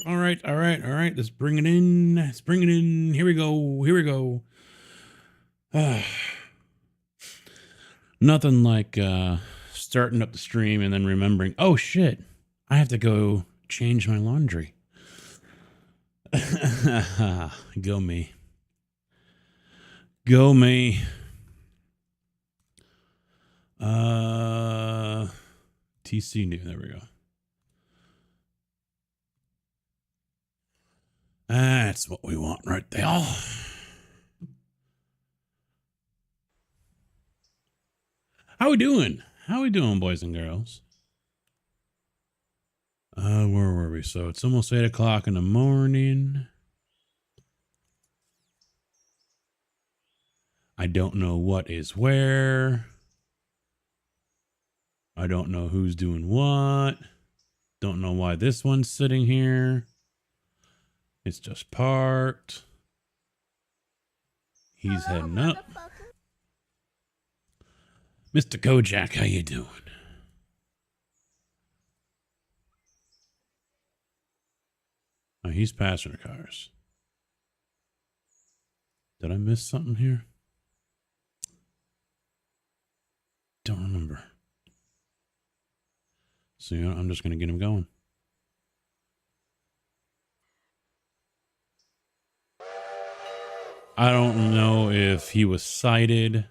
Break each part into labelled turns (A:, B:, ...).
A: All right. Let's bring it in. Let's bring it in. Here we go. Here we go. Nothing like starting up the stream and then remembering, oh shit, I have to go change my laundry. Go me. Go me. TC new. There we go. That's what we want right there. How we doing? How we doing, boys and girls? Where were we? So it's almost 8 o'clock in the morning. I don't know what is where. I don't know who's doing what. Don't know why this one's sitting here. It's just parked. He's heading up. Mr. Kojak, how you doing? Oh, he's passing the cars. Did I miss something here? Don't remember. So you know, I'm just going to get him going. I don't know if he was cited,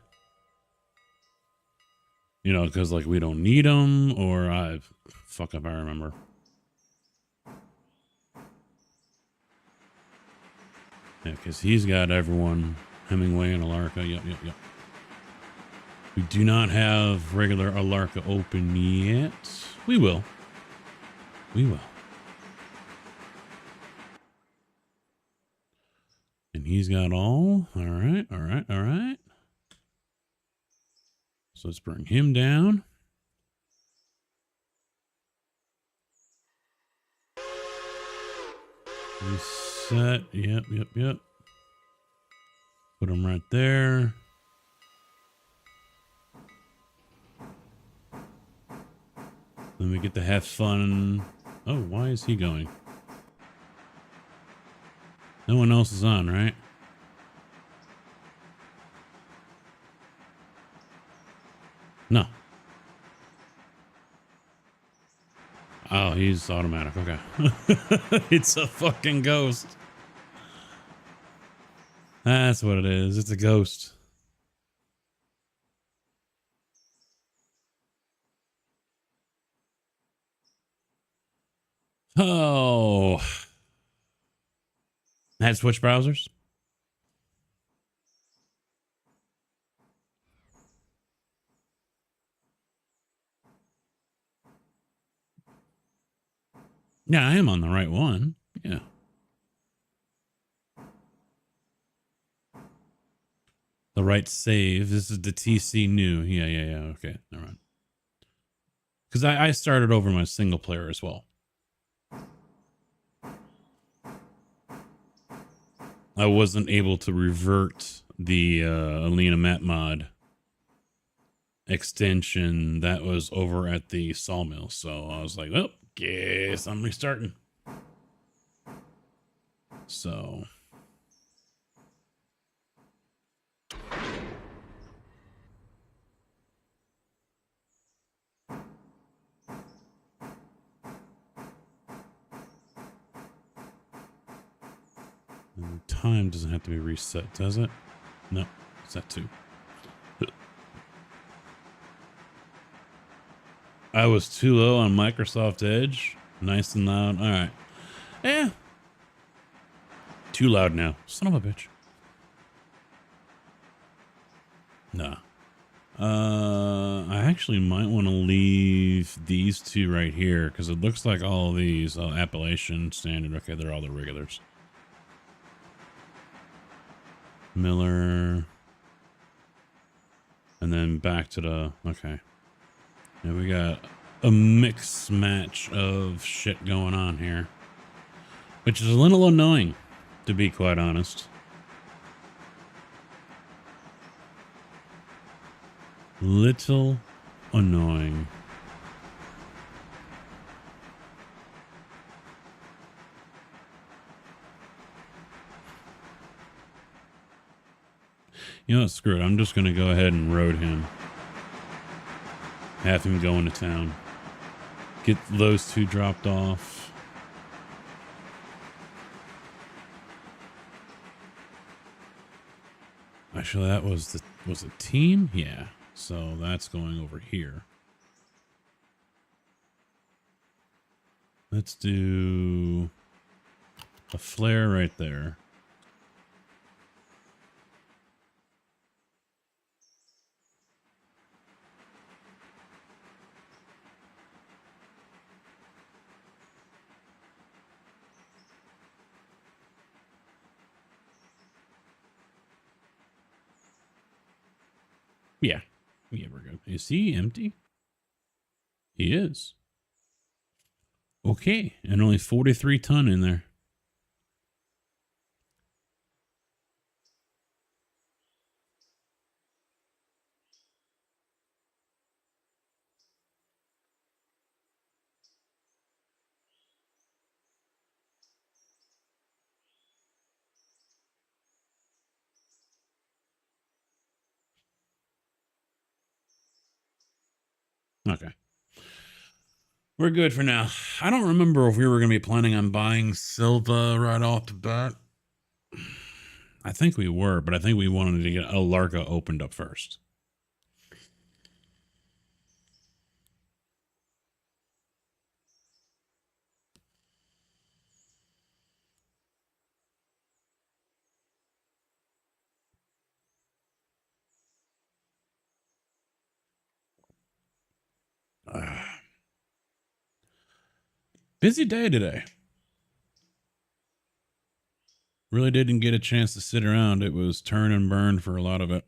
A: you know, because like we don't need him, or fuck if I remember. Yeah, because he's got everyone, Hemingway and Alarka. Yep. We do not have regular Alarka open yet. We will. We will. And he's got all. All right. So let's bring him down. Reset. Yep. Put him right there. Then we get to have fun. Oh, why is he going? No one else is on, right? No. Oh, he's automatic. Okay. It's a fucking ghost. That's what it is. It's a ghost. Oh. Had switch browsers? Yeah, I am on the right one. Yeah. The right save. This is the TC new. Yeah. Okay. All right. Because I started over my single player as well. I wasn't able to revert the Alina Map mod extension that was over at the sawmill. So I was like, well, guess I'm restarting. So. And the time doesn't have to be reset, does it? No, it's that too. I was too low on Microsoft Edge. Nice and loud. All right. Yeah. Too loud now. Son of a bitch. Nah. I actually might want to leave these two right here because it looks like all of these Appalachian standard. Okay, they're all the regulars. Miller. And then back to the, okay. Yeah, we got a mix match of shit going on here, which is a little annoying, to be quite honest. Little annoying. You know what? Screw it. I'm just going to go ahead and road him. Have him go into town. Get those two dropped off. Actually, that was a team? Yeah. So that's going over here. Let's do a flare right there. Yeah. Yeah, we're good. Is he empty? He is. Okay. And only 43 ton in there. Okay. We're good for now. I don't remember if we were going to be planning on buying Silva right off the bat. I think we were, but I think we wanted to get Alarka opened up first. Busy day today. Really didn't get a chance to sit around. It was turn and burn for a lot of it.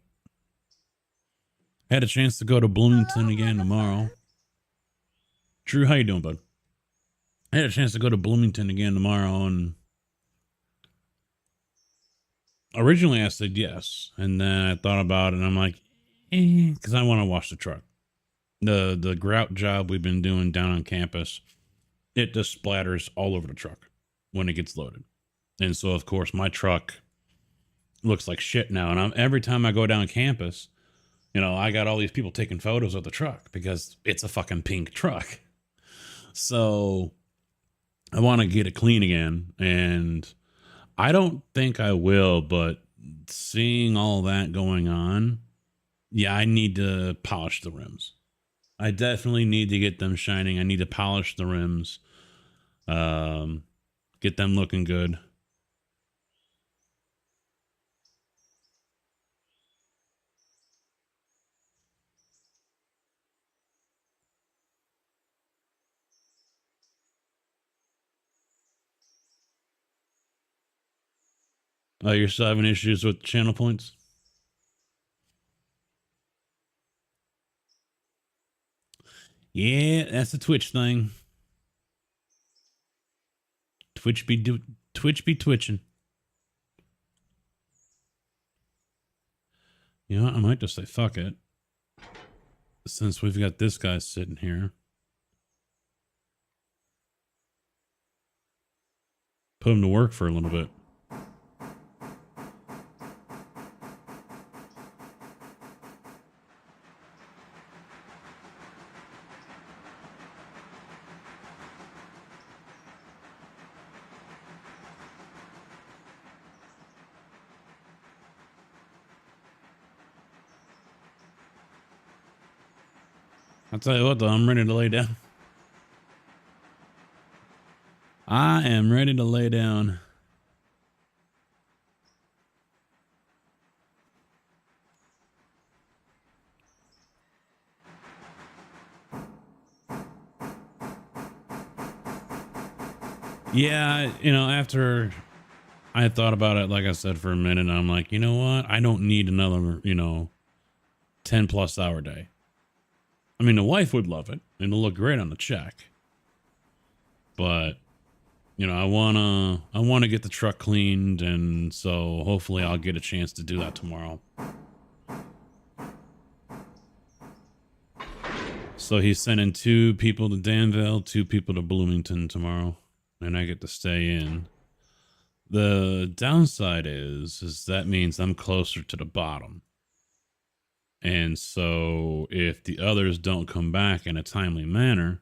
A: Had a chance to go to Bloomington again tomorrow. Drew, how you doing, bud? I had a chance to go to Bloomington again tomorrow, and originally I said yes, and then I thought about it, and I'm like, because I want to wash the truck. The grout job we've been doing down on campus, it just splatters all over the truck when it gets loaded. And so, of course, my truck looks like shit now. And every time I go down campus, you know, I got all these people taking photos of the truck because it's a fucking pink truck. So I want to get it clean again. And I don't think I will, but seeing all that going on, yeah, I need to polish the rims. I definitely need to get them shining. I need to polish the rims, get them looking good. Oh, you're still having issues with channel points? Yeah, that's a Twitch thing. Twitch be twitching. You know what? I might just say fuck it. Since we've got this guy sitting here. Put him to work for a little bit. I'll tell you what, though, I'm ready to lay down. I am ready to lay down. Yeah, you know, after I thought about it, like I said, for a minute, I'm like, you know what? I don't need another, 10 plus hour day. I mean, the wife would love it. It'll look great on the check. But, I wanna get the truck cleaned, and so hopefully I'll get a chance to do that tomorrow. So he's sending 2 people to Danville, 2 people to Bloomington tomorrow, and I get to stay in. The downside is that means I'm closer to the bottom. And so if the others don't come back in a timely manner,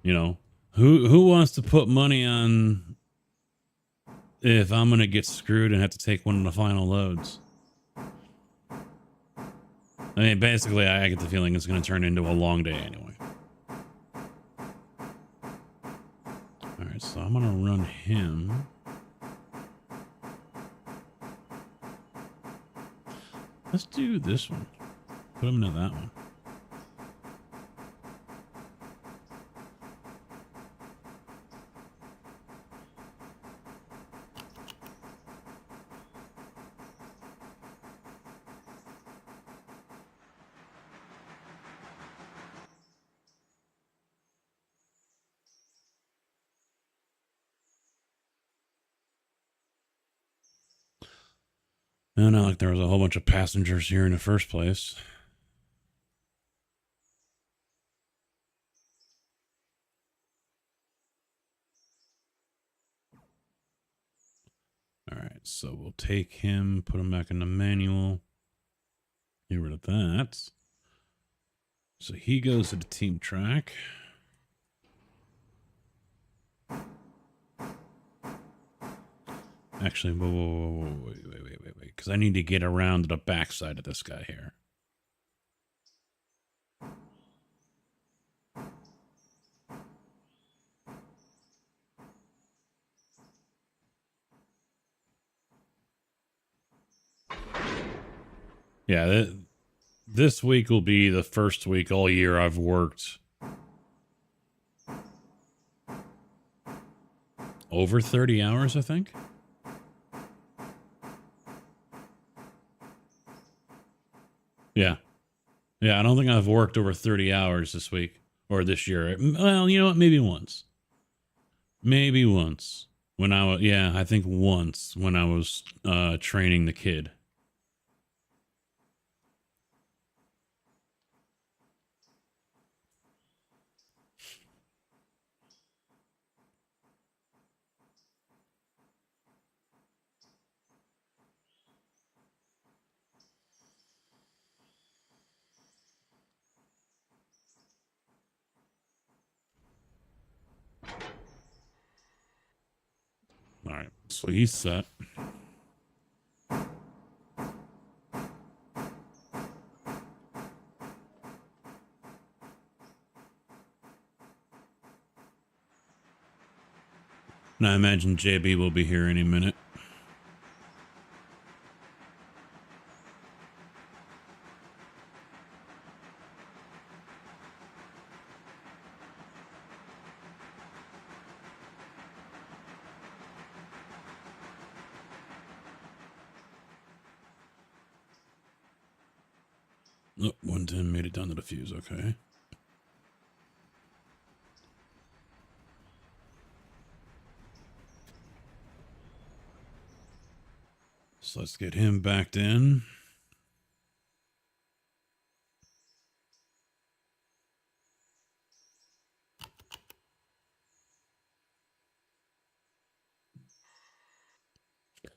A: you know, who wants to put money on if I'm going to get screwed and have to take one of the final loads? I mean, basically, I get the feeling it's going to turn into a long day anyway. All right, so I'm going to run him. Let's do this one. Put him into that one. No, not like there was a whole bunch of passengers here in the first place. All right, so we'll take him, put him back in the manual. Get rid of that. So he goes to the team track. Actually, wait, because I need to get around to the backside of this guy here. Yeah, this week will be the first week all year I've worked over 30 hours, I think. Yeah. Yeah, I don't think I've worked over 30 hours this week or this year. Well, you know what? Maybe once. Maybe once. When I was, yeah, I think once when I was training the kid. All right, so he's set. And I imagine JB will be here any minute. Oh, 110 made it down to the fuse, okay. So let's get him backed in.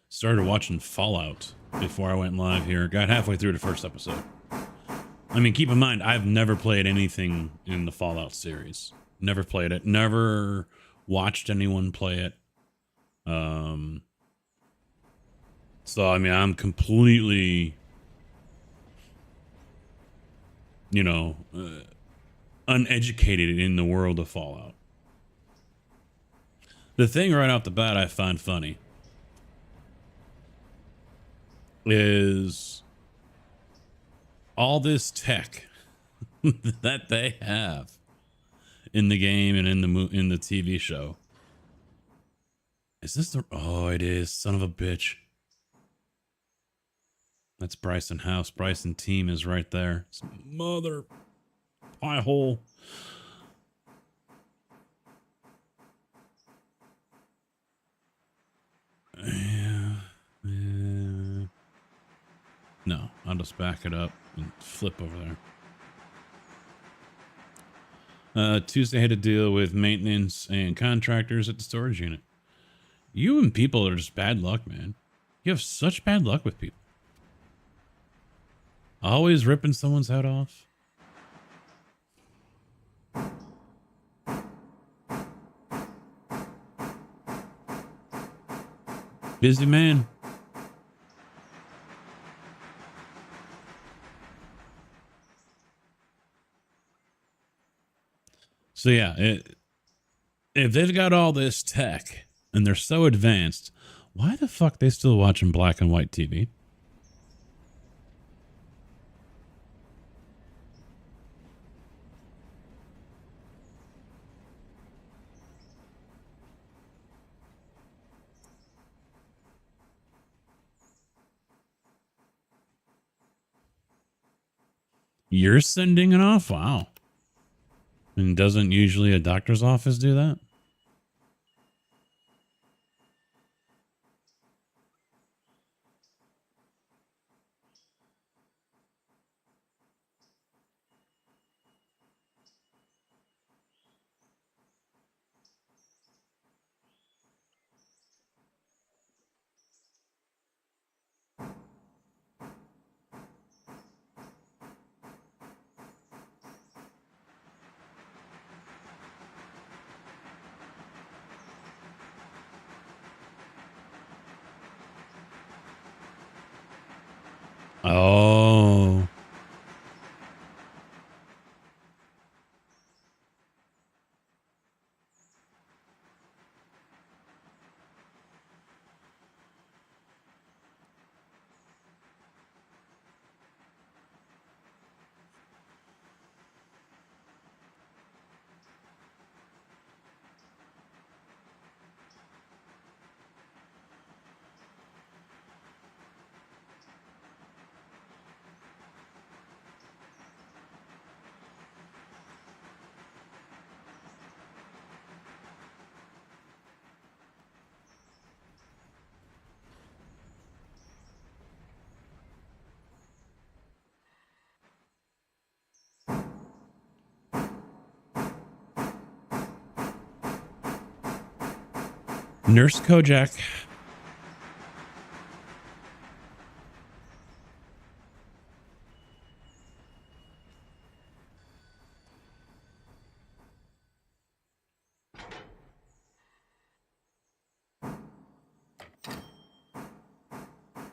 A: Started watching Fallout before I went live here. Got halfway through the first episode. I mean, keep in mind, I've never played anything in the Fallout series. Never played it. Never watched anyone play it. So, I mean, I'm completely, you know, uneducated in the world of Fallout. The thing right off the bat I find funny is all this tech that they have in the game and in the TV show. Is this the... Oh, it is. Son of a bitch. That's Bryson House. Bryson team is right there. It's mother pie hole. Yeah. No, I'll just back it up and flip over there. Tuesday had to deal with maintenance and contractors at the storage unit. You and people are just bad luck, man. You have such bad luck with people. Always ripping someone's head off. Busy man. So yeah, if they've got all this tech and they're so advanced, why the fuck they still watching black and white TV? You're sending it off? Wow. And doesn't usually a doctor's office do that? Oh. Nurse Kojak.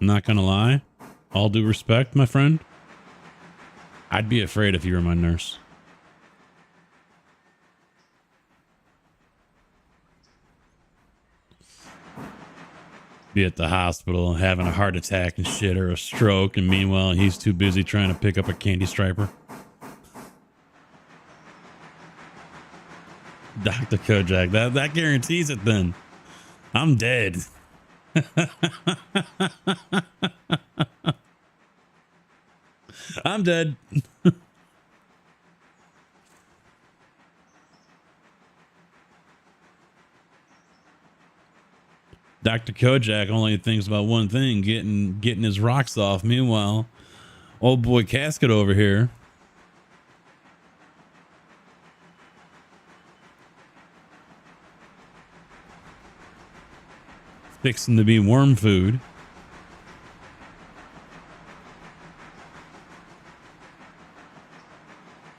A: I'm not gonna lie. All due respect, my friend. I'd be afraid if you were my nurse. Be at the hospital having a heart attack and shit or a stroke, and meanwhile he's too busy trying to pick up a candy striper. Dr. Kojak, that guarantees it then. I'm dead. I'm dead. Dr. Kojak only thinks about one thing, getting his rocks off. Meanwhile, old boy Casket over here fixing to be worm food.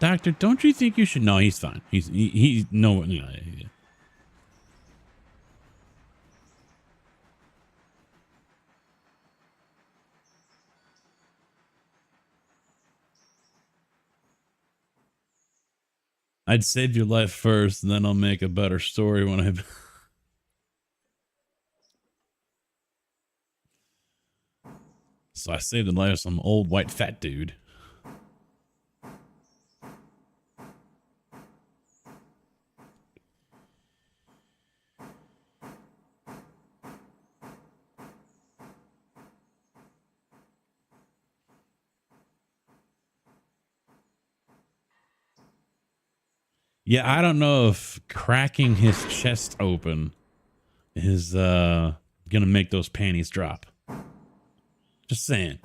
A: Doctor, don't you think you should? No, he's fine. He's no. I'd save your life first, and then I'll make a better story when I. So I saved the life of some old white fat dude. Yeah, I don't know if cracking his chest open is gonna make those panties drop. Just saying.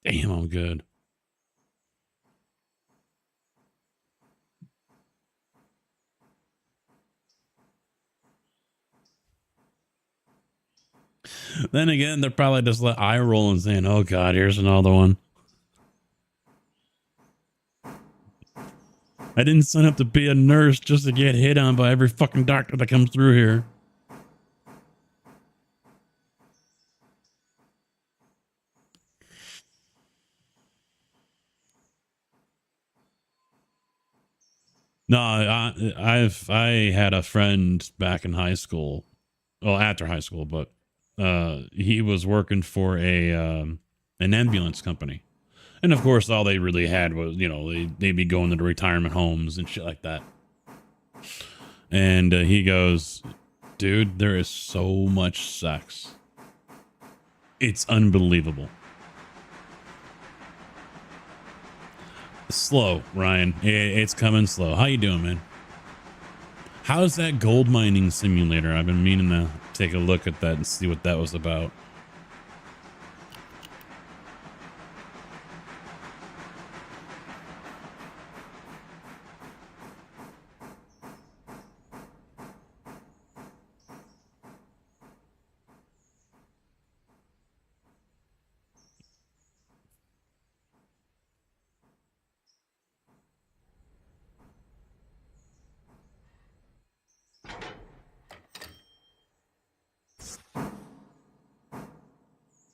A: Damn, I'm good. Then again, they're probably just like eye rolling saying, oh God, here's another one. I didn't sign up to be a nurse just to get hit on by every fucking doctor that comes through here. No, I had a friend back in high school. Well, after high school, but he was working for an ambulance company. And of course, all they really had was, they'd be going to the retirement homes and shit like that. And he goes, dude, there is so much sex. It's unbelievable. Slow, Ryan. It's coming slow. How you doing, man? How's that gold mining simulator? I've been meaning to take a look at that and see what that was about.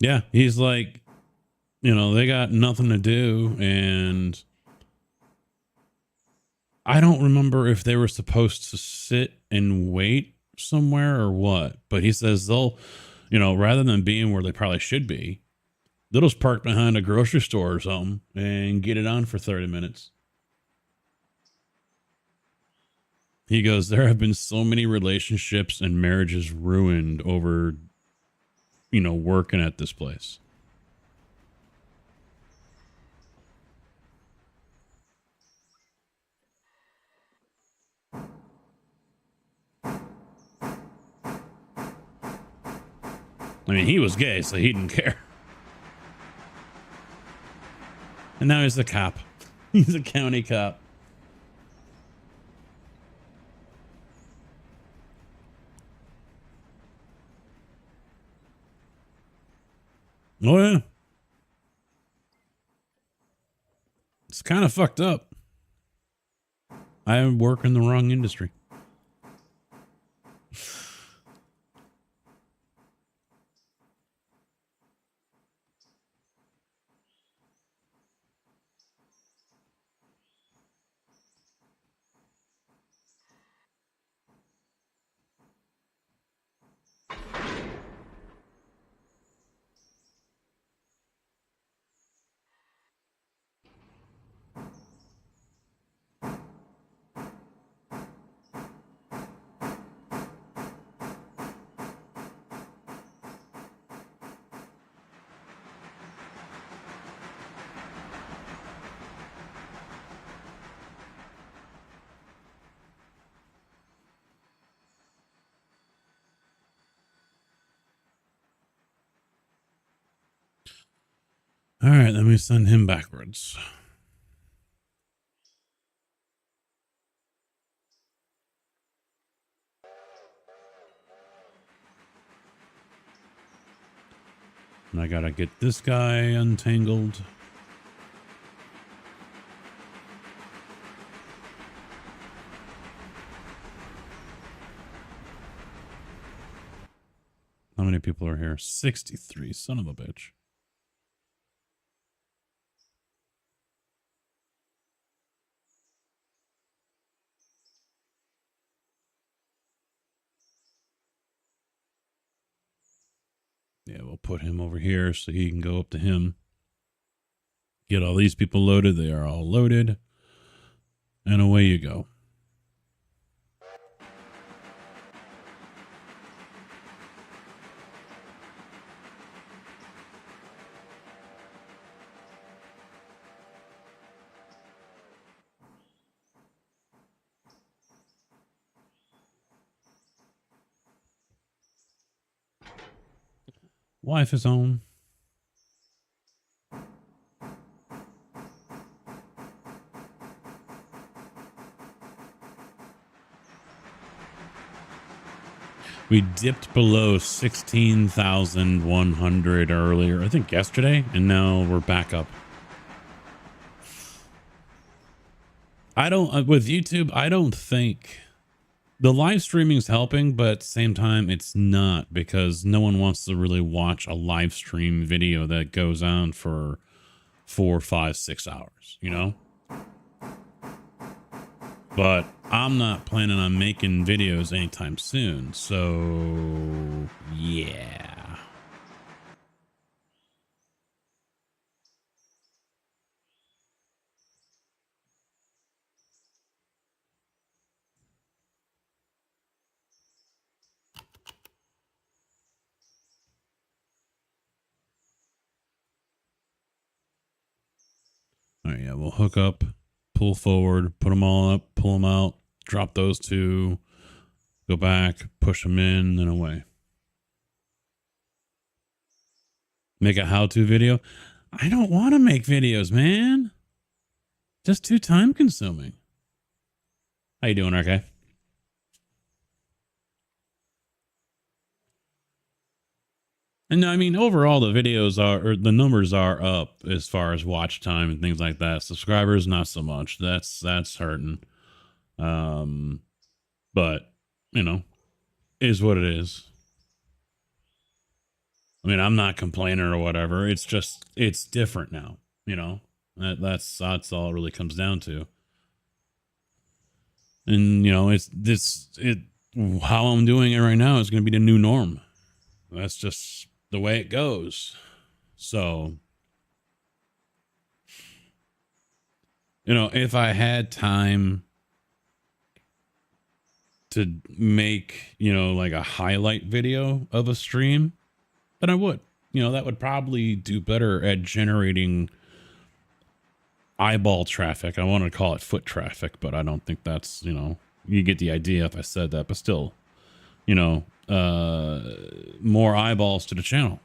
A: Yeah, he's like, they got nothing to do, and I don't remember if they were supposed to sit and wait somewhere or what, but he says they'll, rather than being where they probably should be, they'll just park behind a grocery store or something and get it on for 30 minutes. He goes, there have been so many relationships and marriages ruined over, working at this place. I mean, he was gay, so he didn't care. And now he's a cop. He's a county cop. Oh, yeah. It's kind of fucked up. I work in the wrong industry. All right, let me send him backwards. And I gotta get this guy untangled. How many people are here? 63, son of a bitch. Yeah, we'll put him over here so he can go up to him. Get all these people loaded. They are all loaded. And away you go. Wife is home. We dipped below 16,100 earlier, I think yesterday, and now we're back up. With YouTube, I don't think the live streaming is helping, but at the same time, it's not, because no one wants to really watch a live stream video that goes on for 4, 5, 6 hours, you know? But I'm not planning on making videos anytime soon, so yeah. All right, yeah, we'll hook up, pull forward, put them all up, pull them out, drop those two, go back, push them in, then away. Make a how-to video. I don't want to make videos, man. Just too time consuming. How you doing, RK? And I mean, overall, the videos or the numbers are up as far as watch time and things like that. Subscribers, not so much. That's hurting. But you know, is what it is. I mean, I'm not complaining or whatever. It's just, it's different now. You know, that's all it really comes down to. And you know, how I'm doing it right now is going to be the new norm. That's just the way it goes. So, you know, if I had time to make, you know, like a highlight video of a stream, then I would. You know, that would probably do better at generating eyeball traffic. I want to call it foot traffic, but I don't think that's, you know, you get the idea if I said that, but still, you know, more eyeballs to the channel.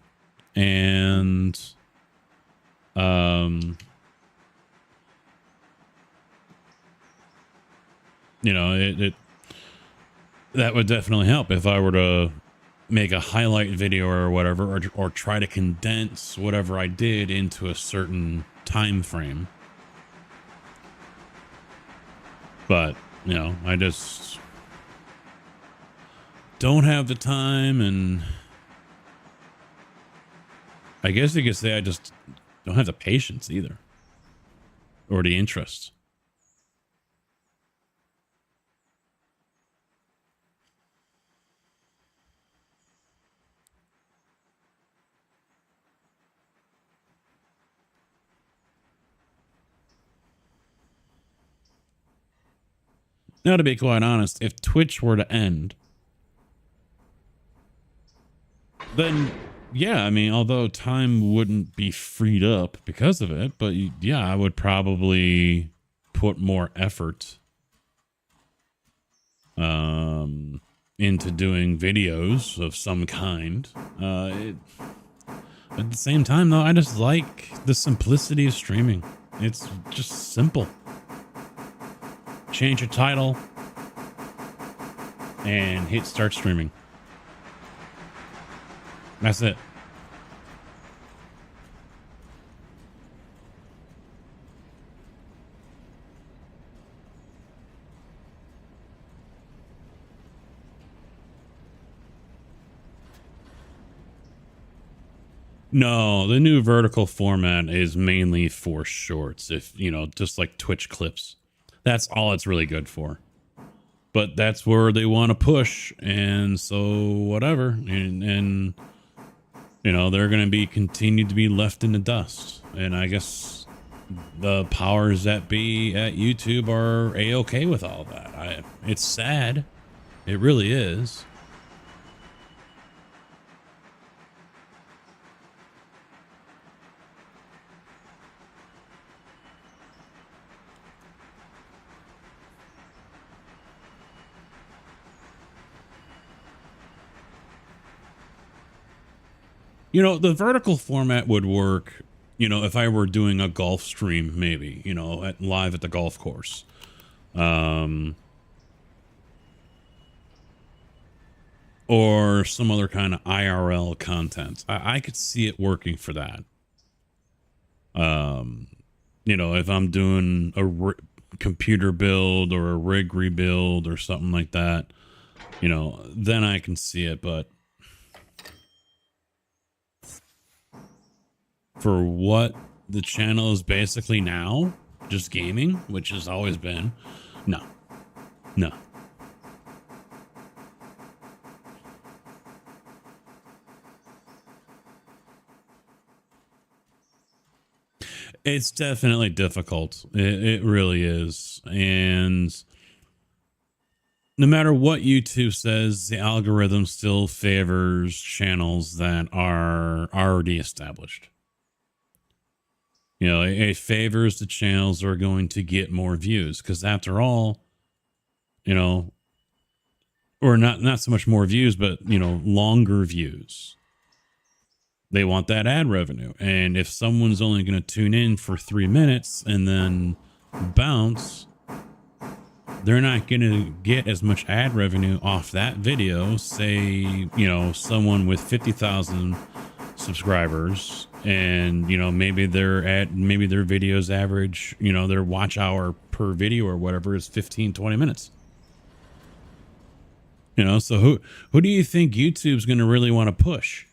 A: And you know, that would definitely help if I were to make a highlight video or whatever, or try to condense whatever I did into a certain time frame. But you know, I just don't have the time, and I guess you could say I just don't have the patience either, or the interest. Now, to be quite honest, if Twitch were to end, then yeah, I mean, although time wouldn't be freed up because of it, but yeah, I would probably put more effort into doing videos of some kind. At the same time, though, I just like the simplicity of streaming. It's just simple. Change your title and hit start streaming. That's it. No, the new vertical format is mainly for shorts. If you know, just like Twitch clips. That's all it's really good for. But that's where they want to push, and so whatever. And you know, they're going to be continued to be left in the dust. And I guess the powers that be at YouTube are a-okay with all that. It's sad. It really is. You know, the vertical format would work, you know, if I were doing a golf stream, maybe, you know, live at the golf course. or some other kind of IRL content. I could see it working for that. You know, if I'm doing a computer build or a rig rebuild or something like that, you know, then I can see it. But for what the channel is basically now, just gaming, which has always been, no. It's definitely difficult. It really is. And no matter what YouTube says, the algorithm still favors channels that are already established. You know, it favors the channels that are going to get more views, because after all, you know, or not so much more views, but, you know, longer views. They want that ad revenue. And if someone's only going to tune in for 3 minutes and then bounce, they're not going to get as much ad revenue off that video. Say, you know, someone with 50,000 subscribers, and, you know, maybe their videos average, you know, their watch hour per video or whatever is 15-20 minutes. You know, so who do you think YouTube's going to really want to push?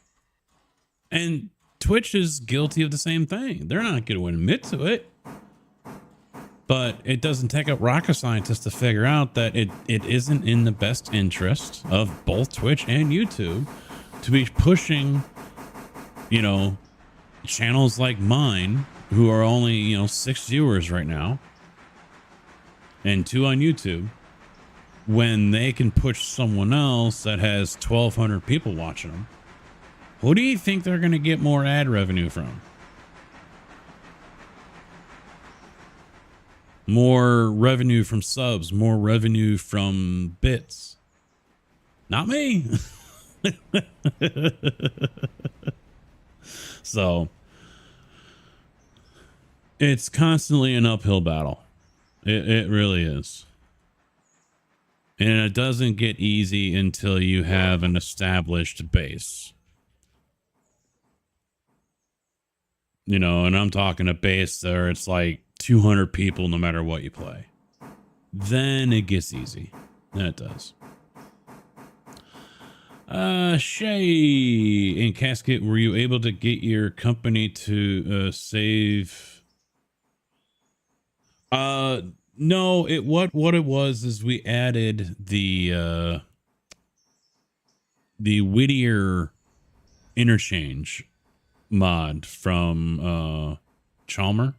A: And Twitch is guilty of the same thing. They're not going to admit to it. But it doesn't take a rocket scientist to figure out that it isn't in the best interest of both Twitch and YouTube to be pushing, you know, channels like mine, who are only, you know, 6 viewers right now and 2 on YouTube, when they can push someone else that has 1,200 people watching them. Who do you think they're going to get more ad revenue from? More revenue from subs, more revenue from bits. Not me. So it's constantly an uphill battle. It really is. And it doesn't get easy until you have an established base. You know, and I'm talking a base there, it's like 200 people no matter what you play. Then it gets easy. Then it does. Shay in Casket, were you able to get your company to save? No, what it was is we added the Whittier interchange mod from Chomer,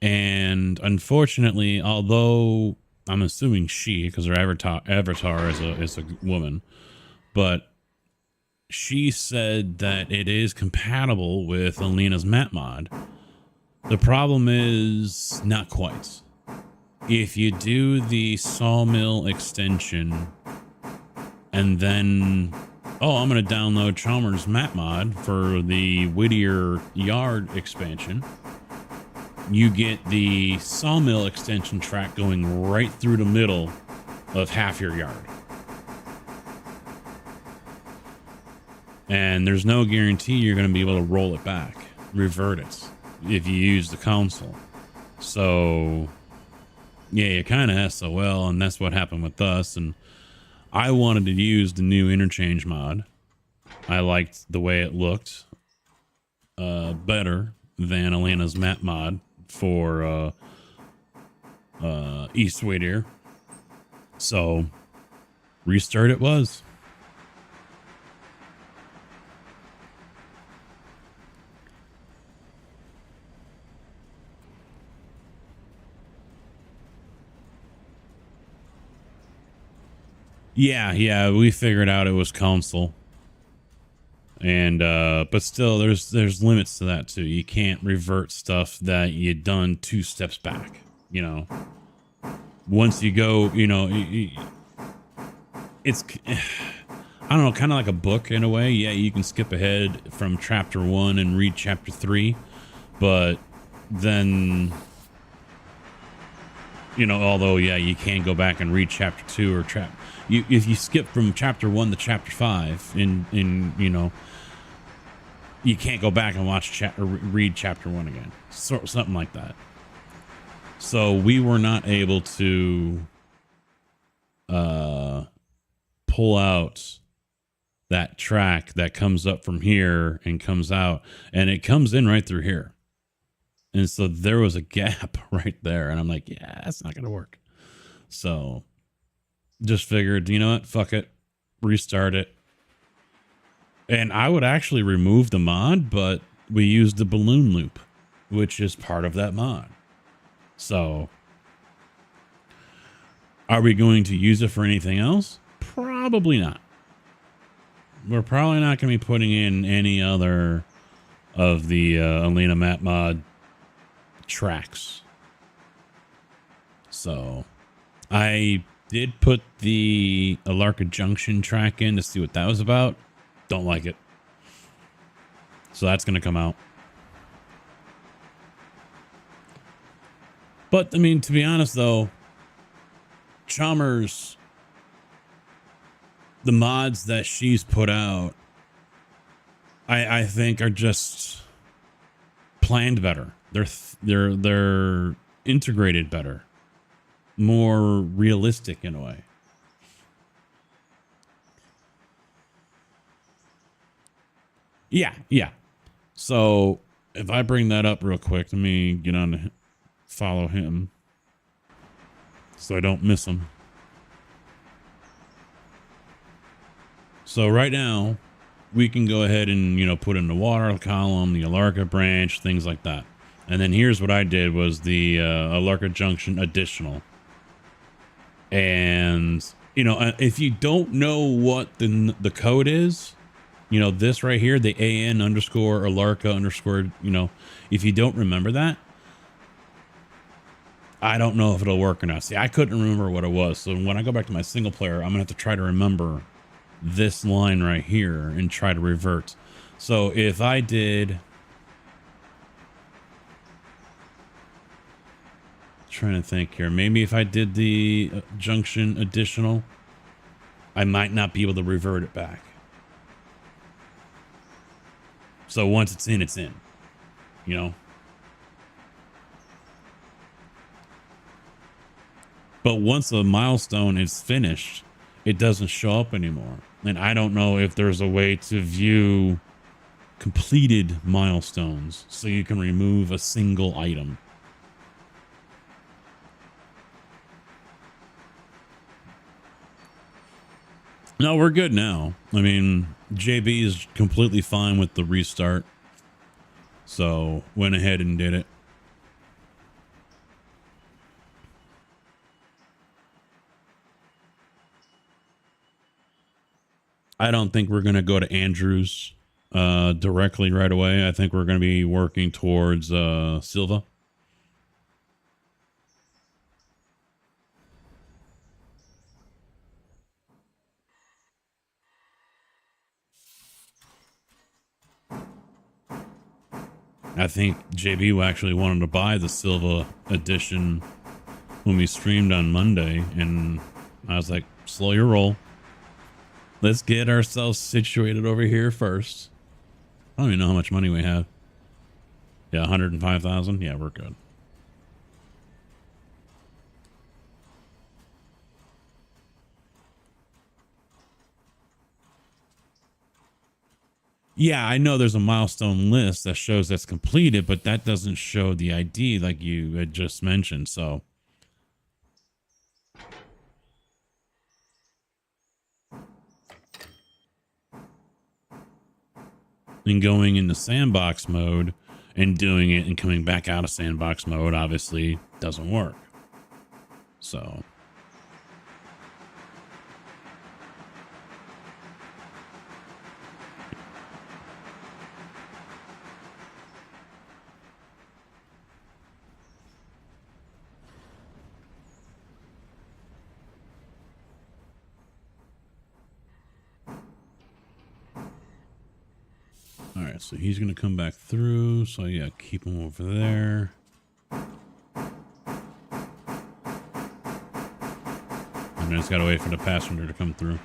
A: and unfortunately, although I'm assuming she, because her avatar is a woman, but she said that it is compatible with Alina's map mod. The problem is not quite. If you do the sawmill extension and then, oh, I'm going to download Chalmers map mod for the Whittier yard expansion, you get the sawmill extension track going right through the middle of half your yard. And there's no guarantee you're going to be able to roll it back, revert it, if you use the console. So, yeah, you kind of SOL, and that's what happened with us. And I wanted to use the new interchange mod. I liked the way it looked better than Elena's map mod for East Whittier. So, restart it was. Yeah, we figured out it was console. And but still there's limits to that too. You can't revert stuff that you done 2 steps back, you know. Once you go, you know, it's I don't know, kind of like a book in a way. Yeah, you can skip ahead from chapter 1 and read chapter 3, but then You know, although yeah, you can go back and read chapter 2 or if you skip from chapter 1 to chapter 5 in you know, you can't go back and read chapter 1 again. So something like that. So we were not able to pull out that track that comes up from here and comes out, and it comes in right through here. And so there was a gap right there, and I'm like, yeah, that's not gonna work. So just figured, you know what, fuck it, restart it. And I would actually remove the mod, but we used the balloon loop, which is part of that mod. So are we going to use it for anything else? Probably not. We're probably not going to be putting in any other of the Alina map mod tracks. So I did put the Alarka Junction track in to see what that was about. Don't like it. So that's going to come out. But I mean, to be honest though, Chalmers, the mods that she's put out, I think are just planned better. They're integrated better, more realistic in a way. Yeah. So if I bring that up real quick, let me get on to follow him so I don't miss him. So right now we can go ahead and, you know, put in the water column, the Alarka branch, things like that. And then here's what I did was the Alarka Junction additional. And, you know, if you don't know what the code is, you know, this right here, the AN underscore Alarka underscore, you know, if you don't remember that, I don't know if it'll work or not. See, I couldn't remember what it was. So when I go back to my single player, I'm going to have to try to remember this line right here and try to revert. So if I did, trying to think here, maybe if I did the junction additional, I might not be able to revert it back. So once it's in, you know. But once a milestone is finished, it doesn't show up anymore. And I don't know if there's a way to view completed milestones so you can remove a single item. No, we're good now. I mean, JB is completely fine with the restart. So went ahead and did it. I don't think we're going to go to Andrews directly right away. I think we're going to be working towards Silva. I think JB actually wanted to buy the Silva edition when we streamed on Monday, and I was like, slow your roll. Let's get ourselves situated over here first. I don't even know how much money we have. Yeah, 105,000. Yeah, we're good. Yeah, I know there's a milestone list that shows that's completed, but that doesn't show the ID like you had just mentioned. So and going into sandbox mode and doing it and coming back out of sandbox mode obviously doesn't work. So all right, so he's going to come back through. So yeah, keep him over there. and I just gotta wait for the passenger to come through.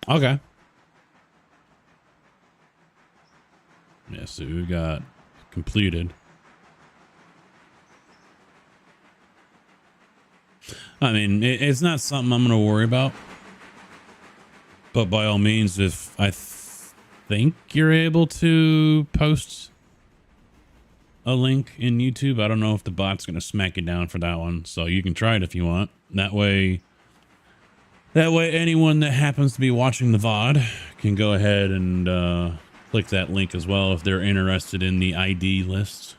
A: Okay. Yeah, so we got completed. I mean, it's not something I'm going to worry about. But by all means, if I think you're able to post a link in YouTube, I don't know if the bot's going to smack you down for that one. So you can try it if you want. That way anyone that happens to be watching the VOD can go ahead and click that link as well if they're interested in the ID list.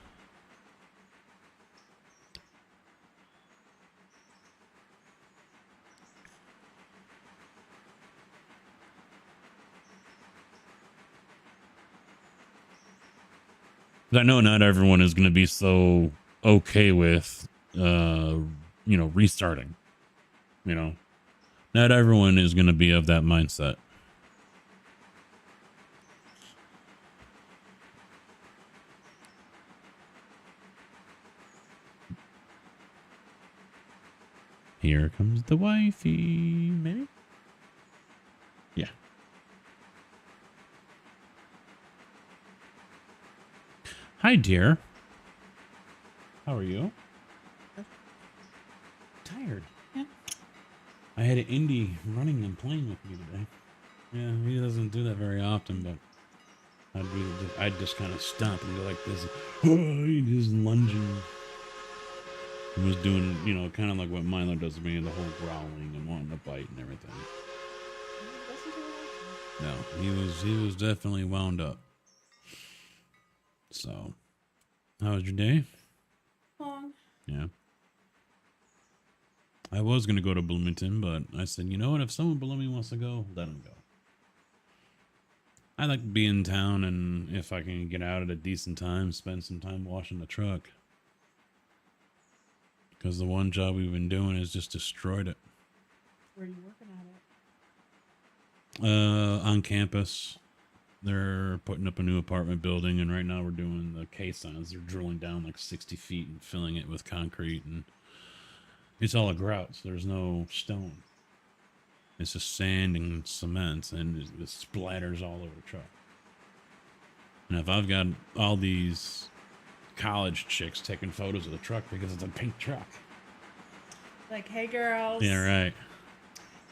A: I know not everyone is going to be so okay with, restarting. Not everyone is going to be of that mindset. Here comes the wifey, maybe? Yeah. Hi, dear. How are you? Tired. Yeah. I had an Indy running and playing with me today. Yeah, he doesn't do that very often, but I'd just kind of stop and go like this. He's lunging. He was doing, kind of like what Milo does to me, the whole growling and wanting to bite and everything. No, he was definitely wound up. So, how was your day? Yeah. I was going to go to Bloomington, but I said, you know what? If someone below me wants to go, let them go. I like to be in town, and if I can get out at a decent time, spend some time washing the truck. Because the one job we've been doing has just destroyed it.
B: Where are you working at it?
A: On campus. They're putting up a new apartment building, and right now we're doing the caissons. They're drilling down like 60 feet and filling it with concrete, and it's all a grout, so there's no stone. It's just sand and cement, and it splatters all over the truck. And if I've got all these college chicks taking photos of the truck because it's a pink truck.
B: Like, hey girls.
A: Yeah, right.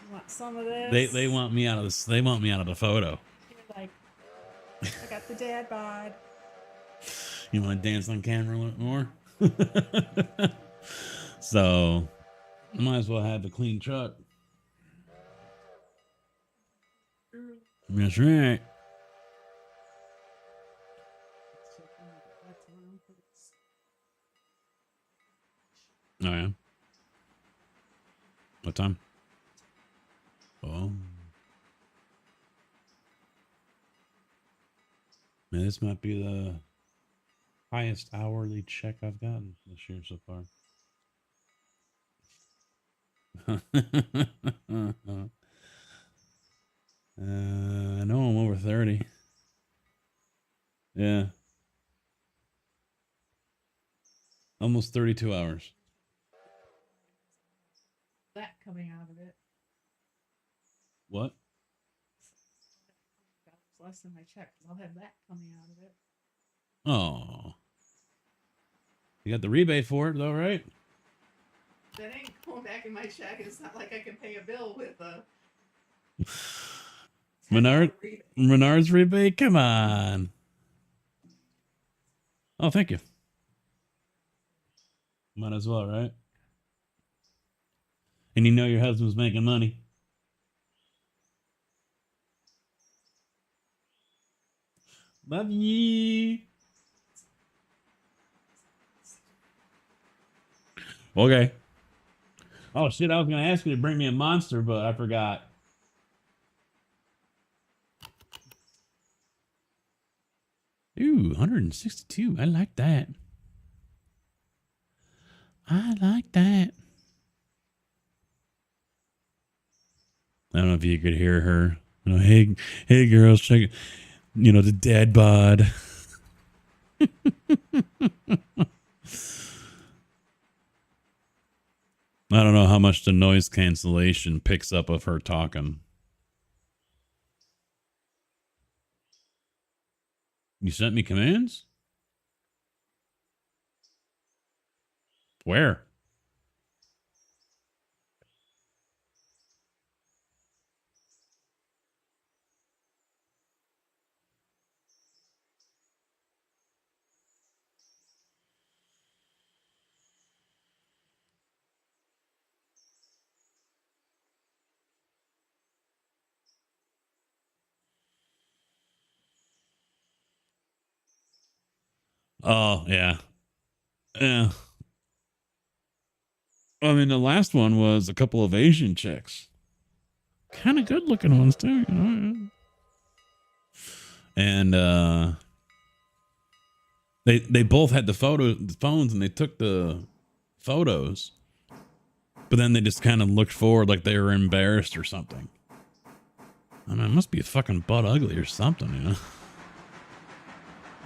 B: You want some of this?
A: They want me out of this. They want me out of the photo.
B: You're like, I got the dad bod.
A: You want to dance on camera a little more? So, I might as well have a clean truck. That's right. Oh, yeah? What time? Oh. Man, this might be the highest hourly check I've gotten this year so far. I know I'm over 30. Yeah. Almost 32 hours.
B: That coming out of it.
A: What?
B: Less than my check. I'll have that coming out of it.
A: Oh. You got the rebate for it, though, right?
B: That ain't going back in my check. It's not like I can pay a bill with a
A: Menard's rebate? Come on. Oh, thank you. Might as well, right? And you know your husband's making money. Love you. Okay. Oh, shit. I was going to ask you to bring me a monster, but I forgot. Ooh, 162. I like that. I like that. I don't know if you could hear her. You know, hey, girls, check it. You know, the dad bod. I don't know how much the noise cancellation picks up of her talking. You sent me commands? Where? Oh, yeah. Yeah. I mean, the last one was a couple of Asian chicks. Kind of good looking ones, too, you know? And they both had the phones, and they took the photos, but then they just kind of looked forward like they were embarrassed or something. I mean, it must be a fucking butt ugly or something, you know?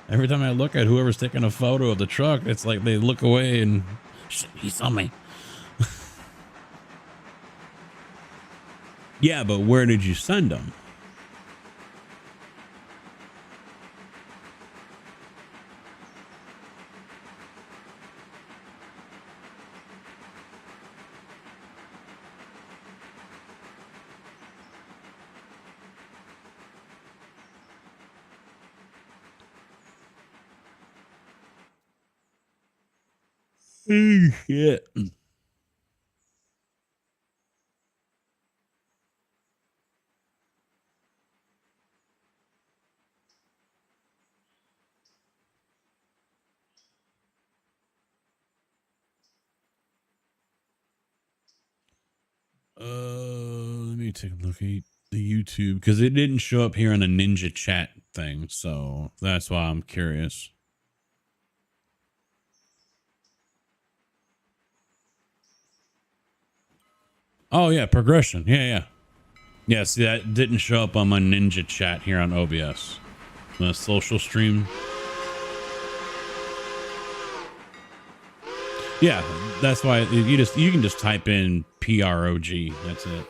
A: Every time I look at whoever's taking a photo of the truck, it's like they look away and shit, he saw me. Yeah, but where did you send them? Shit. Let me take a look at the YouTube because it didn't show up here on the Ninja Chat thing, so that's why I'm curious. Oh yeah, progression. Yeah. Yeah, see that didn't show up on my Ninja Chat here on OBS. The social stream. Yeah, that's why you can just type in PROG. That's it.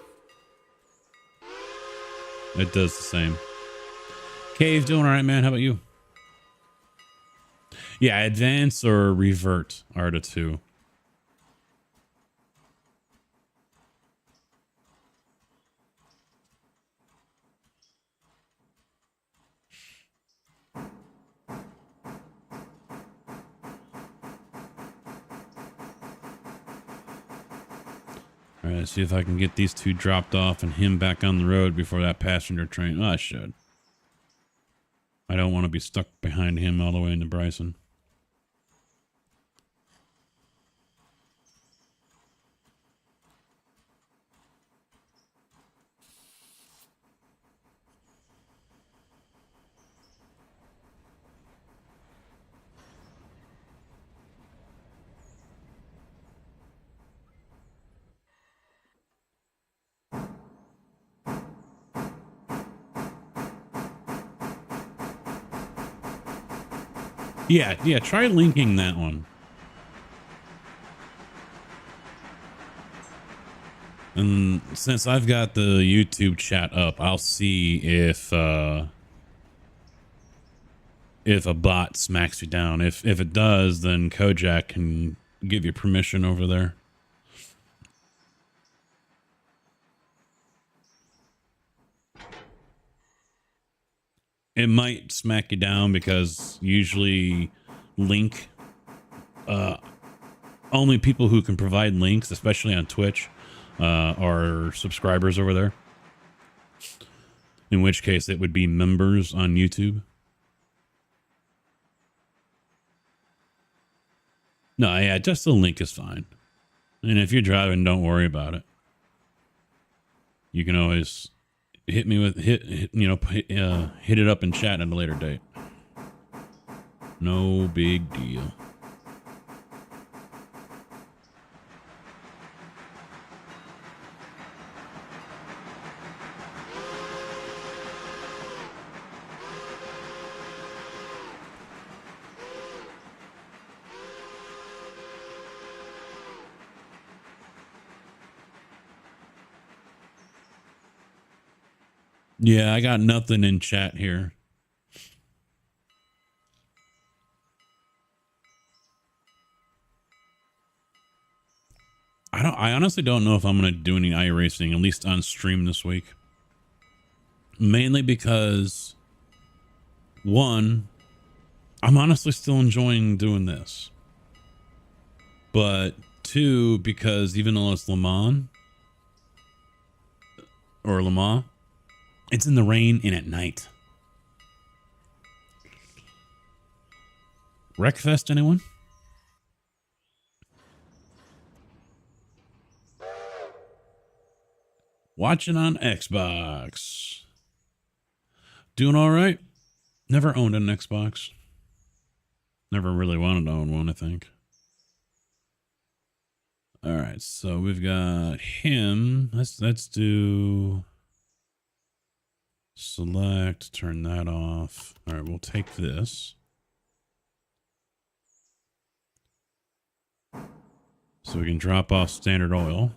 A: It does the same. Cave doing all right, man. How about you? Yeah, advance or revert are the two. All right, let's see if I can get these two dropped off and him back on the road before that passenger train. Oh, I should. I don't want to be stuck behind him all the way into Bryson. Yeah, try linking that one. And since I've got the YouTube chat up, I'll see if a bot smacks you down. If it does, then Kojak can give you permission over there. It might smack you down because usually link only people who can provide links, especially on Twitch, are subscribers over there. In which case it would be members on YouTube. No, yeah, just the link is fine. And if you're driving, don't worry about it. You can always hit me with hit it up in chat at a later date. No big deal. Yeah, I got nothing in chat here. I honestly don't know if I'm going to do any iRacing, at least on stream this week. Mainly because, one, I'm honestly still enjoying doing this. But two, because even though it's Le Mans, it's in the rain and at night. Wreckfest, anyone? Watching on Xbox. Doing all right. Never owned an Xbox. Never really wanted to own one, I think. All right, so we've got him. Let's do select, turn that off. All right, we'll take this. So we can drop off standard oil.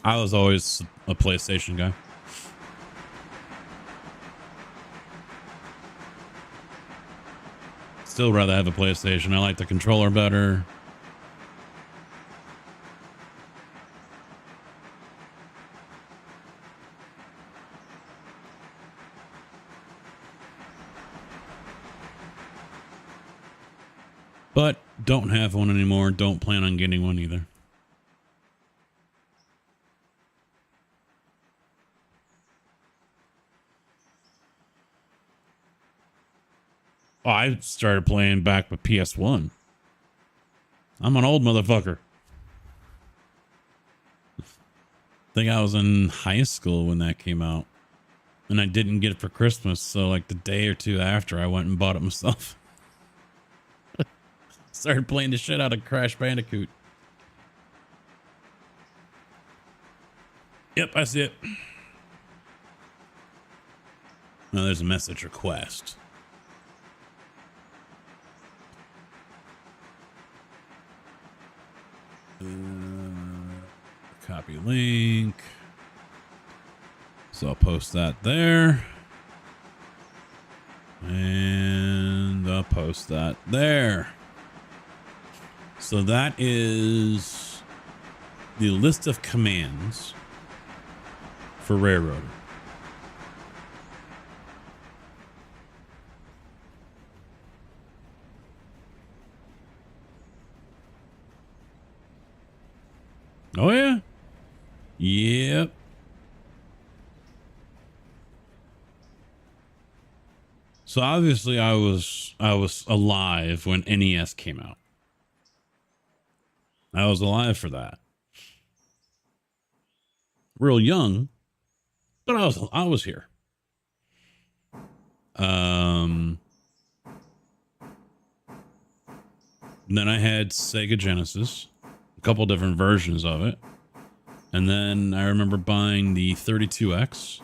A: I was always a PlayStation guy. Still rather have a PlayStation. I like the controller better. But don't have one anymore. Don't plan on getting one either. Oh, I started playing back with PS1. I'm an old motherfucker. I think I was in high school when that came out. And I didn't get it for Christmas, so like the day or two after, I went and bought it myself. Started playing the shit out of Crash Bandicoot. Yep, I see it. Now there's a message request. Copy link. So I'll post that there. And I'll post that there. So that is the list of commands for Railroader. Oh yeah. Yep. So obviously I was alive when NES came out. I was alive for that. Real young, but I was here. Then I had Sega Genesis, a couple different versions of it. And then I remember buying the 32X,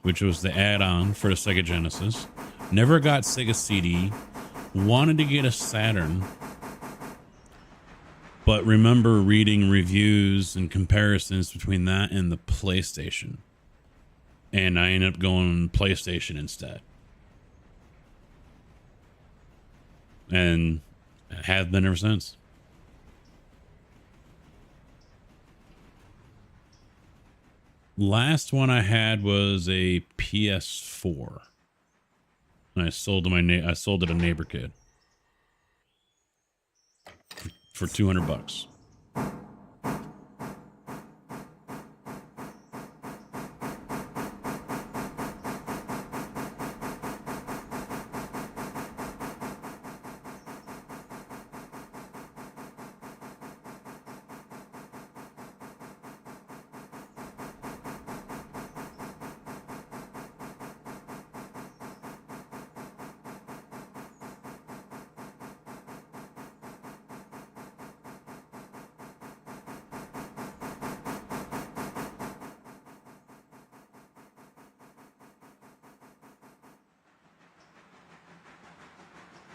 A: which was the add-on for the Sega Genesis. Never got Sega CD. Wanted to get a Saturn. But remember reading reviews and comparisons between that and the PlayStation. And I ended up going PlayStation instead. And have been ever since. Last one I had was a PS4. And I sold it to a neighbor kid for $200.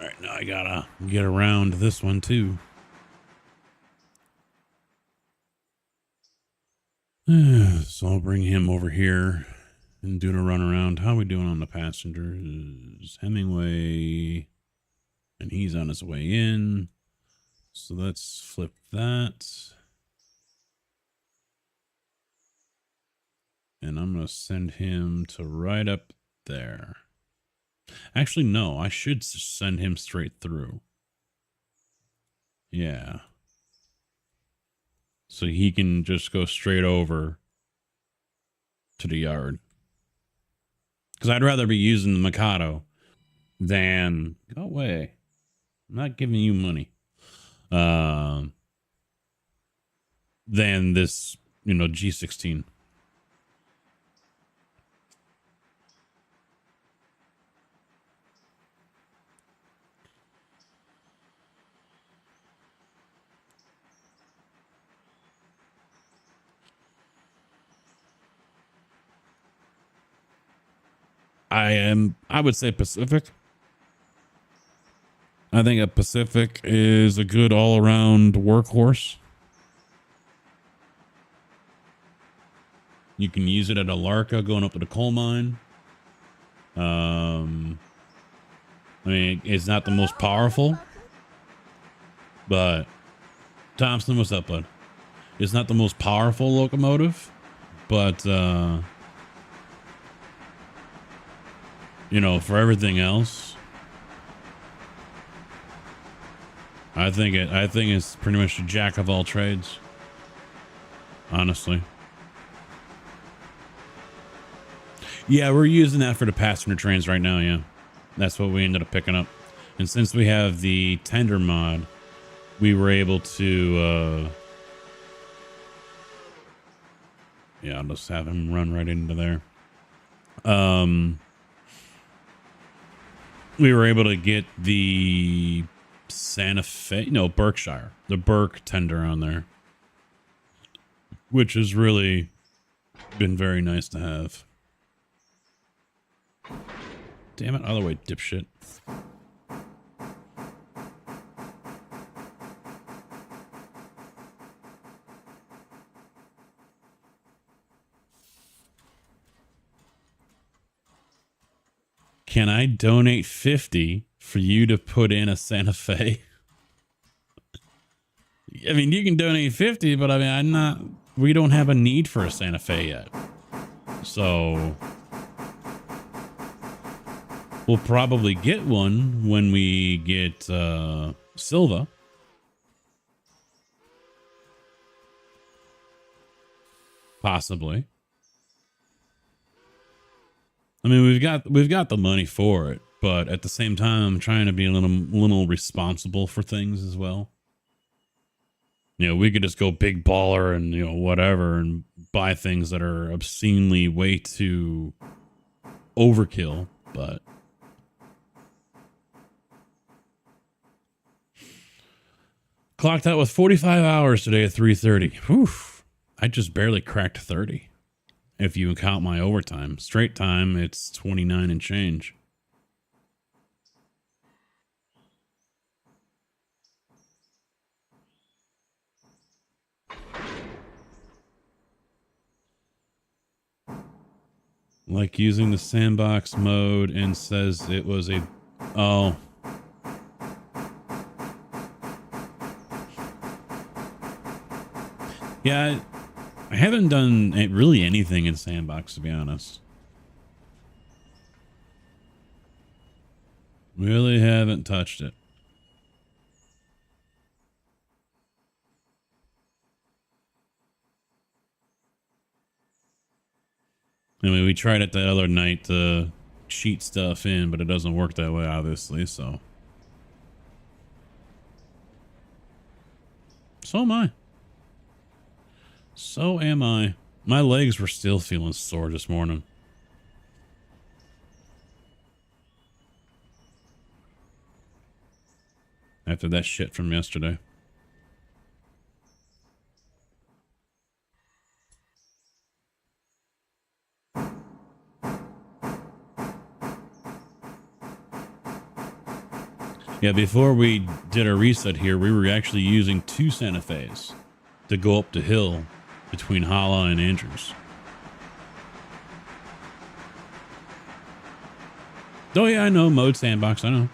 A: All right, now I gotta get around this one too. So I'll bring him over here and do a run around. How are we doing on the passengers? Hemingway, and he's on his way in. So let's flip that. And I'm going to send him to right up there. Actually, no, I should send him straight through. Yeah. So he can just go straight over to the yard. Because I'd rather be using the Mikado than... Go away. I'm not giving you money. Than this, G16. I would say Pacific. I think a Pacific is a good all-around workhorse. You can use it at Alarka going up to the coal mine. I mean, it's not the most powerful, but Tombstone, what's up, bud? It's not the most powerful locomotive, but for everything else, I think it's pretty much a jack of all trades. Honestly. Yeah, we're using that for the passenger trains right now, yeah. That's what we ended up picking up. And since we have the tender mod, we were able to yeah, I'll just have him run right into there. We were able to get the Santa Fe, no, Berkshire, the Burke tender on there, which has really been very nice to have. Damn it, other way, dipshit. Can I donate 50 for you to put in a Santa Fe? I mean, you can donate 50, but I mean, we don't have a need for a Santa Fe yet. So we'll probably get one when we get Silva. Possibly. I mean, we've got the money for it, but at the same time, I'm trying to be a little responsible for things as well. We could just go big baller and whatever and buy things that are obscenely way too overkill, but clocked out with 45 hours today at 3:30. Whew. I just barely cracked 30. If you count my overtime. Straight time, it's 29 and change. Like using the sandbox mode and says it was a... Oh. Yeah, I haven't done really anything in sandbox, to be honest. Really haven't touched it. I mean, we tried it the other night to cheat stuff in, but it doesn't work that way, obviously, so. So am I. So am I. My legs were still feeling sore this morning. After that shit from yesterday. Yeah, before we did our reset here, we were actually using 2 Santa Fe's to go up the hill between Hala and Andrews. Oh yeah, I know, mode sandbox, I know.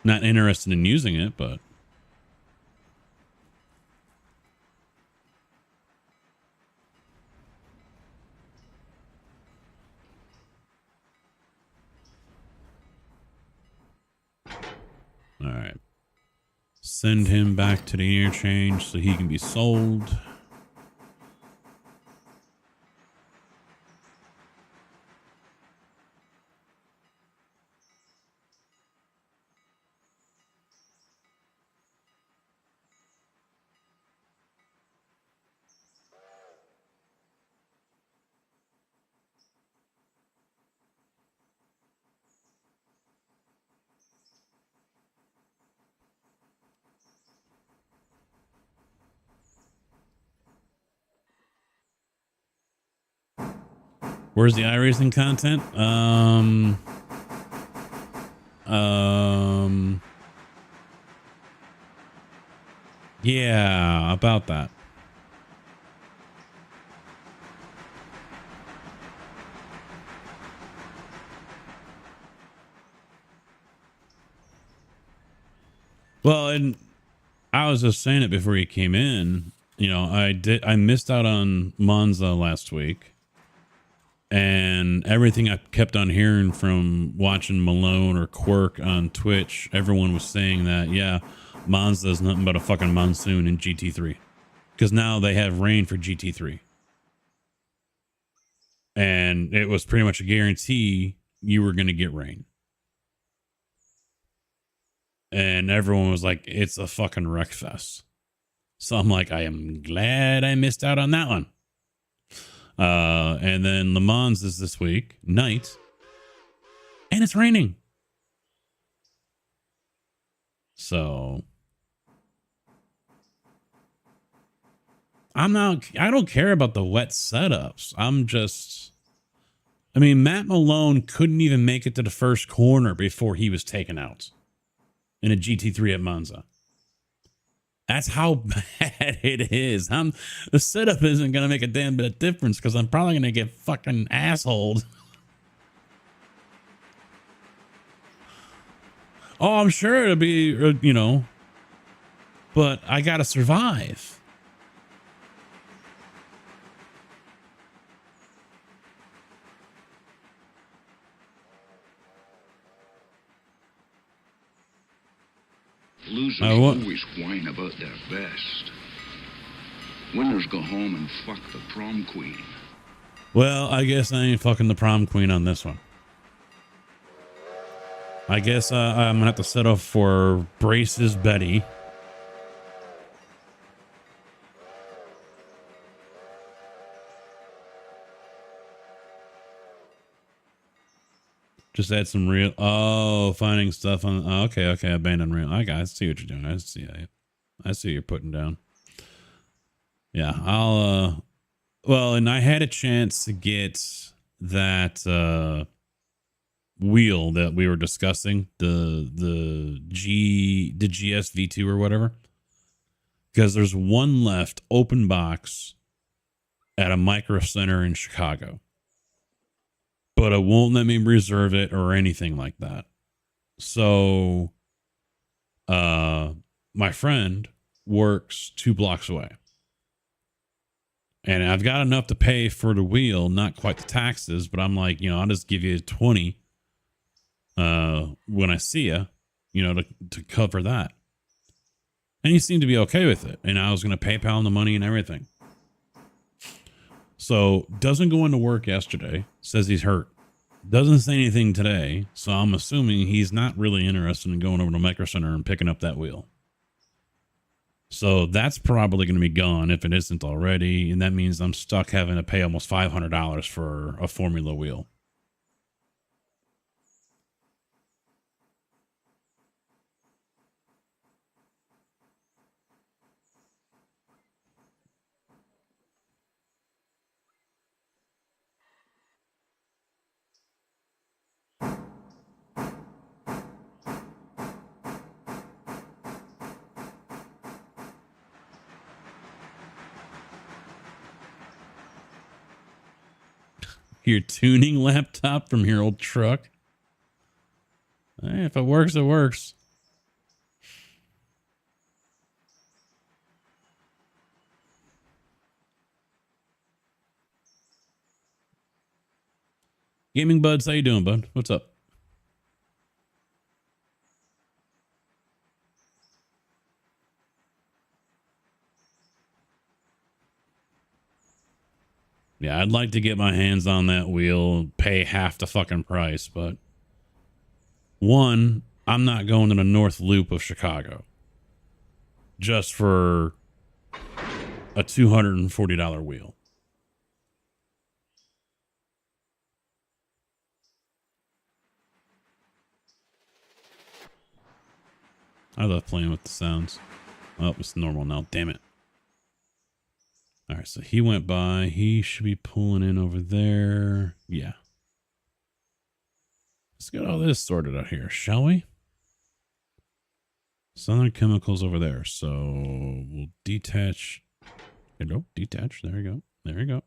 A: Not interested in using it, but... Alright. Send him back to the interchange so he can be sold. Where's the iRacing content? Yeah, about that. Well, and I was just saying it before you came in. You know, I missed out on Monza last week. And everything I kept on hearing from watching Malone or Quirk on Twitch, everyone was saying that, yeah, Monza is nothing but a fucking monsoon in GT3. Because now they have rain for GT3. And it was pretty much a guarantee you were going to get rain. And everyone was like, it's a fucking wreck fest. So I'm like, I am glad I missed out on that one. And then Le Mans is this week, night. And it's raining. So I don't care about the wet setups. I mean, Matt Malone couldn't even make it to the first corner before he was taken out in a GT3 at Monza. That's how bad it is. The setup isn't going to make a damn bit of difference because I'm probably going to get fucking assholed. Oh, I'm sure it'll be, you know, but I got to survive.
C: Losers always whine about their best. Winners go home and fuck the prom queen.
A: Well, I guess I ain't fucking the prom queen on this one. I guess I'm gonna have to settle for Braces Betty. Just add some real. Oh, finding stuff on. Oh, okay, abandoned real. I see what you're doing. I see what you're putting down. Yeah, I'll. Well, and I had a chance to get that wheel that we were discussing, the GS V2 or whatever, because there's one left open box at a micro center in Chicago, but it won't let me reserve it or anything like that. So my friend works 2 blocks away, and I've got enough to pay for the wheel, not quite the taxes, but I'm like, you know, I'll just give you 20 when I see you, you know, to cover that. And he seemed to be okay with it, and I was going to PayPal him the money and everything. So doesn't go into work yesterday, says he's hurt, doesn't say anything today, so I'm assuming he's not really interested in going over to Micro Center and picking up that wheel. So that's probably going to be gone if it isn't already, and that means I'm stuck having to pay almost $500 for a Formula wheel. Your tuning laptop from your old truck. Hey, if it works, it works. Gaming Buds, how you doing, bud? What's up? Yeah, I'd like to get my hands on that wheel, pay half the fucking price, but one, I'm not going to the North Loop of Chicago just for a $240 wheel. I love playing with the sounds. Oh, it's normal now. Damn it. All right, so he went by. He should be pulling in over there. Yeah. Let's get all this sorted out here, shall we? Southern Chemicals over there. So we'll detach. Hello, detach. There we go. There we go.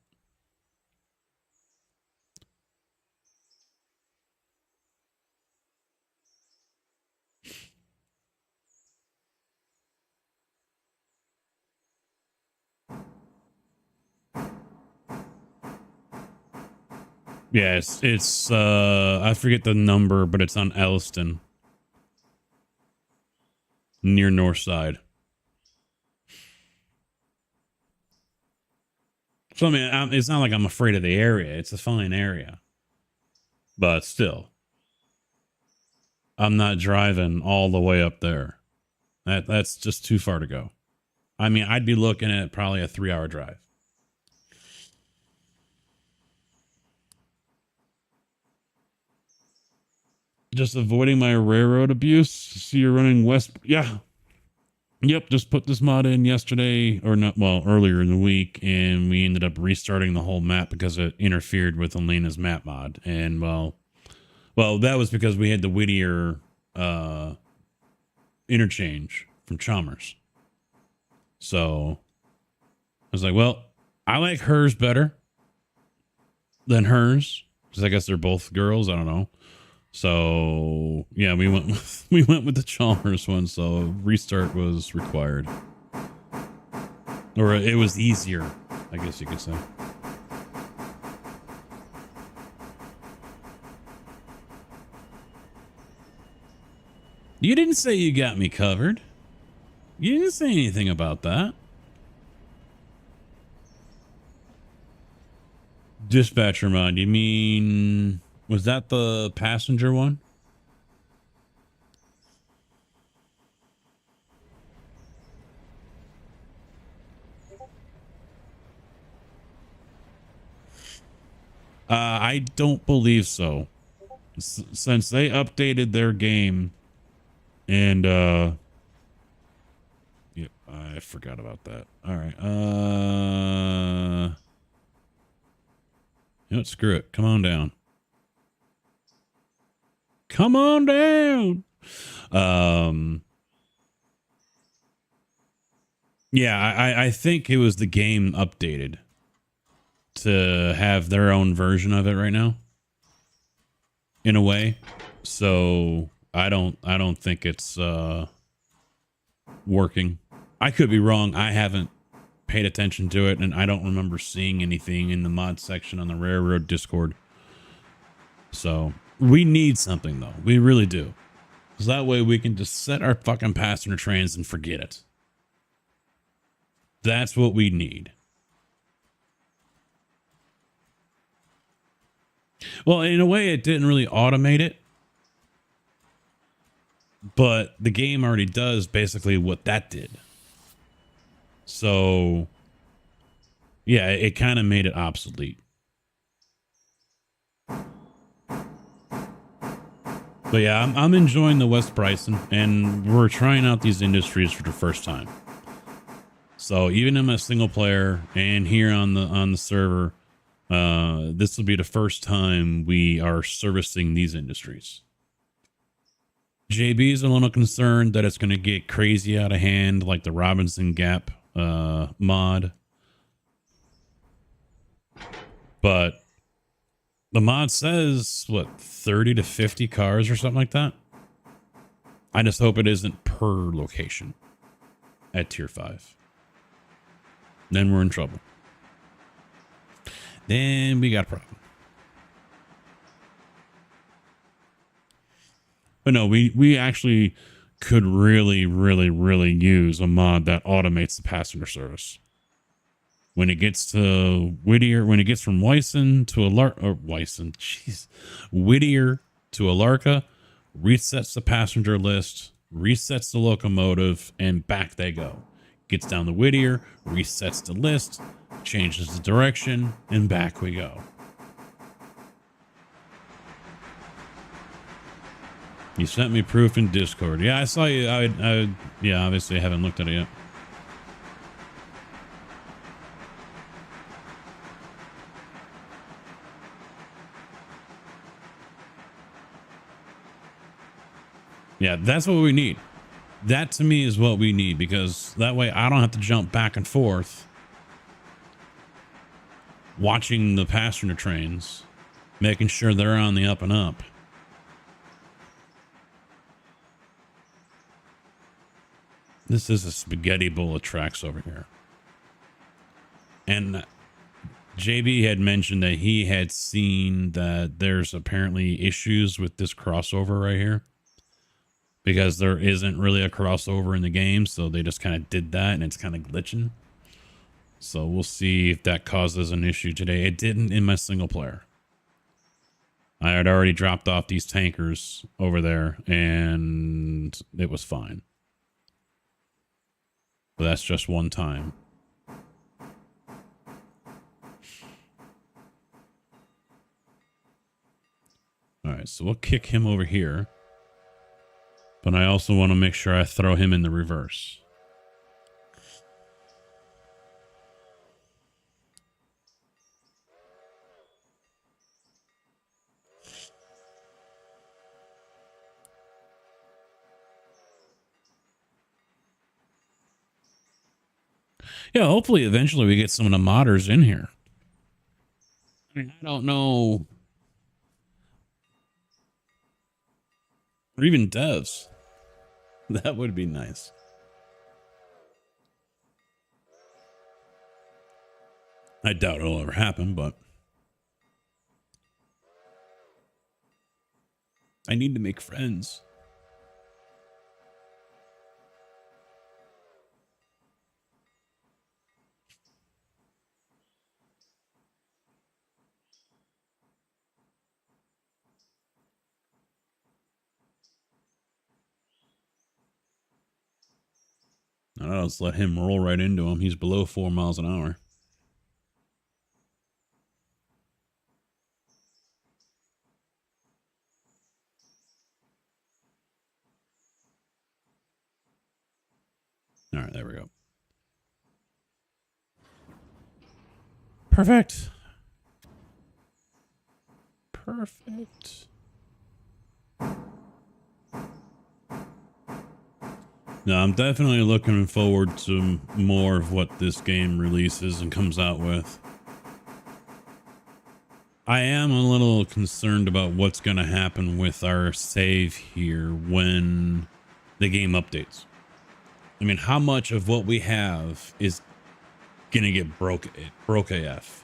A: Yeah, it's I forget the number, but it's on Elliston. Near North Side. So I mean, it's not like I'm afraid of the area. It's a fine area. But still, I'm not driving all the way up there. That's just too far to go. I mean, I'd be looking at probably a 3-hour drive. Just avoiding my railroad abuse. See, you're running west. Yeah. Yep. Just put this mod in yesterday, or not, well, earlier in the week, and we ended up restarting the whole map because it interfered with Elena's map mod. And well, that was because we had the Whittier interchange from Chalmers. So I was like, well, I like hers better than hers because I guess they're both girls. I don't know. So yeah, we went with the Chalmers one. So restart was required, or it was easier, I guess you could say. You didn't say you got me covered. You didn't say anything about that. Dispatcher mod, you mean, was that the passenger one? I don't believe so. Since they updated their game and yep, I forgot about that. All right. You know what, screw it. Come on down. Come on down. Yeah, I think it was the game updated to have their own version of it right now, in a way. So I don't think it's working. I could be wrong. I haven't paid attention to it, and I don't remember seeing anything in the mod section on the Railroad Discord. So we need something, though. We really do. So that way we can just set our fucking passenger trains and forget it. That's what we need. Well, in a way, it didn't really automate it. But the game already does basically what that did. So, yeah, it kind of made it obsolete. But yeah, I'm enjoying the West Bryson, and we're trying out these industries for the first time. So even in my single player and here on the server, this will be the first time we are servicing these industries. JB is a little concerned that it's going to get crazy out of hand, like the Robinson Gap mod. But The mod says, what, 30 to 50 cars or something like that? I just hope it isn't per location at tier 5. Then we're in trouble. Then we got a problem. But no, we actually could really, really, really use a mod that automates the passenger service. When it gets to Whittier, when it gets from Wyson to Whittier to Alarka, resets the passenger list, resets the locomotive, and back they go. Gets down to Whittier, resets the list, changes the direction, and back we go. You sent me proof in Discord. Yeah, I saw you. Yeah, obviously I haven't looked at it yet. Yeah, that's what we need. That to me is what we need, because that way I don't have to jump back and forth watching the passenger trains, making sure they're on the up and up. This is a spaghetti bowl of tracks over here. And JB had mentioned that he had seen that there's apparently issues with this crossover right here, because there isn't really a crossover in the game. So they just kind of did that and it's kind of glitching. So we'll see if that causes an issue today. It didn't in my single player. I had already dropped off these tankers over there and it was fine. But that's just one time. All right, so we'll kick him over here. But I also want to make sure I throw him in the reverse. Yeah, hopefully eventually we get some of the modders in here. I mean, I don't know. Or even devs. That would be nice. I doubt it'll ever happen, but I need to make friends. I don't know, let's let him roll right into him. He's below 4 miles an hour. All right, there we go. Perfect. Perfect. No, I'm definitely looking forward to more of what this game releases and comes out with. I am a little concerned about what's going to happen with our save here when the game updates. I mean, how much of what we have is going to get broke AF?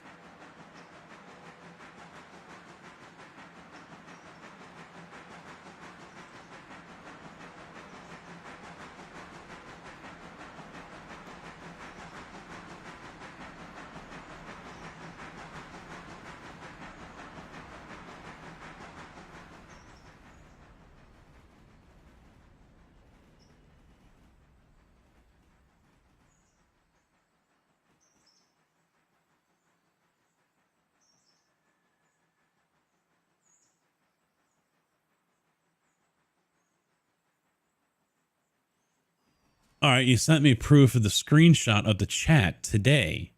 A: All right, you sent me proof of the screenshot of the chat today,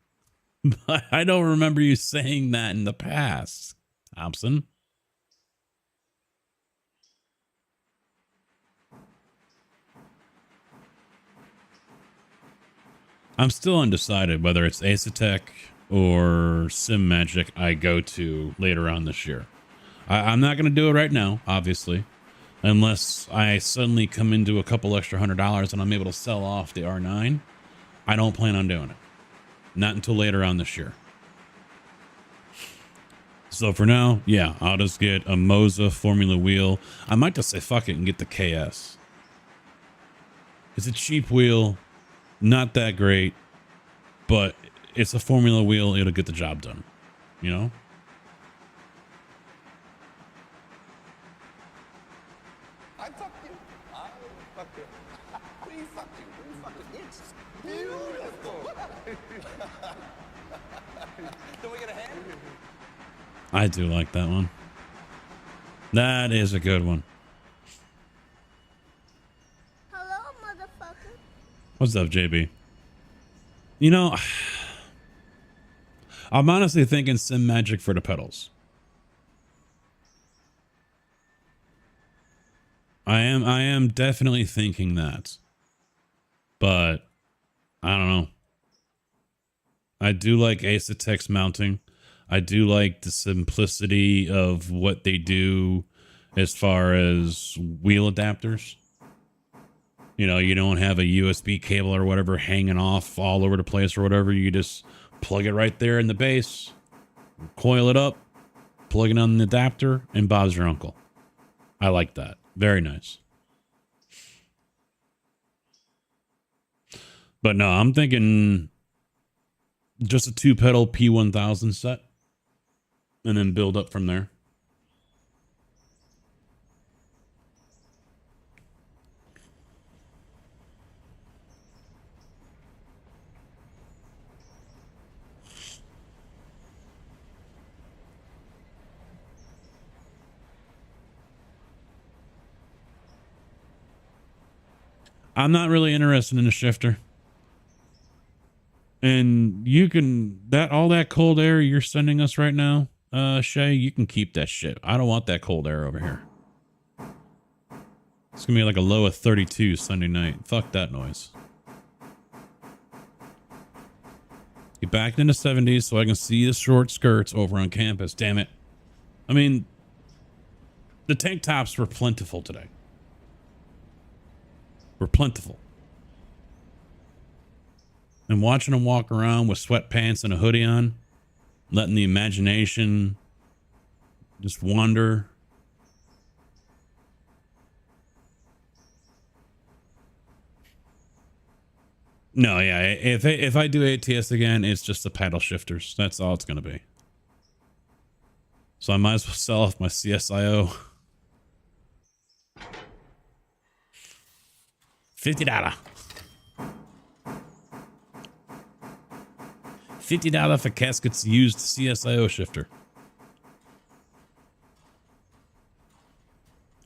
A: but I don't remember you saying that in the past, Thompson. I'm still undecided whether it's Asetek or Sim Magic I go to later on this year. I'm not going to do it right now, obviously, unless I suddenly come into a couple extra $100 and I'm able to sell off the R9. I don't plan on doing it. Not until later on this year. So for now, yeah, I'll just get a Moza Formula wheel. I might just say fuck it and get the KS. It's a cheap wheel, not that great, but it's a Formula wheel. It'll get the job done, you know?
D: I fucked you. I fucked you. We fucked you. We fucked you. It's beautiful. Don't we get a hand?
A: I do like that one. That is a good one.
E: Hello, motherfucker.
A: What's up, JB? You know, I'm honestly thinking Sim Magic for the pedals. I am definitely thinking that. But I don't know. I do like Asetex mounting. I do like the simplicity of what they do as far as wheel adapters. You know, you don't have a USB cable or whatever hanging off all over the place or whatever. You just plug it right there in the base, coil it up, plug it on the adapter, and Bob's your uncle. I like that. Very nice. But no, I'm thinking just a 2-pedal P1000 set and then build up from there. I'm not really interested in a shifter. And you can, that all that cold air you're sending us right now, Shay, you can keep that shit. I don't want that cold air over here. It's gonna be like a low of 32 Sunday night. Fuck that noise. Get back in the 70s so I can see the short skirts over on campus. Damn it. I mean, the tank tops were plentiful today. Were plentiful. And watching them walk around with sweatpants and a hoodie on, letting the imagination just wander. No, yeah, if I do ATS again, it's just the paddle shifters. That's all it's going to be. So I might as well sell off my CSIO. $50. $50 for Casket's used CSIO shifter.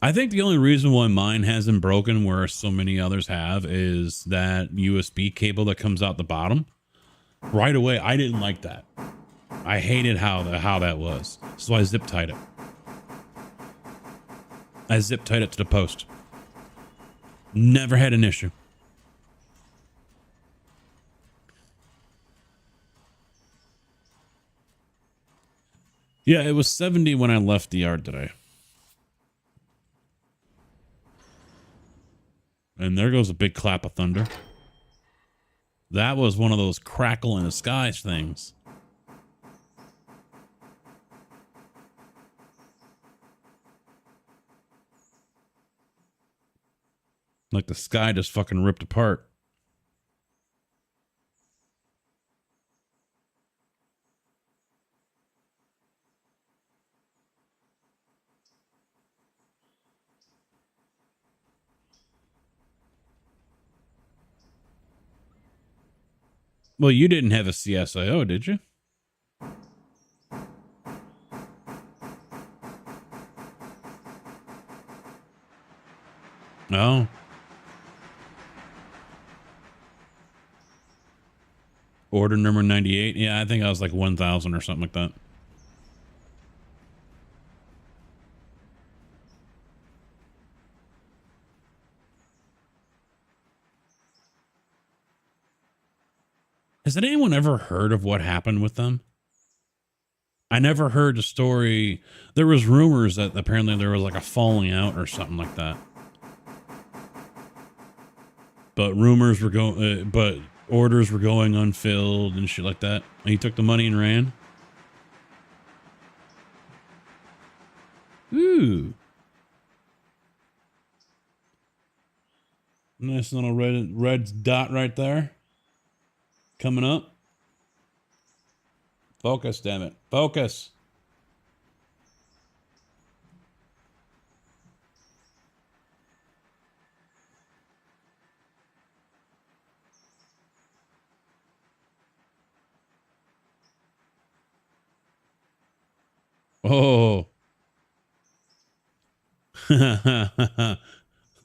A: I think the only reason why mine hasn't broken where so many others have is that USB cable that comes out the bottom. Right away, I didn't like that. I hated how that was. So I zip tied it. I zip tied it to the post. Never had an issue. Yeah, it was 70 when I left the yard today. And there goes a big clap of thunder. That was one of those crackle in the skies things. Like the sky just fucking ripped apart. Well, you didn't have a CSIO, did you? No. Order number 98. Yeah, I think I was like 1,000 or something like that. Has anyone ever heard of what happened with them? I never heard the story. There was rumors that apparently there was like a falling out or something like that. But rumors were going, but orders were going unfilled and shit like that. And he took the money and ran. Ooh. Nice little red dot right there. Coming up. Focus, damn it. Focus. Oh.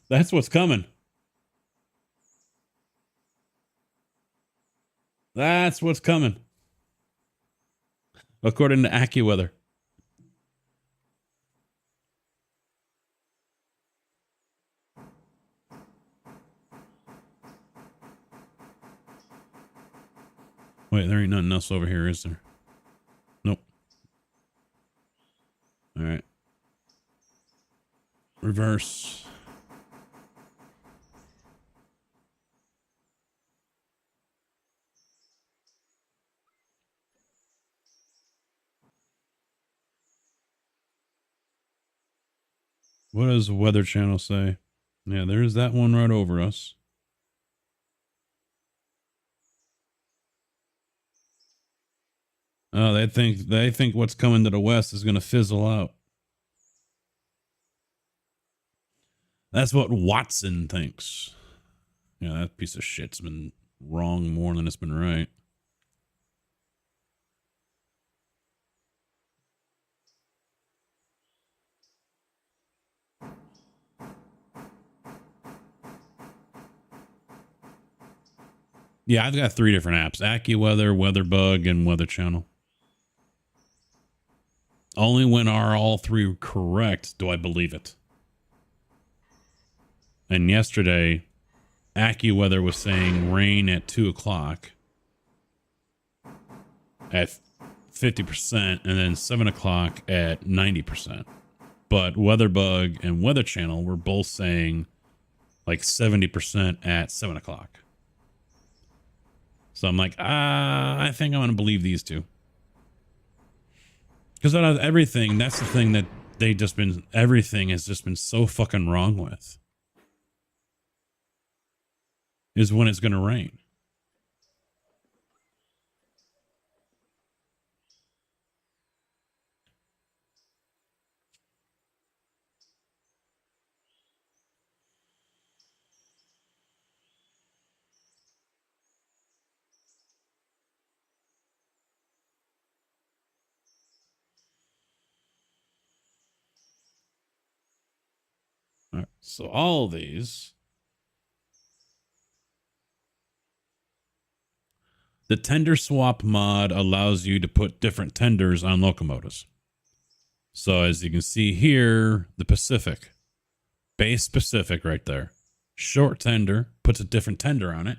A: That's what's coming. That's what's coming. According to AccuWeather. Wait, there ain't nothing else over here, is there? Nope. All right. Reverse. What does the Weather Channel say? Yeah, there's that one right over us. Oh, they think what's coming to the west is going to fizzle out. That's what Watson thinks. Yeah, that piece of shit's been wrong more than it's been right. Yeah, I've got 3 different apps: AccuWeather, WeatherBug, and Weather Channel. Only when are all 3 correct do I believe it. And yesterday, AccuWeather was saying rain at 2 o'clock at 50%, and then 7 o'clock at 90%. But WeatherBug and Weather Channel were both saying like 70% at 7 o'clock. So I'm like, I think I'm going to believe these 2. Because out of everything, that's the thing that everything has just been so fucking wrong with. Is when it's going to rain. All right, so all of these. The tender swap mod allows you to put different tenders on locomotives. So as you can see here, the Pacific, base Pacific right there. Short tender puts a different tender on it.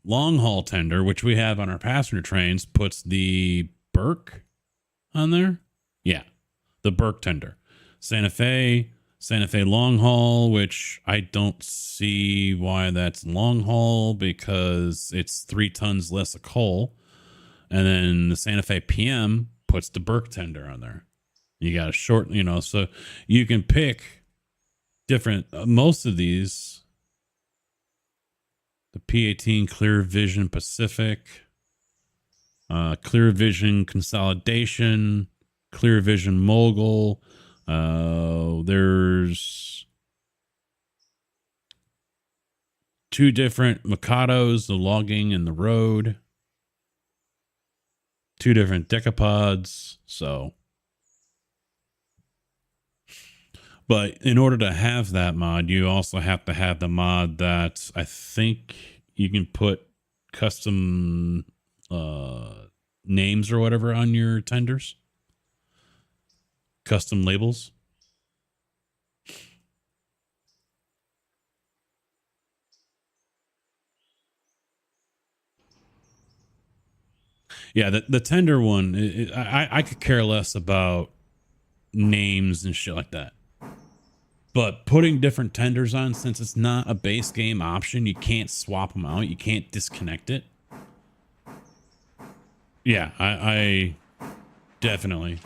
A: Long haul tender, which we have on our passenger trains, puts the Burke on there. Yeah, the Burke tender. Santa Fe long haul, which I don't see why that's long haul because it's 3 tons less of coal. And then the Santa Fe PM puts the Burke tender on there. You got a short, so you can pick different, most of these, the P18 Clear Vision Pacific, Clear Vision Consolidation, Clear Vision Mogul. There's 2 different Mikados, the logging and the road. 2 different decapods. So, but in order to have that mod, you also have to have the mod that I think you can put custom names or whatever on your tenders. Custom labels. Yeah, the tender one, I could care less about names and shit like that. But putting different tenders on, since it's not a base game option, you can't swap them out. You can't disconnect it. Yeah, I definitely.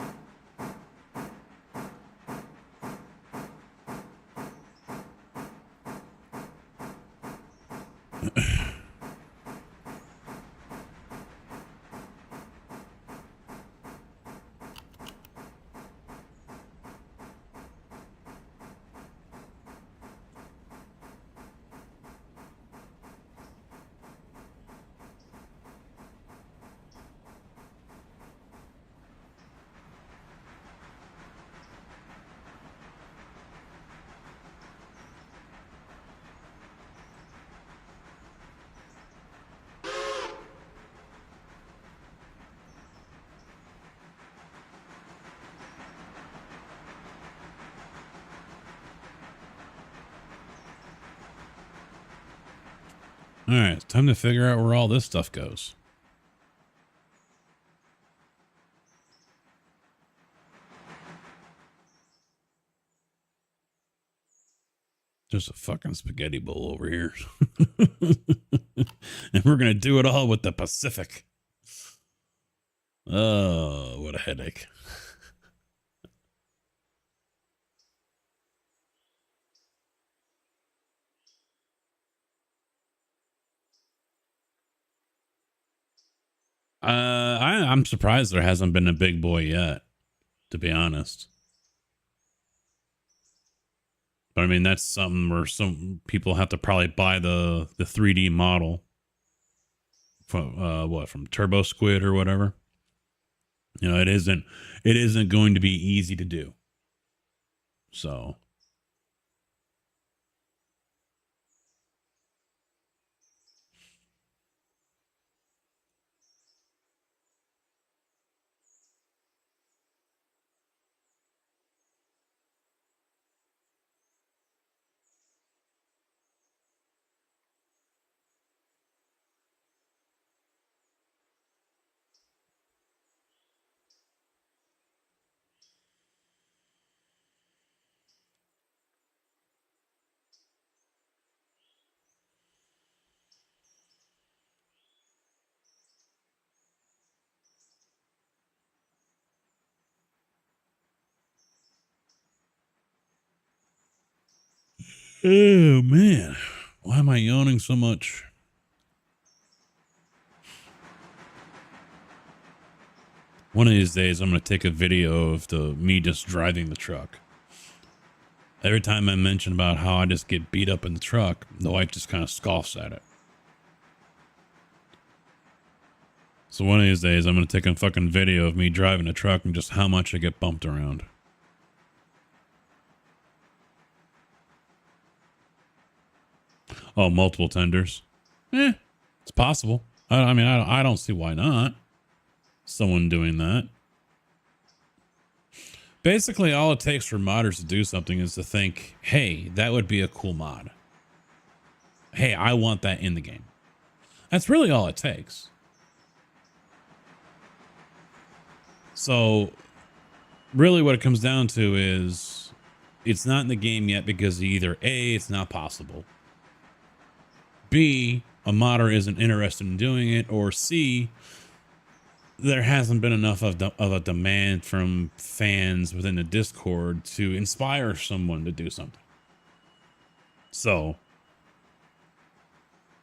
A: All right, it's time to figure out where all this stuff goes. There's a fucking spaghetti bowl over here. And we're going to do it all with the Pacific. Oh, what a headache. I'm surprised there hasn't been a big boy yet, to be honest. But I mean, that's something where some people have to probably buy the 3D model from from Turbo Squid or whatever. You know, it isn't going to be easy to do. So oh man, why am I yawning so much? One of these days, I'm going to take a video of me just driving the truck. Every time I mention about how I just get beat up in the truck, the wife just kind of scoffs at it. So one of these days, I'm going to take a fucking video of me driving a truck and just how much I get bumped around. Oh, multiple tenders. It's possible. I mean, I don't see why not. Someone doing that. Basically, all it takes for modders to do something is to think, hey, that would be a cool mod. Hey, I want that in the game. That's really all it takes. So, really what it comes down to is it's not in the game yet because either A, it's not possible. B, a modder isn't interested in doing it, or C, there hasn't been enough of a demand from fans within the Discord to inspire someone to do something. So,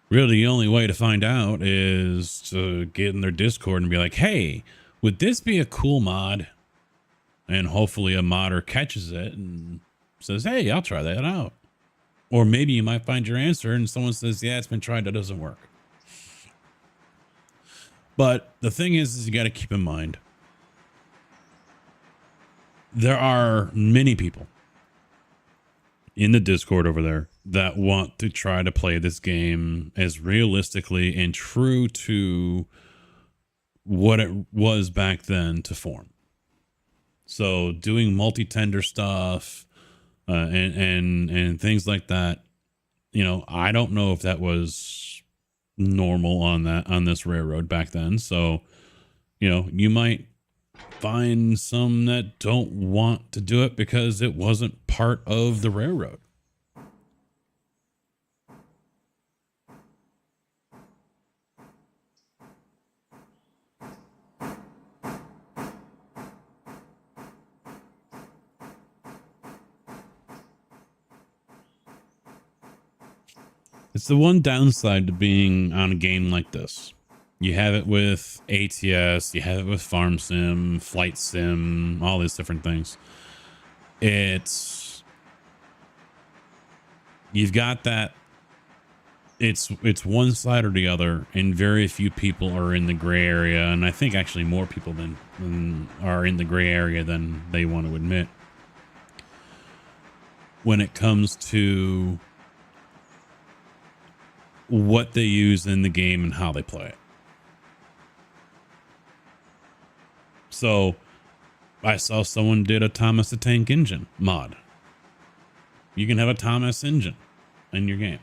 A: really the only way to find out is to get in their Discord and be like, hey, would this be a cool mod? And hopefully a modder catches it and says, hey, I'll try that out. Or maybe you might find your answer and someone says, yeah, it's been tried, that doesn't work. But the thing is you got to keep in mind, there are many people in the Discord over there that want to try to play this game as realistically and true to what it was back then to form. So doing multi-tender stuff and things like that, you know, I don't know if that was normal on this railroad back then. So You know, you might find some that don't want to do it because it wasn't part of the railroad. It's the one downside to being on a game like this. You have it with ATS, you have it with Farm Sim, Flight Sim, all these different things. You've got that. It's one side or the other, and very few people are in the gray area. And I think actually more people than are in the gray area than they want to admit when it comes to what they use in the game and how they play it. So I saw someone did a Thomas the Tank Engine mod. You can have a Thomas engine in your game.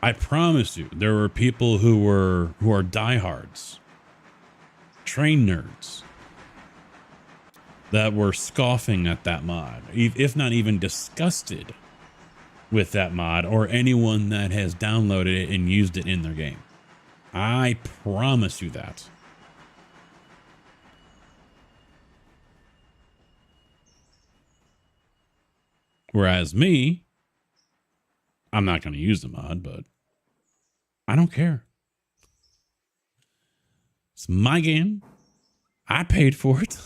A: I promise you, there were people who are diehards, train nerds, that were scoffing at that mod, if not even disgusted with that mod, or anyone that has downloaded it and used it in their game. I promise you that. Whereas me, I'm not going to use the mod, but I don't care. It's my game. I paid for it.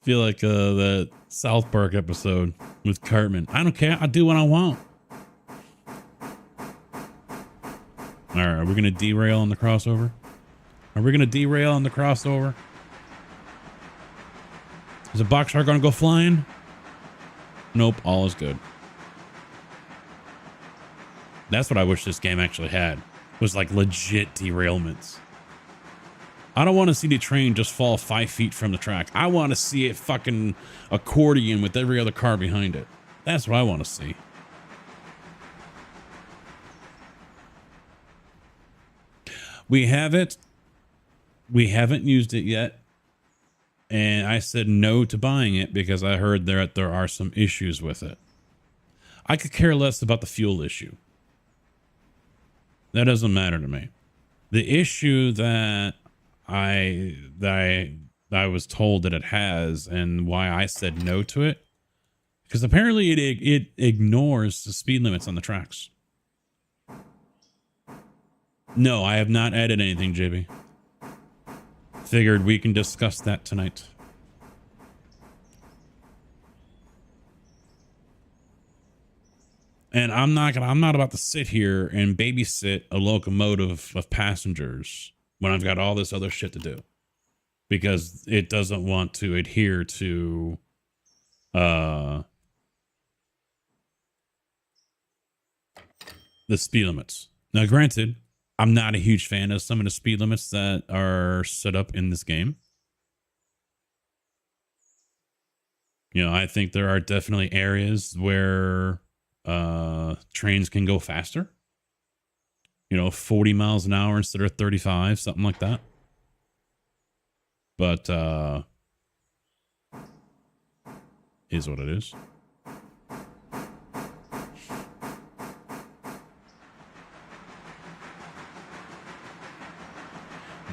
A: Feel like the South Park episode with Cartman. I don't care. I do what I want. All right, are we going to derail on the crossover? Are we going to derail on the crossover? Is the box shark going to go flying? Nope, all is good. That's what I wish this game actually had, was like legit derailments. I don't want to see the train just fall 5 feet from the track. I want to see it fucking accordion with every other car behind it. That's what I want to see. We have it. We haven't used it yet. And I said no to buying it because I heard there are some issues with it. I could care less about the fuel issue. That doesn't matter to me. The issue that I was told that it has, and why I said no to it, because apparently it ignores the speed limits on the tracks. No, I have not added anything, JB. Figured we can discuss that tonight. And I'm not about to sit here and babysit a locomotive of passengers when I've got all this other shit to do, because it doesn't want to adhere to the speed limits. Now, granted, I'm not a huge fan of some of the speed limits that are set up in this game. You know, I think there are definitely areas where trains can go faster. You know, 40 miles an hour instead of 35, something like that. But is what it is.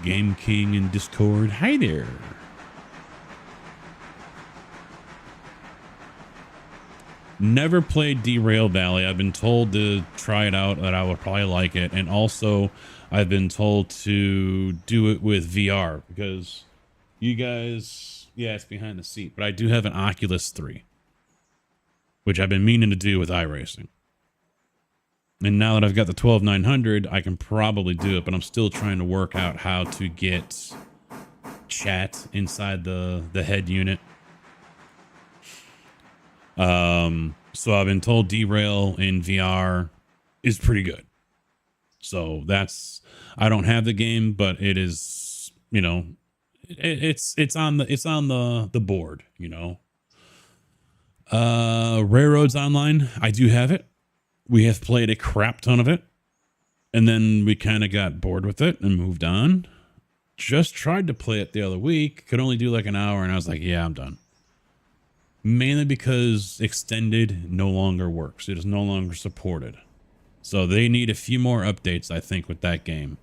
A: Game King in Discord. Hi there. Never played Derail Valley. I've been told to try it out, that I would probably like it. And also, I've been told to do it with VR because you guys, yeah, it's behind the seat, but I do have an Oculus 3, which I've been meaning to do with iRacing. And now that I've got the 12900, I can probably do it, but I'm still trying to work out how to get chat inside the head unit. So I've been told Derail in VR is pretty good. So that's, I don't have the game, but it is, you know, it's on the board, you know. Railroads Online, I do have it. We have played a crap ton of it. And then we kind of got bored with it and moved on. Just tried to play it the other week. Could only do like an hour. And I was like, yeah, I'm done. Mainly because extended no longer works. It is no longer supported. So they need a few more updates, I think, with that game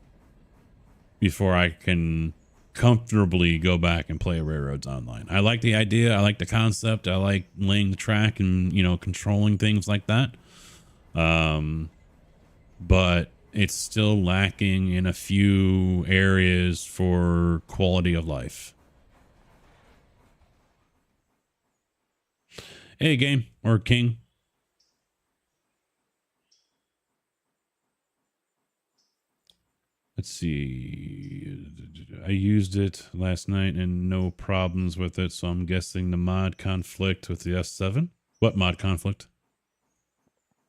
A: before I can comfortably go back and play Railroads Online. I like the idea. I like the concept. I like laying the track and, you know, controlling things like that. But it's still lacking in a few areas for quality of life. Hey, game or king. Let's see. I used it last night and no problems with it, so I'm guessing the mod conflict with the S7. What mod conflict?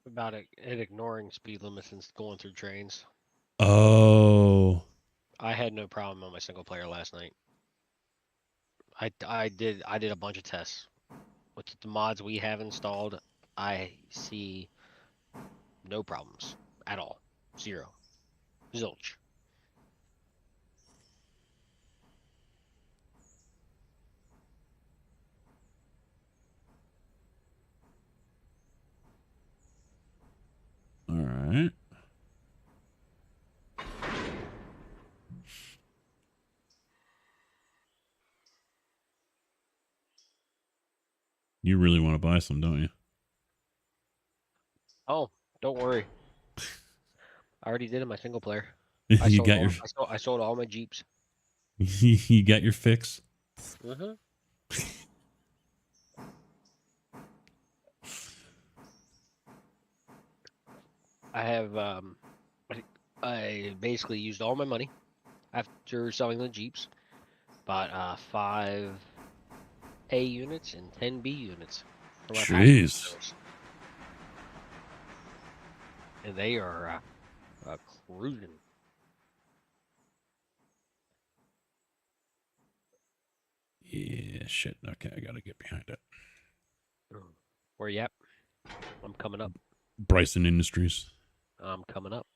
F: About it ignoring speed limits and going through trains.
A: Oh.
F: I had no problem on my single player last night. I did a bunch of tests with the mods we have installed. I see no problems at all. Zero. Zilch.
A: All right. You really want to buy some, don't you?
F: Oh, don't worry. I already did in my single player.
A: You got
F: I sold all my Jeeps.
A: you got your fix.
F: Mm-hmm. I have I basically used all my money after selling the Jeeps. Bought 5 A units and 10 B units for my passenger
A: Jeez.
F: cars. And they are cruising.
A: Yeah, shit. Okay, I gotta get behind it.
F: Where you at? I'm coming up.
A: Bryson Industries.
F: I'm coming up.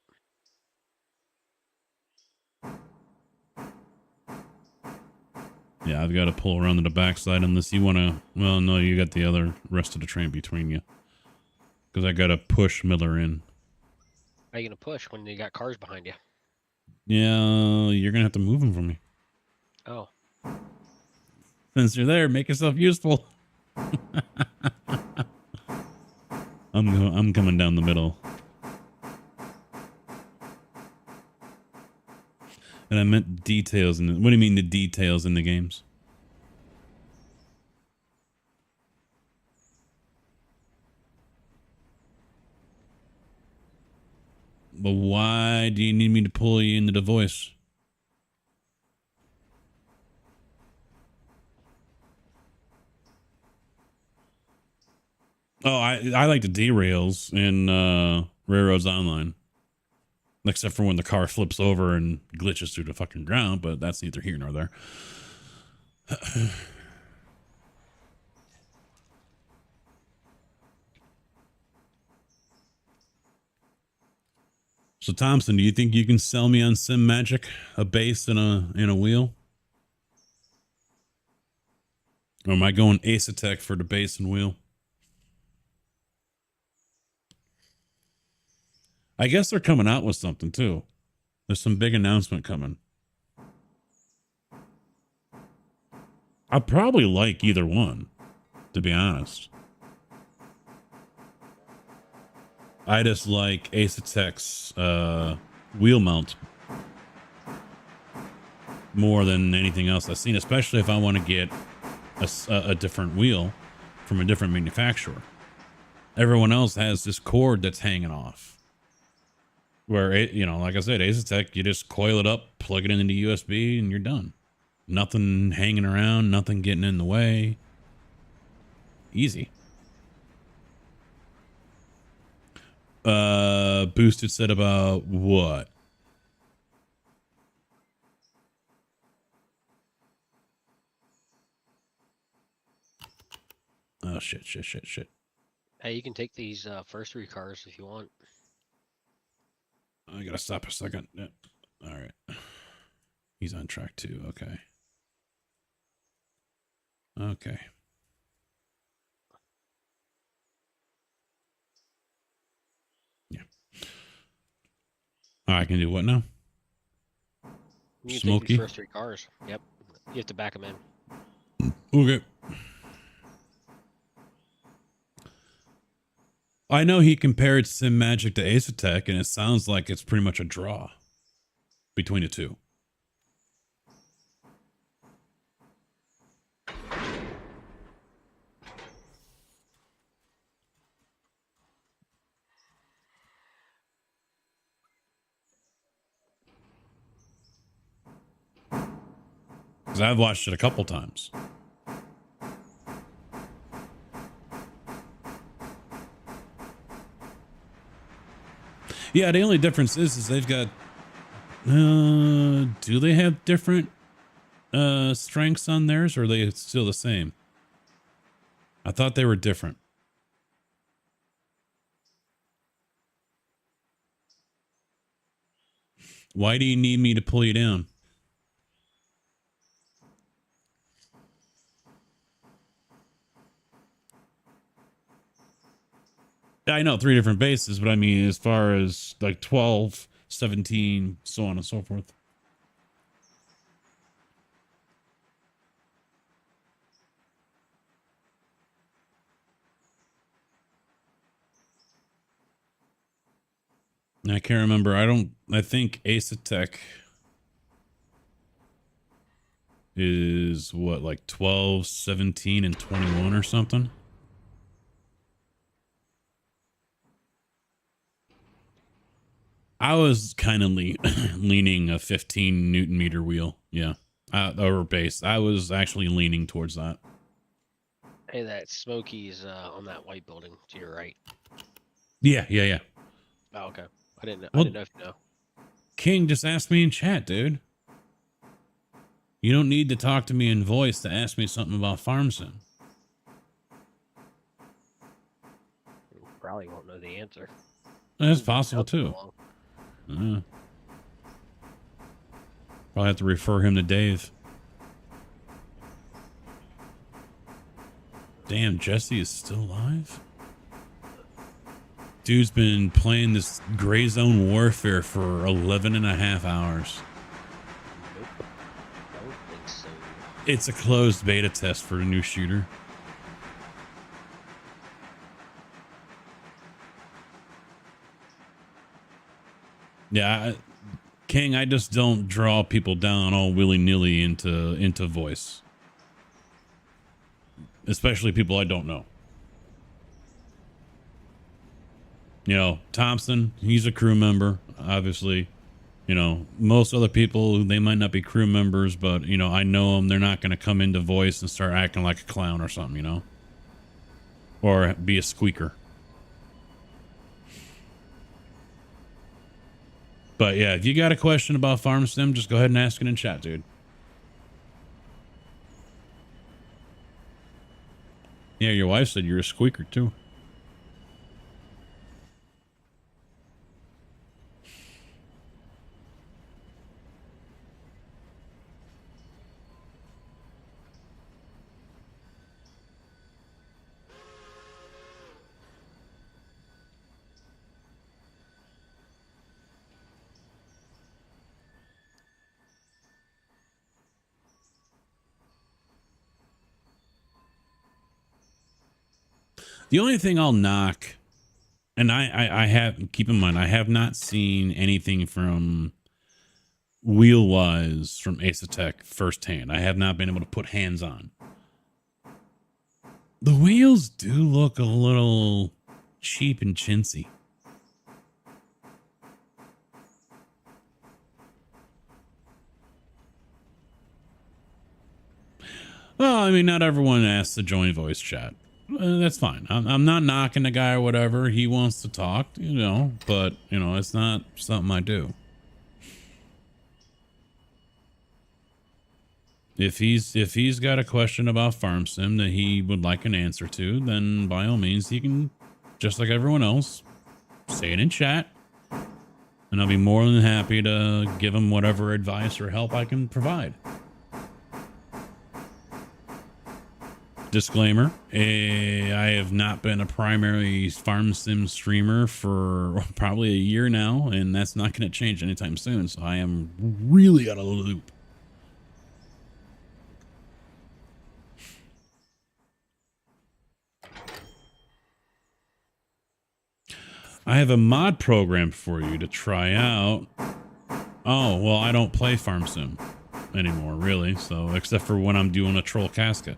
A: Yeah, I've got to pull around to the backside unless you want to. Well, no, you got the other rest of the train between you. Because I got to push Miller in.
F: How you gonna push when you got cars behind you?
A: Yeah, you're going to have to move them for me.
F: Oh.
A: Since you're there, make yourself useful. I'm coming down the middle. And I meant details in the, what do you mean the details in the games? But why do you need me to pull you into the voice? Oh, I like the derails in Railroads Online. Except for when the car flips over and glitches through the fucking ground, but that's neither here nor there. So Thompson, do you think you can sell me on Sim Magic a base and a wheel? Or am I going Acetec for the base and wheel? I guess they're coming out with something too. There's some big announcement coming. I probably like either one, to be honest. I just like Acetec's wheel mount more than anything else I've seen, especially if I want to get a different wheel from a different manufacturer. Everyone else has this cord that's hanging off. Where, it, you know, like I said, Acetec, you just coil it up, plug it into the USB, and you're done. Nothing hanging around, nothing getting in the way. Easy. Boosted said about what? Oh, shit.
F: Hey, you can take these first 3 cars if you want.
A: I gotta stop a second. Yeah. All right. He's on track 2. Okay. Okay. Yeah. I can do what now?
F: You can take
A: Smokey?
F: these first 3 cars. Yep. You have to back them in.
A: Okay. I know he compared Sim Magic to Ace Attack, and it sounds like it's pretty much a draw between the two. Because I've watched it a couple times. Yeah, the only difference is they've got... do they have different strengths on theirs, or are they still the same? I thought they were different. Why do you need me to pull you down? I know 3 different bases, but I mean, as far as like 12, 17, so on and so forth. I can't remember. I think Ace Attack is what, like 12, 17, and 21 or something? I was kind of leaning a 15 Newton meter wheel. Yeah. Or base. I was actually leaning towards that.
F: Hey, that Smokey's on that white building to your right.
A: Yeah.
F: Oh, okay. I didn't know.
A: Well,
F: I didn't know if you know.
A: King just asked me in chat, dude. You don't need to talk to me in voice to ask me something about Farm Sim.
F: You probably won't know the answer.
A: That's possible too. Probably have to refer him to Dave. Damn, Jesse is still alive? Dude's been playing this Gray Zone Warfare for 11 and a half hours.
F: Nope. I don't think so.
A: It's a closed beta test for a new shooter. Yeah, King, I just don't draw people down all willy-nilly into voice. Especially people I don't know. You know, Thompson, he's a crew member, obviously. You know, most other people, they might not be crew members, but, you know, I know them. They're not going to come into voice and start acting like a clown or something, you know? Or be a squeaker. But yeah, if you got a question about Farm Sim, just go ahead and ask it in chat, dude. Yeah, your wife said you're a squeaker too. The only thing I'll knock, and I have, keep in mind, I have not seen anything from wheel-wise from Ace Attack firsthand. I have not been able to put hands on. The wheels do look a little cheap and chintzy. Well, I mean, not everyone asks to join voice chat. That's fine. I'm not knocking the guy or whatever. He wants to talk, you know, but, you know, it's not something I do. If he's got a question about Farm Sim that he would like an answer to, then by all means, he can, just like everyone else, say it in chat. and I'll be more than happy to give them whatever advice or help I can provide. Disclaimer, I have not been a primary farm sim streamer for probably a year now, and that's not going to change anytime soon, so I am really out of the loop. I have a mod program for you to try out. Oh, well, I don't play farm sim anymore, really, so except for when I'm doing a troll casket.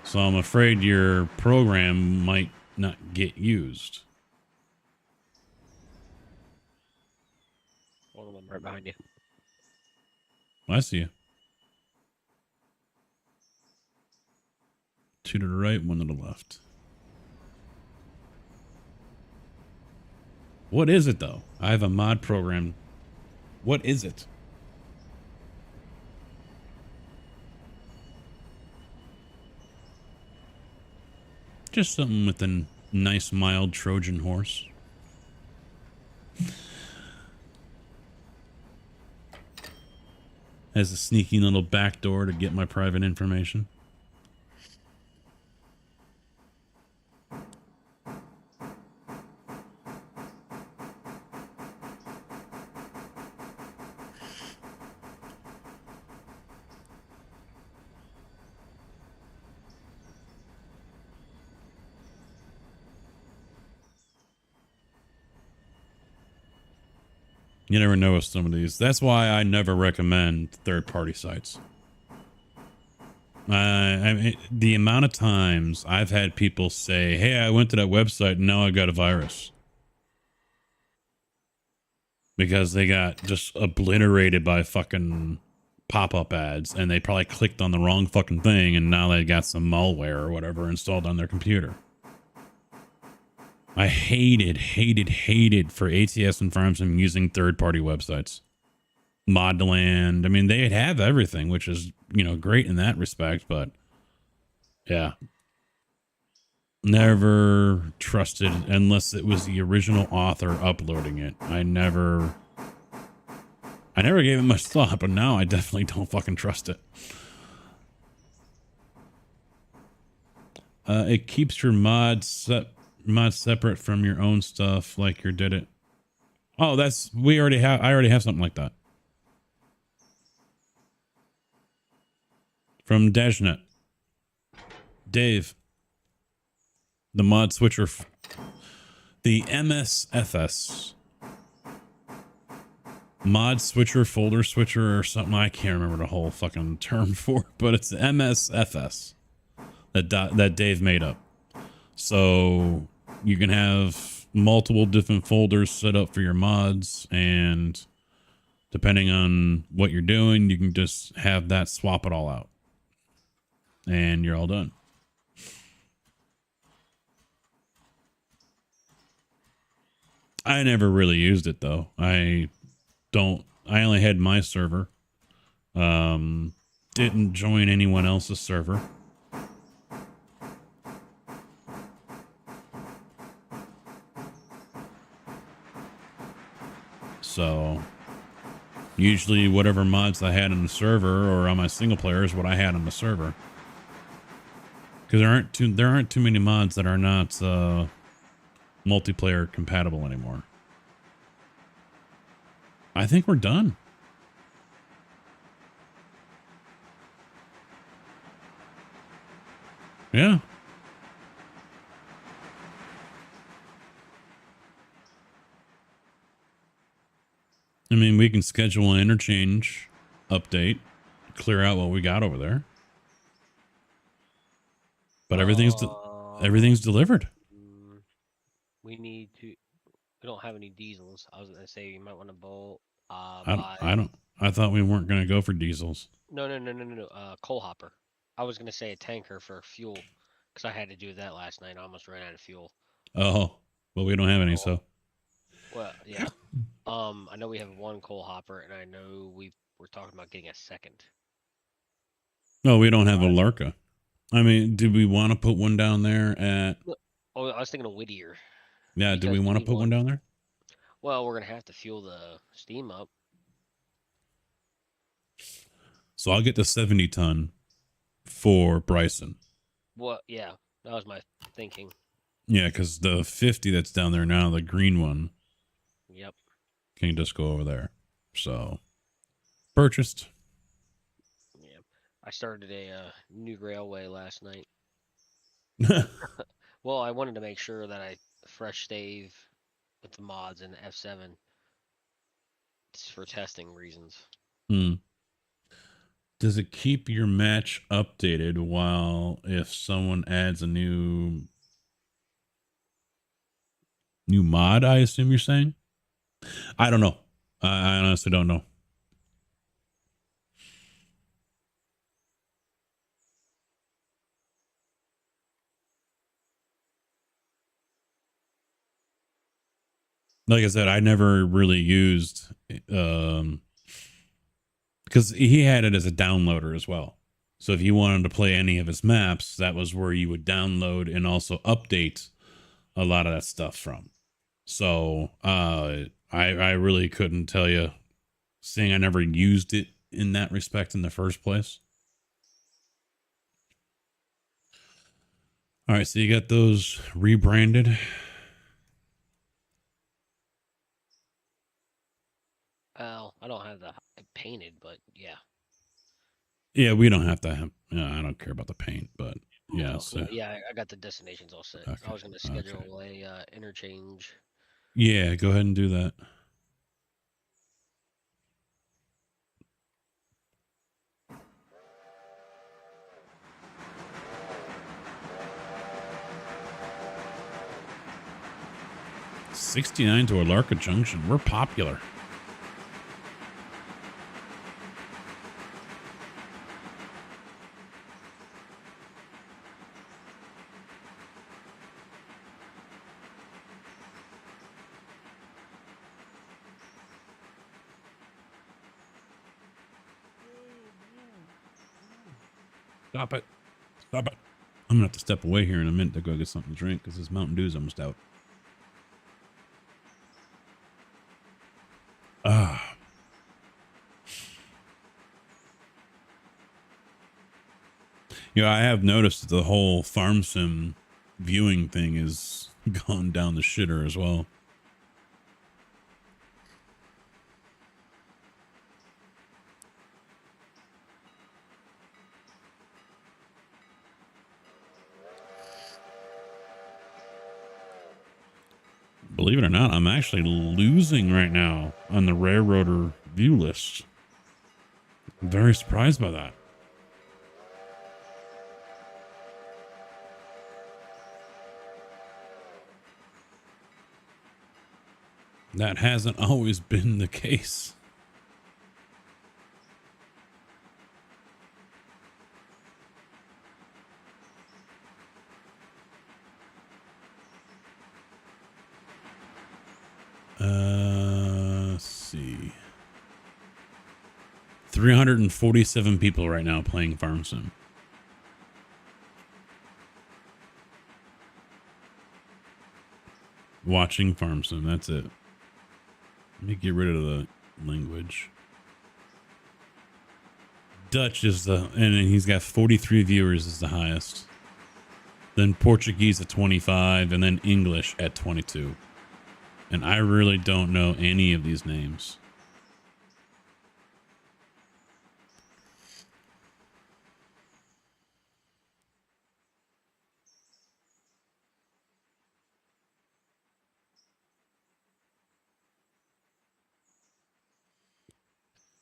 A: So I'm afraid your program might not get used.
F: One of them right behind you.
A: I see you. Two to the right, one to the left. What is it, though? I have a mod program. What is it? Just something with a nice, mild Trojan horse. Has a sneaky little back door to get my private information. You never know with some of these. That's why I never recommend third-party sites. I mean, the amount of times I've had people say, hey, I went to that website and now I got a virus. Because they got just obliterated by fucking pop-up ads and they probably clicked on the wrong fucking thing and now they got some malware or whatever installed on their computer. I hated for ATS and FarmSim using third-party websites. Modland. I mean, they have everything, which is, you know, great in that respect, but yeah. Never trusted unless it was the original author uploading it. I never gave it much thought, but now I definitely don't fucking trust it. It keeps your mods separate from your own stuff, like your did it. Oh, I already have something like that. From Dejnet. Dave. The mod switcher. The MSFS. Mod switcher, folder switcher, or something. I can't remember the whole fucking term for, but it's MSFS that Dave made up. So you can have multiple different folders set up for your mods, and depending on what you're doing, you can just have that swap it all out. And you're all done. I never really used it though. I only had my server. Didn't join anyone else's server. So usually whatever mods I had in the server or on my single player is what I had on the server. Because there aren't too many mods that are not multiplayer compatible anymore. I think we're done. Yeah. I mean, we can schedule an interchange update, clear out what we got over there. But everything's delivered.
F: We don't have any diesels. I was gonna say you might want to bolt.
A: I thought we weren't gonna go for diesels.
F: No. Coal hopper. I was gonna say a tanker for fuel, because I had to do that last night. I almost ran out of fuel.
A: Oh, well, we don't have any, so.
F: Well, yeah. I know we have one coal hopper, and I know we're talking about getting a second.
A: No, we don't have a Larka. I mean, do we want to put one down there at?
F: Oh, I was thinking of Whittier.
A: Yeah, do we
F: Because
A: want to
F: need
A: put one down there?
F: Well, we're gonna have to fuel the steam up.
A: So I'll get the 70-ton for Bryson.
F: What? Yeah, that was my thinking.
A: Yeah, because the 50 that's down there now, the green one,
F: Yep.
A: can just go over there. So purchased.
F: Yeah. I started a new railway last night. Well, I wanted to make sure that I fresh stave with the mods in the F7 for testing reasons.
A: Hmm. Does it keep your match updated while if someone adds a new mod, I assume you're saying? I don't know. I honestly don't know. Like I said, I never really used because he had it as a downloader as well. So if you wanted to play any of his maps, that was where you would download and also update a lot of that stuff from. So I really couldn't tell you, seeing I never used it in that respect in the first place. All right, so you got those rebranded.
F: Well, I don't have the painted, but yeah.
A: Yeah, we don't have to have. I don't care about the paint, but yeah.
F: Oh,
A: So
F: yeah, I got the destinations all set.
A: Okay,
F: I was gonna schedule a interchange.
A: yeah, go ahead and do that. $69 to Alarka Junction. We're popular. Stop it. Stop it. I'm going to have to step away here in a minute to go get something to drink because this Mountain Dew's almost out. Ah. You know, I have noticed that the whole farm sim viewing thing is gone down the shitter as well. Believe it or not, I'm actually losing right now on the Railroader view list. I'm very surprised by that. That hasn't always been the case. Let's see. 347 people right now playing Farm Sim. Watching Farm Sim, that's it. Let me get rid of the language. Dutch is the, and he's got 43 viewers is the highest. Then Portuguese at 25, and then English at 22. And I really don't know any of these names.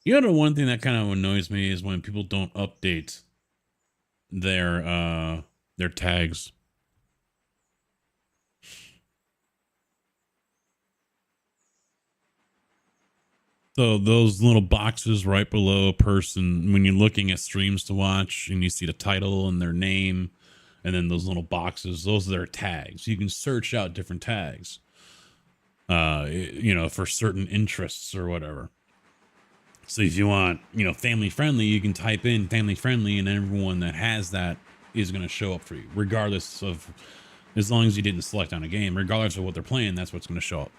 A: You know, the one thing that kind of annoys me is when people don't update their tags. So those little boxes right below a person, when you're looking at streams to watch and you see the title and their name, and then those little boxes, those are their tags. You can search out different tags, you know, for certain interests or whatever. So if you want, you know, family friendly, you can type in family friendly, and everyone that has that is going to show up for you, regardless of, as long as you didn't select on a game, regardless of what they're playing, that's what's going to show up.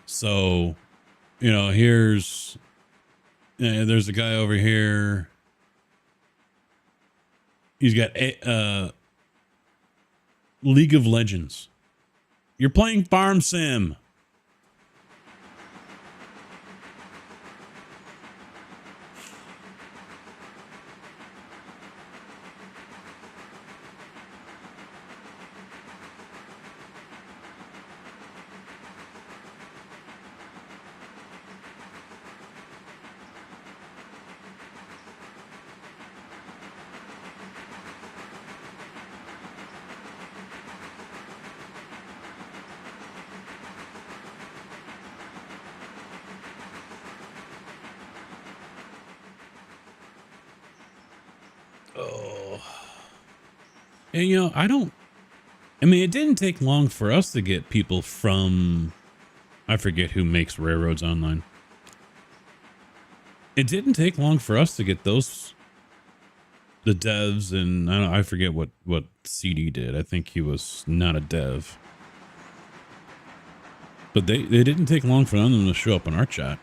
A: So, you know, there's a guy over here. He's got a League of Legends. You're playing Farm Sim. Oh. And, you know, I mean, it didn't take long for us to get people from, I forget who makes Railroads Online. It didn't take long for us to get the devs, and I forget what CD did. I think he was not a dev. But they didn't take long for them to show up in our chat.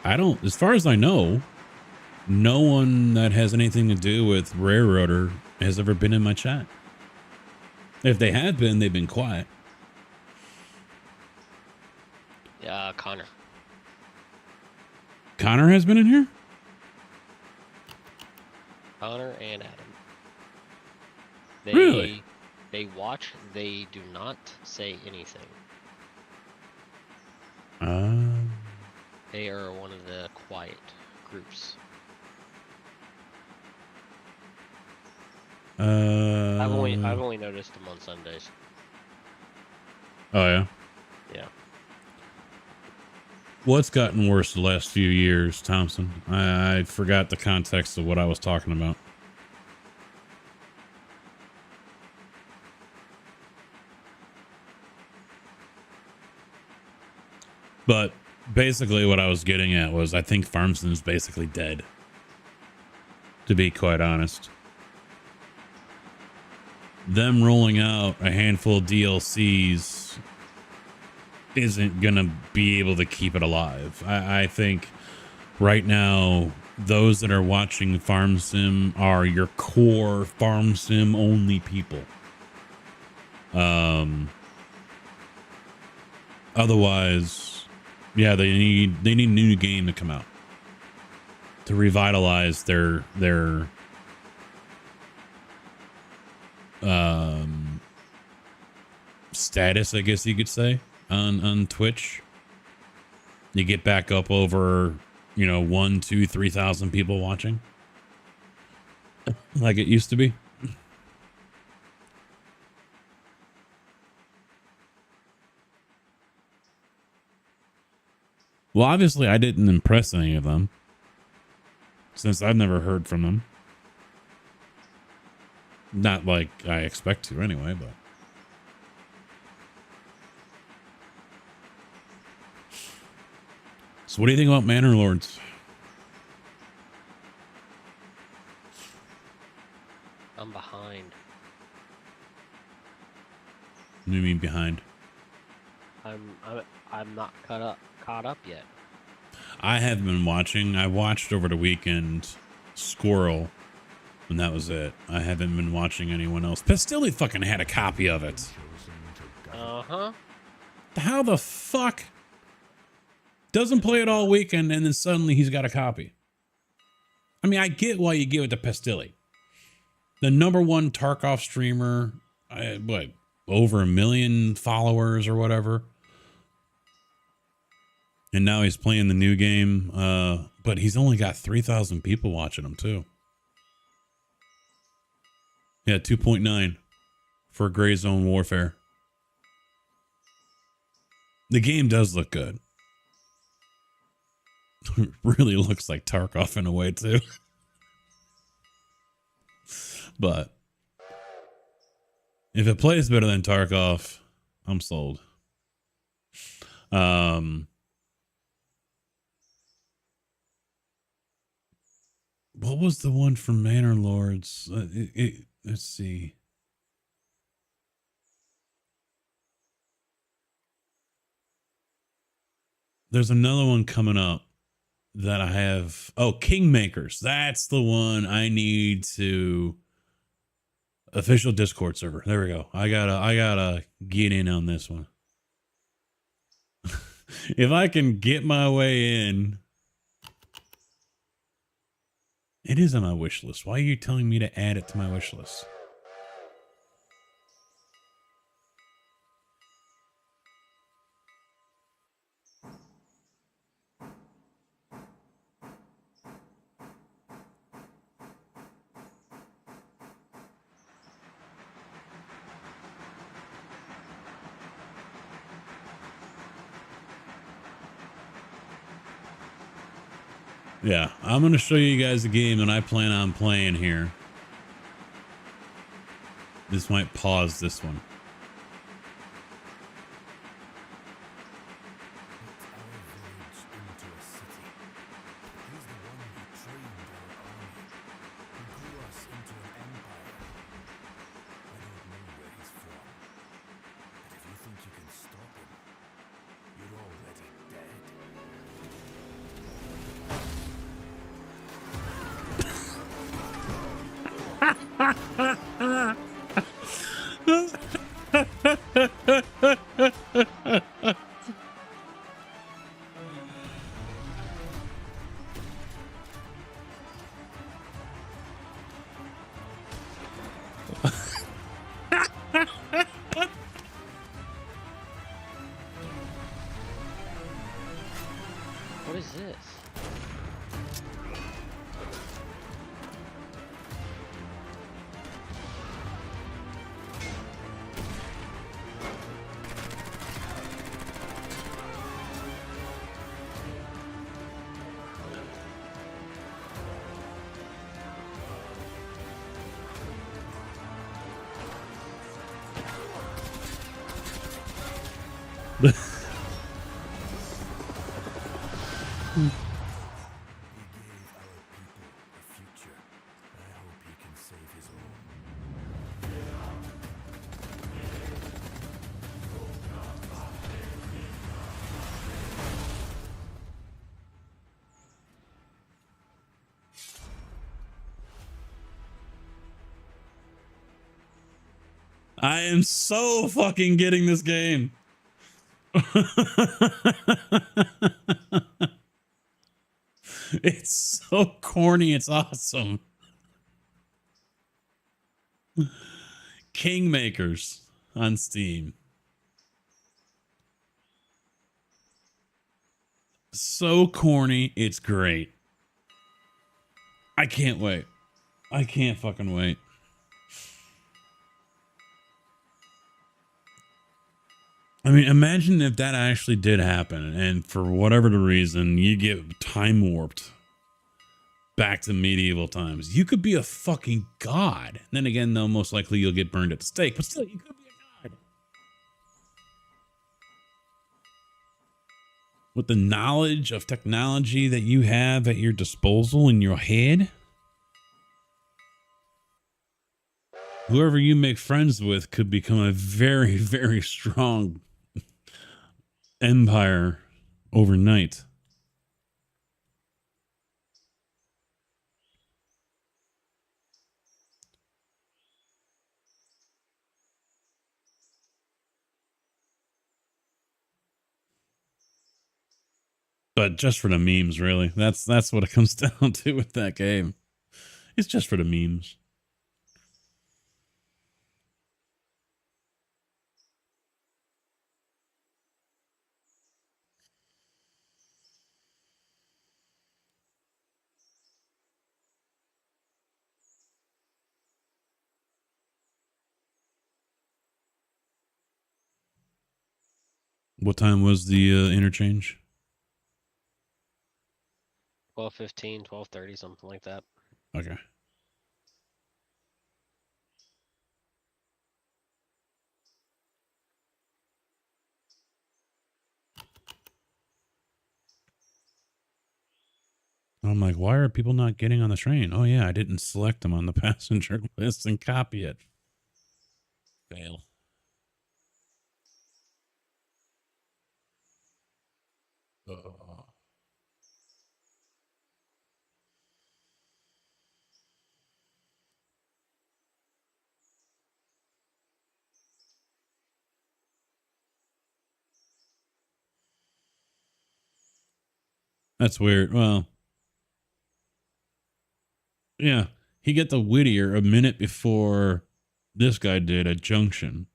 A: As far as I know, no one that has anything to do with Railroader has ever been in my chat. If they have been, they've been quiet.
F: Yeah, Connor.
A: Connor has been in here?
F: Connor and Adam.
A: Really?
F: They watch, they do not say anything. They are one of the quiet groups. I've only noticed them on Sundays.
A: Oh yeah.
F: Yeah.
A: What's gotten worse the last few years, Thompson? I forgot the context of what I was talking about. But basically what I was getting at was I think Farmson's basically dead. To be quite honest. Them rolling out a handful of DLCs isn't going to be able to keep it alive. I think right now, those that are watching Farm Sim are your core Farm Sim only people. Otherwise, yeah, they need a new game to come out to revitalize their status, I guess you could say, on Twitch. You get back up over, 1, 2, 3,000 people watching like it used to be. Well, obviously I didn't impress any of them since I've never heard from them. Not like I expect to anyway, but so what do you think about Manor Lords?
F: I'm behind.
A: What do you mean behind?
F: I'm not caught up yet.
A: I have been watching. I watched over the weekend Squirrel, and that was it. I haven't been watching anyone else. Pastilli fucking had a copy of it.
F: Uh-huh.
A: How the fuck? Doesn't play it all weekend, and then suddenly he's got a copy. I mean, I get why you give it to Pastilli. The #1 Tarkov streamer, over 1 million followers or whatever. And now he's playing the new game, but he's only got 3,000 people watching him too. Yeah, 2.9 for Gray Zone Warfare. The game does look good. Really looks like Tarkov in a way too. But if it plays better than Tarkov, I'm sold. What was the one from Manor Lords? Let's see. There's another one coming up that I have. Oh, Kingmakers. That's the one I need to official Discord server. There we go. I gotta get in on this one. If I can get my way in. It is on my wish list. Why are you telling me to add it to my wish list? Yeah, I'm going to show you guys a game that I plan on playing here. This might pause this one.
F: What is this?
A: I am so fucking getting this game. It's so corny. It's awesome. Kingmakers on Steam. So corny. It's great. I can't wait. I can't fucking wait. I mean, imagine if that actually did happen and for whatever the reason you get time warped back to medieval times. You could be a fucking god. And then again, though, most likely you'll get burned at the stake, but still, you could be a god. With the knowledge of technology that you have at your disposal in your head, whoever you make friends with could become a very, very strong empire overnight. But just for the memes, really. That's what it comes down to with that game. It's just for the memes. What time was the interchange?
F: 12:15, 12:30, something like that.
A: Okay. I'm like, why are people not getting on the train? Oh yeah, I didn't select them on the passenger list and copy it. Fail. That's weird. Well, yeah, he got the Whittier a minute before this guy did at Junction.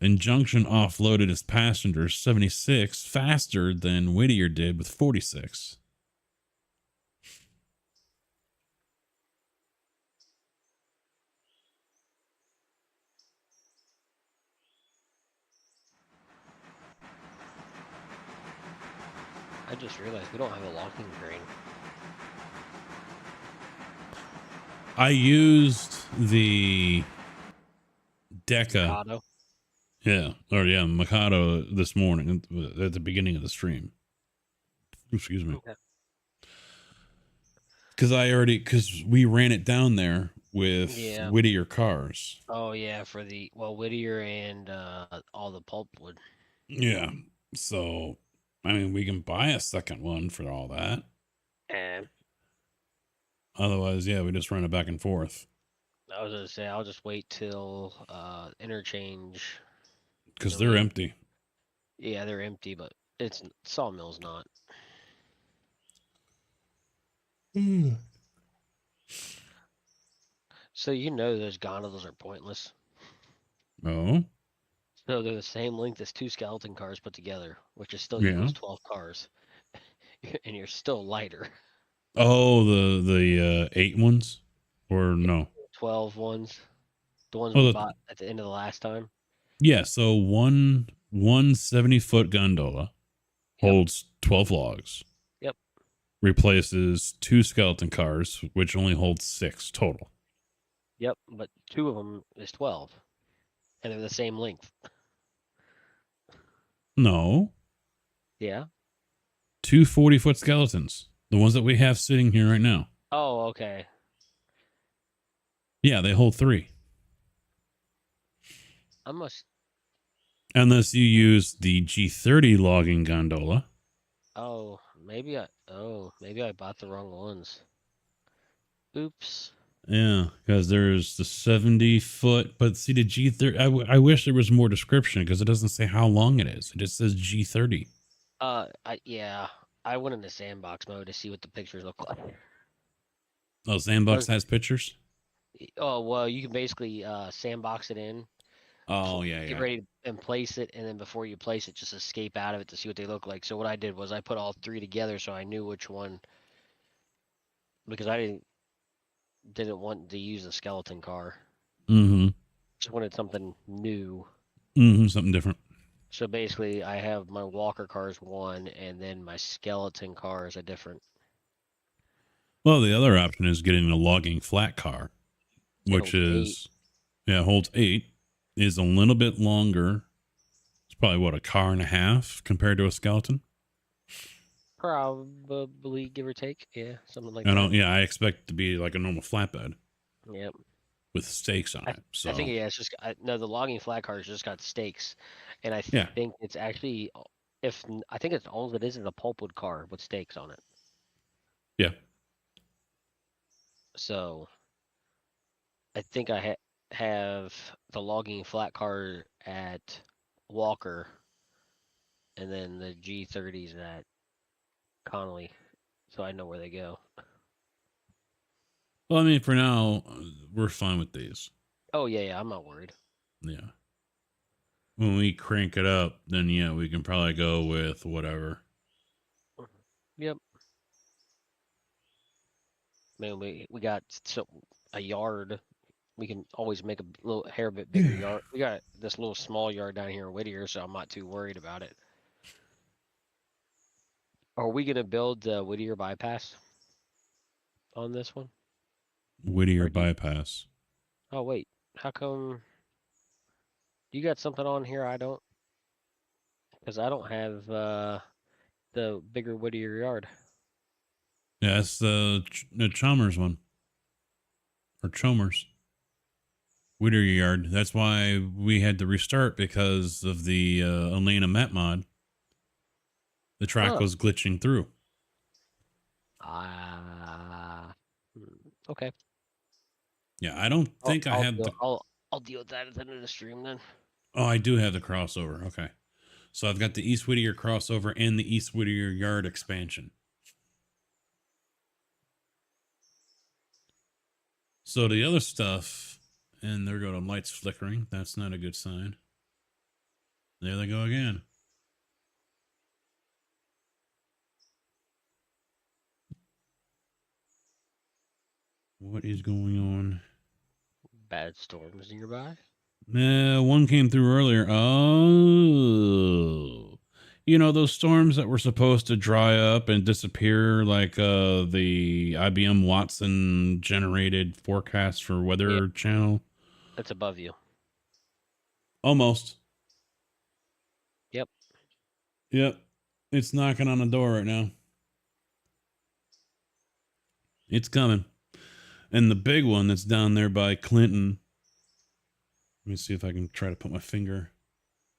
A: And Junction offloaded his passengers 76 faster than Whittier did with 46.
F: I just realized we don't have a locking crane.
A: I used the Deca.
F: Mikado.
A: Yeah. Or yeah, Mikado this morning at the beginning of the stream. Excuse me.
F: Okay.
A: Because we ran it down there with
F: Yeah.
A: Whittier cars.
F: Oh yeah, for the Whittier and all the pulpwood.
A: Yeah. So, I mean, we can buy a second one for all that.
F: And
A: Otherwise, yeah, we just run it back and forth.
F: I was gonna say I'll just wait till interchange.
A: Because
F: I
A: they're
F: mean,
A: empty.
F: Yeah, they're empty, but it's Sawmill's not. So you know those gondolas are pointless.
A: Oh,
F: So they're the same length as two skeleton cars put together, which is still
A: yeah.
F: equals 12 cars, and you're still lighter.
A: Oh, the 8 ones? Or no?
F: 12 ones, the ones
A: Oh,
F: we bought at the end of the last time.
A: yeah. So one 70-foot gondola
F: Yep.
A: holds 12 logs.
F: Yep.
A: Replaces 2 skeleton cars, which only holds 6 total.
F: Yep, but 2 of them is 12, and they're the same length.
A: No.
F: Yeah.
A: 2 40-foot skeletons. The ones that we have sitting here right now.
F: Oh, okay.
A: Yeah, they hold 3.
F: I must.
A: Unless you use the G30 logging gondola.
F: Oh, maybe I bought the wrong ones. Oops.
A: Yeah, because there's the 70-foot, but see the G30. I wish there was more description because it doesn't say how long it is. It just says G30.
F: I went into sandbox mode to see what the pictures look like.
A: Oh, Sandbox has pictures?
F: Oh, well, you can basically sandbox it in.
A: Oh, yeah,
F: Get ready and place it, and then before you place it, just escape out of it to see what they look like. So what I did was I put all 3 together so I knew which one, because I didn't want to use the skeleton car.
A: Mm-hmm.
F: Just wanted something new.
A: Mm-hmm. Something different.
F: So basically, I have my walker cars one, and then my skeleton car is a different.
A: Well, the other option is getting a logging flat car, which is, 8. Holds 8, is a little bit longer. It's probably, what, a car and a half compared to a skeleton?
F: Probably, give or take. Yeah, something like that.
A: I expect it to be like a normal flatbed.
F: Yep.
A: With stakes on it. So
F: I think, yeah, it's just, no, the logging flat cars just got stakes. And I
A: Yeah.
F: think it's actually, I think it's all it is a pulpwood car with stakes on it.
A: Yeah.
F: So I think I have the logging flat car at Walker, and then the G30s at Connolly, so I know where they go.
A: Well, I mean, for now, we're fine with these.
F: Oh, yeah, I'm not worried.
A: Yeah. When we crank it up, then yeah, we can probably go with whatever.
F: Yep. Man, we got a yard. We can always make a little hair bit bigger yard. We got this little small yard down here in Whittier, so I'm not too worried about it. Are we gonna build the Whittier bypass on this one?
A: Whittier bypass.
F: Oh wait, how come you got something on here I don't? Because I don't have the bigger Whittier yard.
A: Yeah, it's the Chalmers one. Or Chalmers. Whittier Yard. That's why we had to restart because of the Elena Met mod. The track
F: Oh.
A: was glitching through.
F: Okay.
A: Yeah, I don't think I had the...
F: I'll deal with that at the end of the stream then.
A: Oh, I do have the crossover. Okay. So I've got the East Whittier crossover and the East Whittier Yard expansion. So the other stuff, and there go the lights flickering. That's not a good sign. There they go again. What is going on?
F: Bad storms nearby.
A: One came through earlier. Oh. You know, those storms that were supposed to dry up and disappear, like the IBM Watson generated forecast for Weather Channel?
F: That's above you.
A: Almost.
F: Yep.
A: Yep. It's knocking on the door right now. It's coming. And the big one that's down there by Clinton. Let me see if I can try to put my finger.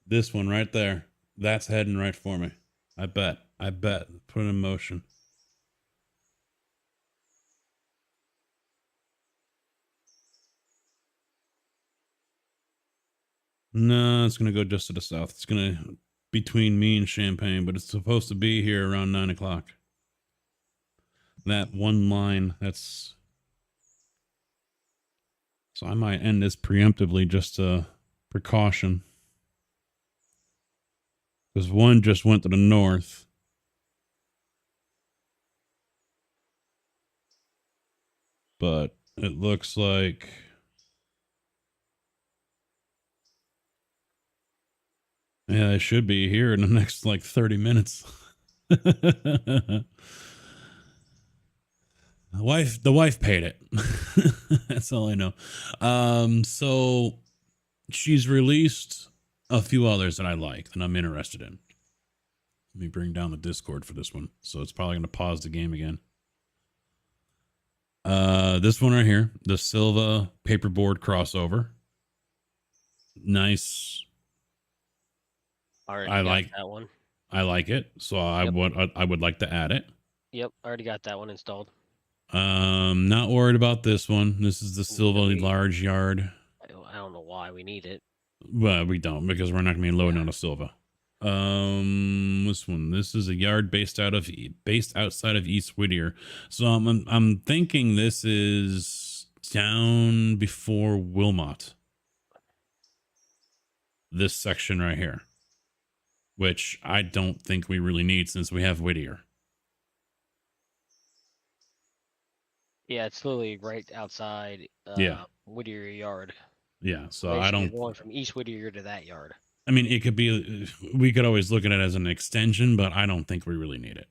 A: This one right there. That's heading right for me. I bet. Put it in motion. No, it's going to go just to the south. It's going to between me and Champaign, but it's supposed to be here around 9 o'clock. That one line, that's... So I might end this preemptively just a precaution. Because one just went to the north. But it looks like... Yeah, it should be here in the next like 30 minutes. The wife paid it. That's all I know. So she's released a few others that I like that I'm interested in. Let me bring down the Discord for this one. So it's probably going to pause the game again. This one right here, the Silva paperboard crossover. Nice.
F: I like that one.
A: I like it, so I would like to add it.
F: Yep, already got that one installed.
A: Not worried about this one. This is the Silva large yard.
F: I don't know why we need it.
A: Well, we don't, because we're not going to be loading on a Silva. This one. This is a yard based outside of East Whittier. So I'm thinking this is down before Wilmot. This section right here, which I don't think we really need since we have Whittier.
F: Yeah, it's literally right outside Whittier Yard.
A: Yeah, so
F: basically
A: I don't...
F: going from East Whittier to that yard.
A: I mean, it could be... We could always look at it as an extension, but I don't think we really need it.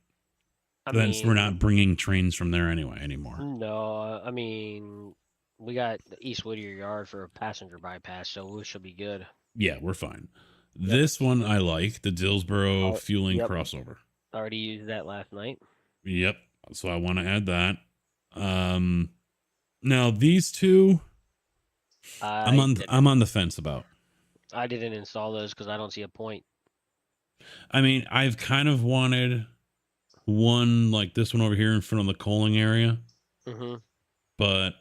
A: Since we're not bringing trains from there anymore.
F: No, I mean, we got the East Whittier Yard for a passenger bypass, so we should be good.
A: Yeah, we're fine. Yep. This one I like, the Dillsboro fueling crossover.
F: Already used that last night.
A: Yep, so I want to add that. Now these two, I'm on the fence about.
F: I didn't install those because I don't see a point.
A: I mean, I've kind of wanted one like this one over here in front of the coaling area.
F: Mm-hmm.
A: But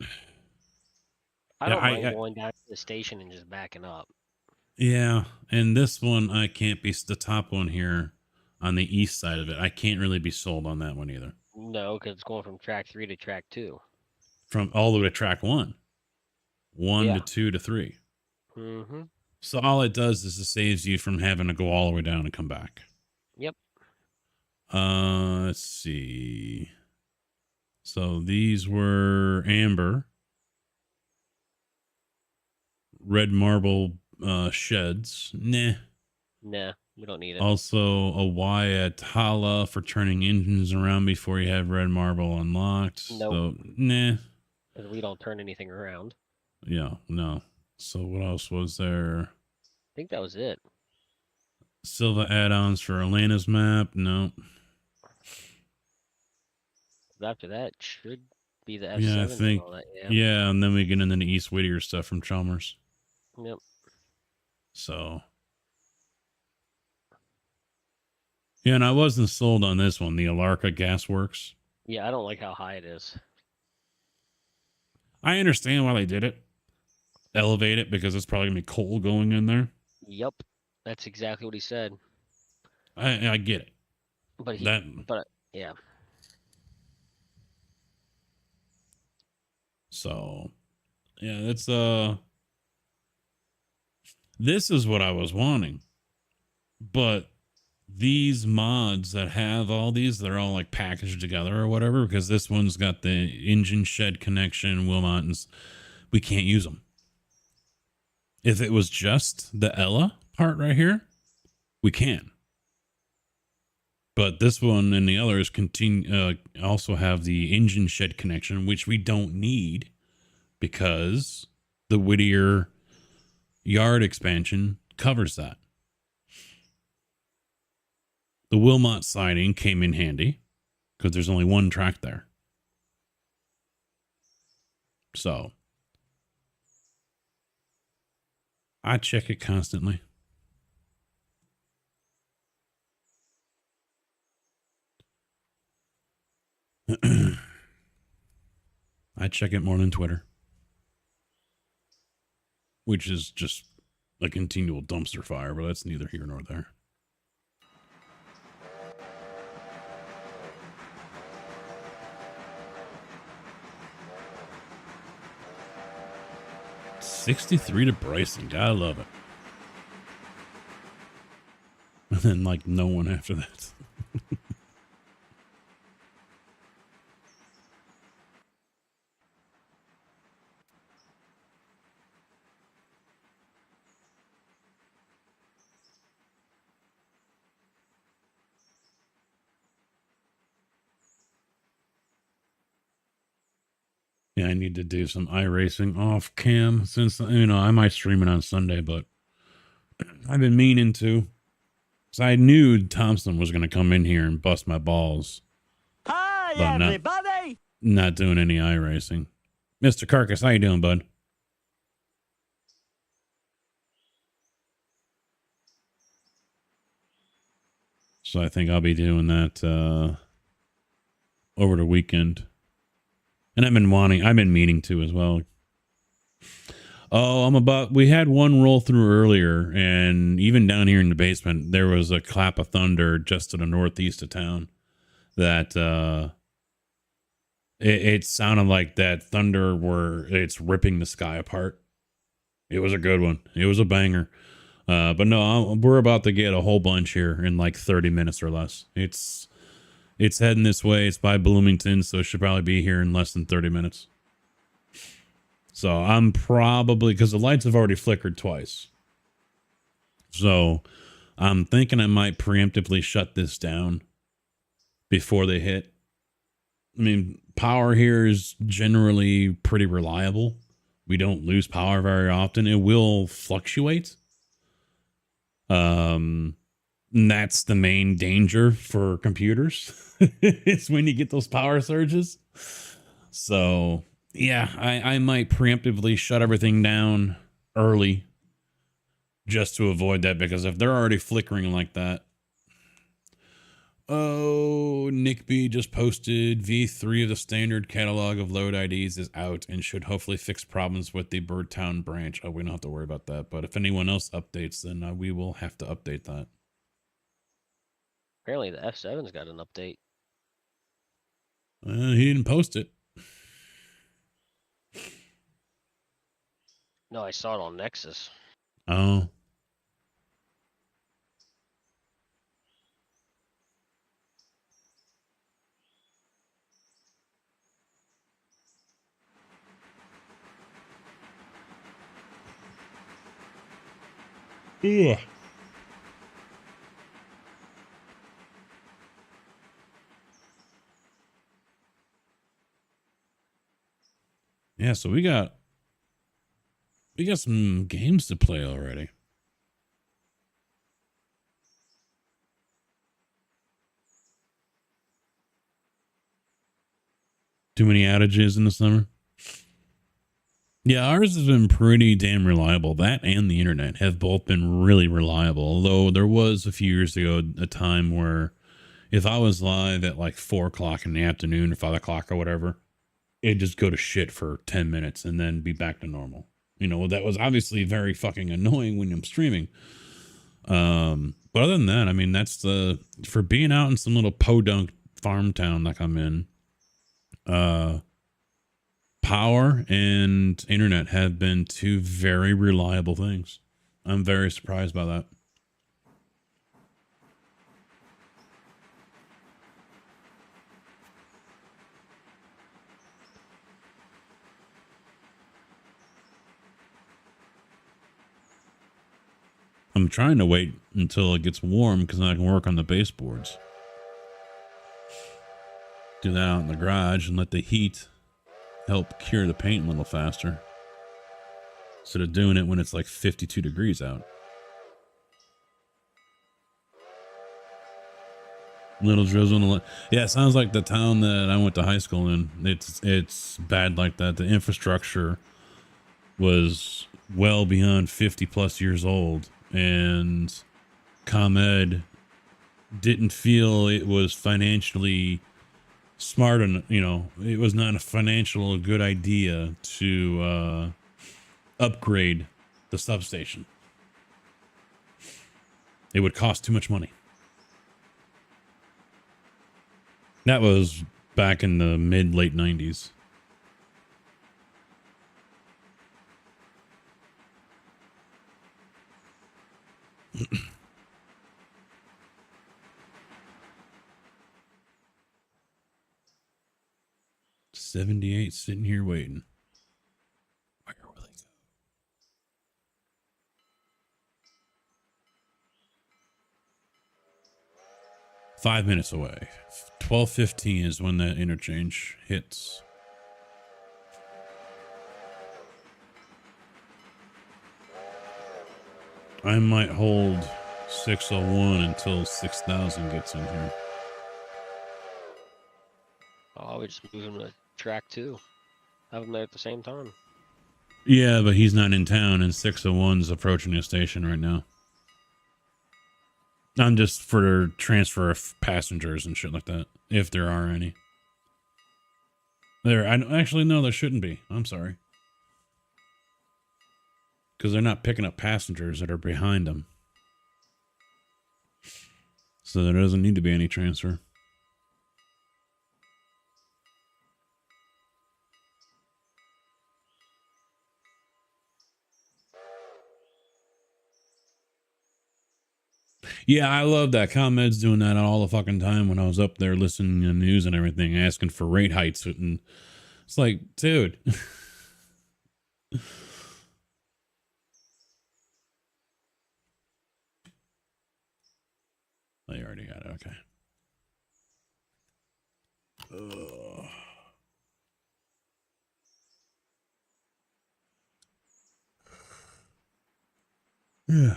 F: I don't mind going down to the station and just backing up.
A: Yeah, and this one I can't be the top one here on the east side of it. I can't really be sold on that one either.
F: No, because it's going from track 3 to track 2.
A: From all the way to track 1. 1 to 2 to 3.
F: Mm-hmm.
A: So all it does is it saves you from having to go all the way down and come back.
F: Yep.
A: Let's see. So these were amber. Red marble sheds. Nah,
F: we don't need it.
A: Also a Y at Hala for turning engines around before you have red marble unlocked.
F: Nope.
A: So, nah.
F: Because we don't turn anything around.
A: Yeah, no. So what else was there?
F: I think that was it.
A: Silva add-ons for Elena's map. No.
F: After that, should be the F7
A: Yeah, I
F: and
A: think.
F: all that.
A: Yeah, and then we get into the East Whittier stuff from Chalmers.
F: Yep.
A: So. Yeah, and I wasn't sold on this one, the Alarka Gasworks.
F: Yeah, I don't like how high it is.
A: I understand why they did it. Elevate it because it's probably gonna be coal going in there.
F: Yep. That's exactly what he said.
A: I get it.
F: But yeah.
A: So yeah, it's this is what I was wanting. But these mods that have all these, they're all like packaged together or whatever, because this one's got the engine shed connection, Wilmot, we can't use them. If it was just the Ella part right here, we can. But this one and the others also have the engine shed connection, which we don't need because the Whittier yard expansion covers that. The Wilmot siding came in handy because there's only one track there. So I check it constantly. I check it more than Twitter, which is just a continual dumpster fire, but that's neither here nor there. $63 to Bryson. Gotta love it. And then, like, no one after that. Yeah, I need to do some iRacing off cam since, I might stream it on Sunday, but I've been meaning to. Because I knew Tombstone was going to come in here and bust my balls.
G: Hi,
A: but
G: everybody!
A: Not doing any iRacing. Mr. Carcass, how you doing, bud? So I think I'll be doing that over the weekend. And I've been meaning to as well. Oh, we had one roll through earlier, and even down here in the basement, there was a clap of thunder just to the northeast of town that it sounded like that thunder it's ripping the sky apart. It was a good one. It was a banger. But no, we're about to get a whole bunch here in like 30 minutes or less. It's heading this way. It's by Bloomington, so it should probably be here in less than 30 minutes. So I'm probably, because the lights have already flickered twice. So I'm thinking I might preemptively shut this down before they hit. I mean, power here is generally pretty reliable. We don't lose power very often. It will fluctuate. And that's the main danger for computers. It's when you get those power surges. So yeah, I might preemptively shut everything down early just to avoid that, because if they're already flickering like that. Oh, Nick B just posted V3 of the standard catalog of load IDs is out and should hopefully fix problems with the Birdtown branch. Oh, we don't have to worry about that. But if anyone else updates, then we will have to update that.
F: Apparently the F7's got an update.
A: He didn't post it.
F: No, I saw it on Nexus.
A: Oh. Ugh. Yeah, so we got some games to play already. Too many outages in the summer. Yeah, ours has been pretty damn reliable. That and the internet have both been really reliable. Although there was a few years ago a time where if I was live at like 4 o'clock in the afternoon or 5 o'clock or whatever, it'd just go to shit for 10 minutes and then be back to normal. You know, that was obviously very fucking annoying when I'm streaming. But other than that, I mean, that's for being out in some little podunk farm town like I'm in, power and internet have been two very reliable things. I'm very surprised by that. I'm trying to wait until it gets warm because then I can work on the baseboards. Do that out in the garage and let the heat help cure the paint a little faster instead of doing it when it's like 52 degrees out. Little drizzle. Yeah, it sounds like the town that I went to high school in. It's bad like that. The infrastructure was well beyond 50 plus years old, and ComEd didn't feel it was financially smart, and it was not a financial good idea to upgrade the substation. It would cost too much money. That was back in the late 90s. $78 sitting here waiting. Where will they go? Five minutes away. 12:15 is when that interchange hits. I might hold 601 until 6,000 gets in here.
F: Oh, I would just move him to track 2. Have him there at the same time.
A: Yeah, but he's not in town, and 601's approaching the station right now. I'm just for transfer of passengers and shit like that, if there are any. Actually, no, there shouldn't be. I'm sorry. Because they're not picking up passengers that are behind them. So there doesn't need to be any transfer. Yeah, I love that. ComEd's doing that all the fucking time when I was up there listening to the news and everything, asking for rate hikes. And it's like, dude. Oh, you already got it. Okay. Ugh. Yeah.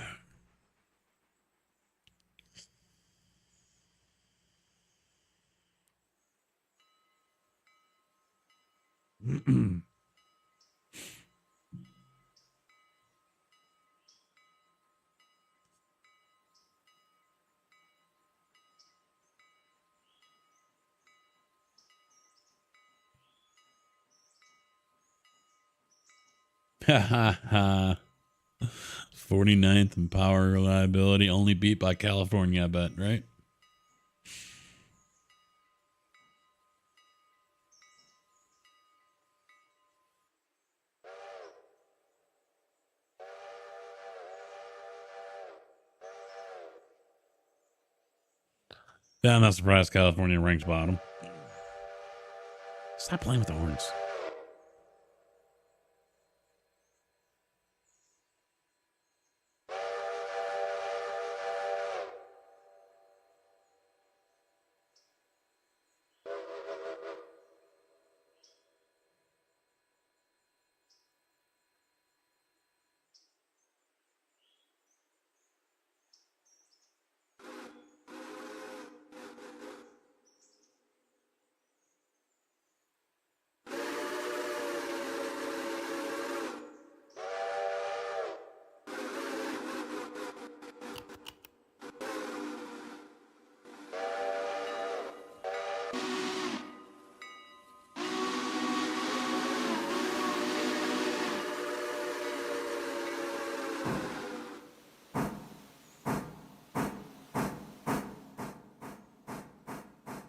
A: Ha ha ha. 49th in power reliability, only beat by California, I bet, right? Yeah, I'm not surprised California ranks bottom. Stop playing with the horns.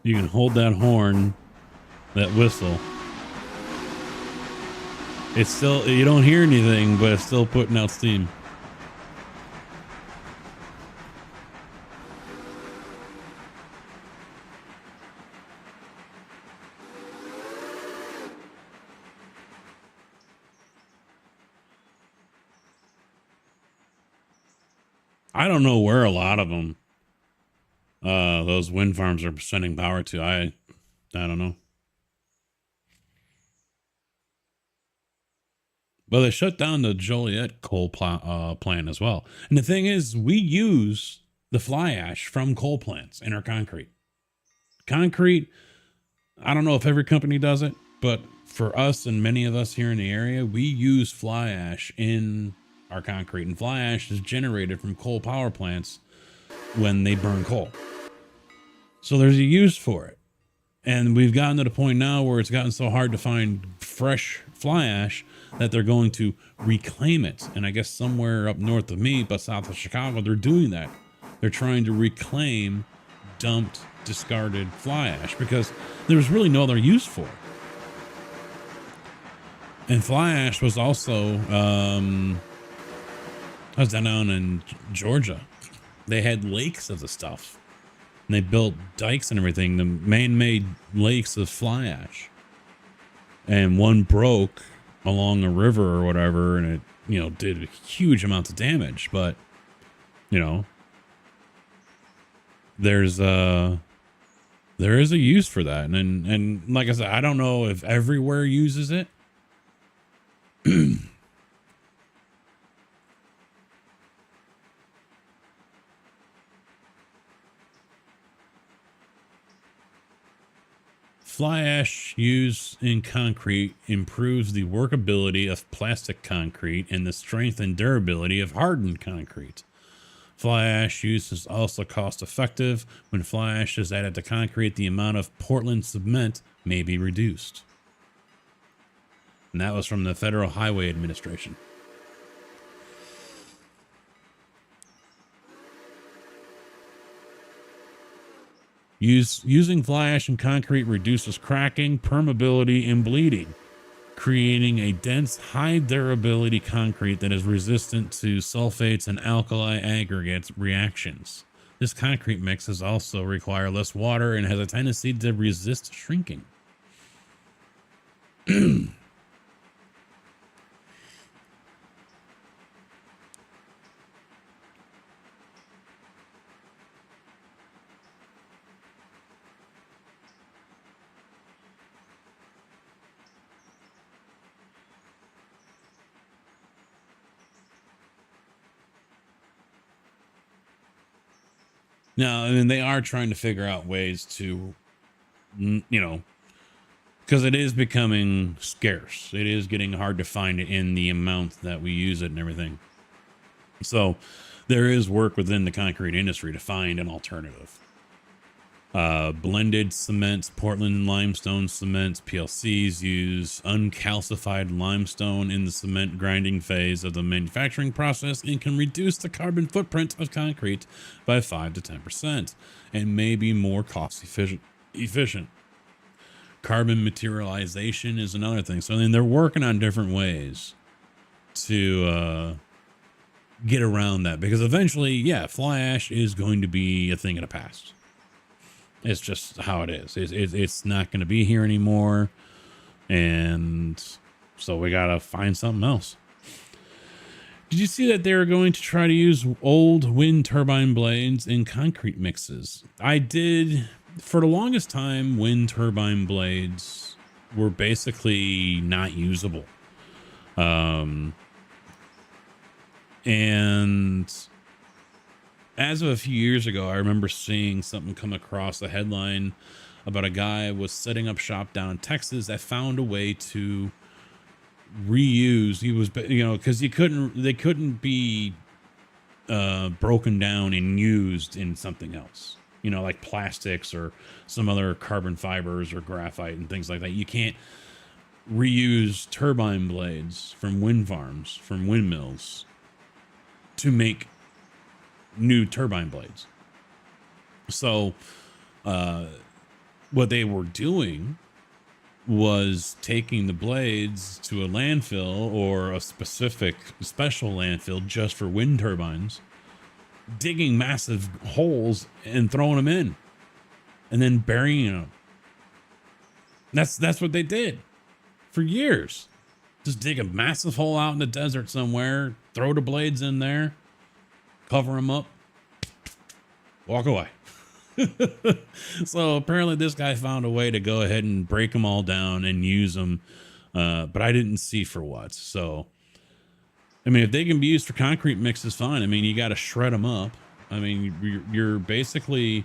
A: You can hold that horn, that whistle. It's still, you don't hear anything, but it's still putting out steam. I don't know where a lot of them, those wind farms are sending power to. I don't know. But they shut down the Joliet coal plant as well. And the thing is, we use the fly ash from coal plants in our concrete. Concrete, I don't know if every company does it, but for us and many of us here in the area, we use fly ash in our concrete. And fly ash is generated from coal power plants when they burn coal. So there's a use for it. And we've gotten to the point now where it's gotten so hard to find fresh fly ash that they're going to reclaim it. And I guess somewhere up north of me, but south of Chicago, they're doing that. They're trying to reclaim dumped, discarded fly ash because there was really no other use for it. And fly ash was also, I was down in Georgia. They had lakes of the stuff. And they built dikes and everything, the man-made lakes of fly ash. And one broke along a river or whatever, and it, you know, did huge amounts of damage. But, you know, there is a use for that. And like I said, I don't know if everywhere uses it. Fly ash used in concrete improves the workability of plastic concrete and the strength and durability of hardened concrete. Fly ash use is also cost effective. When fly ash is added to concrete, the amount of Portland cement may be reduced. And that was from the Federal Highway Administration. Using fly ash in concrete reduces cracking, permeability, and bleeding, creating a dense, high durability concrete that is resistant to sulfates and alkali aggregates reactions. This concrete mix is also require less water and has a tendency to resist shrinking. Now, I mean, they are trying to figure out ways to, you know, because it is becoming scarce. It is getting hard to find it in the amount that we use it and everything. So there is work within the concrete industry to find an alternative. Blended cements, Portland limestone cements, PLCs use uncalcified limestone in the cement grinding phase of the manufacturing process and can reduce the carbon footprint of concrete by 5 to 10% and may be more cost efficient. Carbon materialization is another thing. So then they're working on different ways to get around that, because eventually, yeah, fly ash is going to be a thing of the past. It's just how it is. It's not going to be here anymore. And so we got to find something else. Did you see that they were going to try to use old wind turbine blades in concrete mixes? I did. For the longest time, wind turbine blades were basically not usable. And as of a few years ago, I remember seeing something come across a headline about a guy was setting up shop down in Texas that found a way to reuse. He was, you know, because they couldn't be broken down and used in something else, you know, like plastics or some other carbon fibers or graphite and things like that. You can't reuse turbine blades from wind farms, from windmills, to make new turbine blades. So what they were doing was taking the blades to a landfill or a specific special landfill just for wind turbines, digging massive holes and throwing them in and then burying them. That's what they did for years. Just dig a massive hole out in the desert somewhere, throw the blades in there, cover them up, walk away. So apparently this guy found a way to go ahead and break them all down and use them. But I didn't see for what. So, I mean, if they can be used for concrete mixes, fine. I mean, you got to shred them up. I mean, you're basically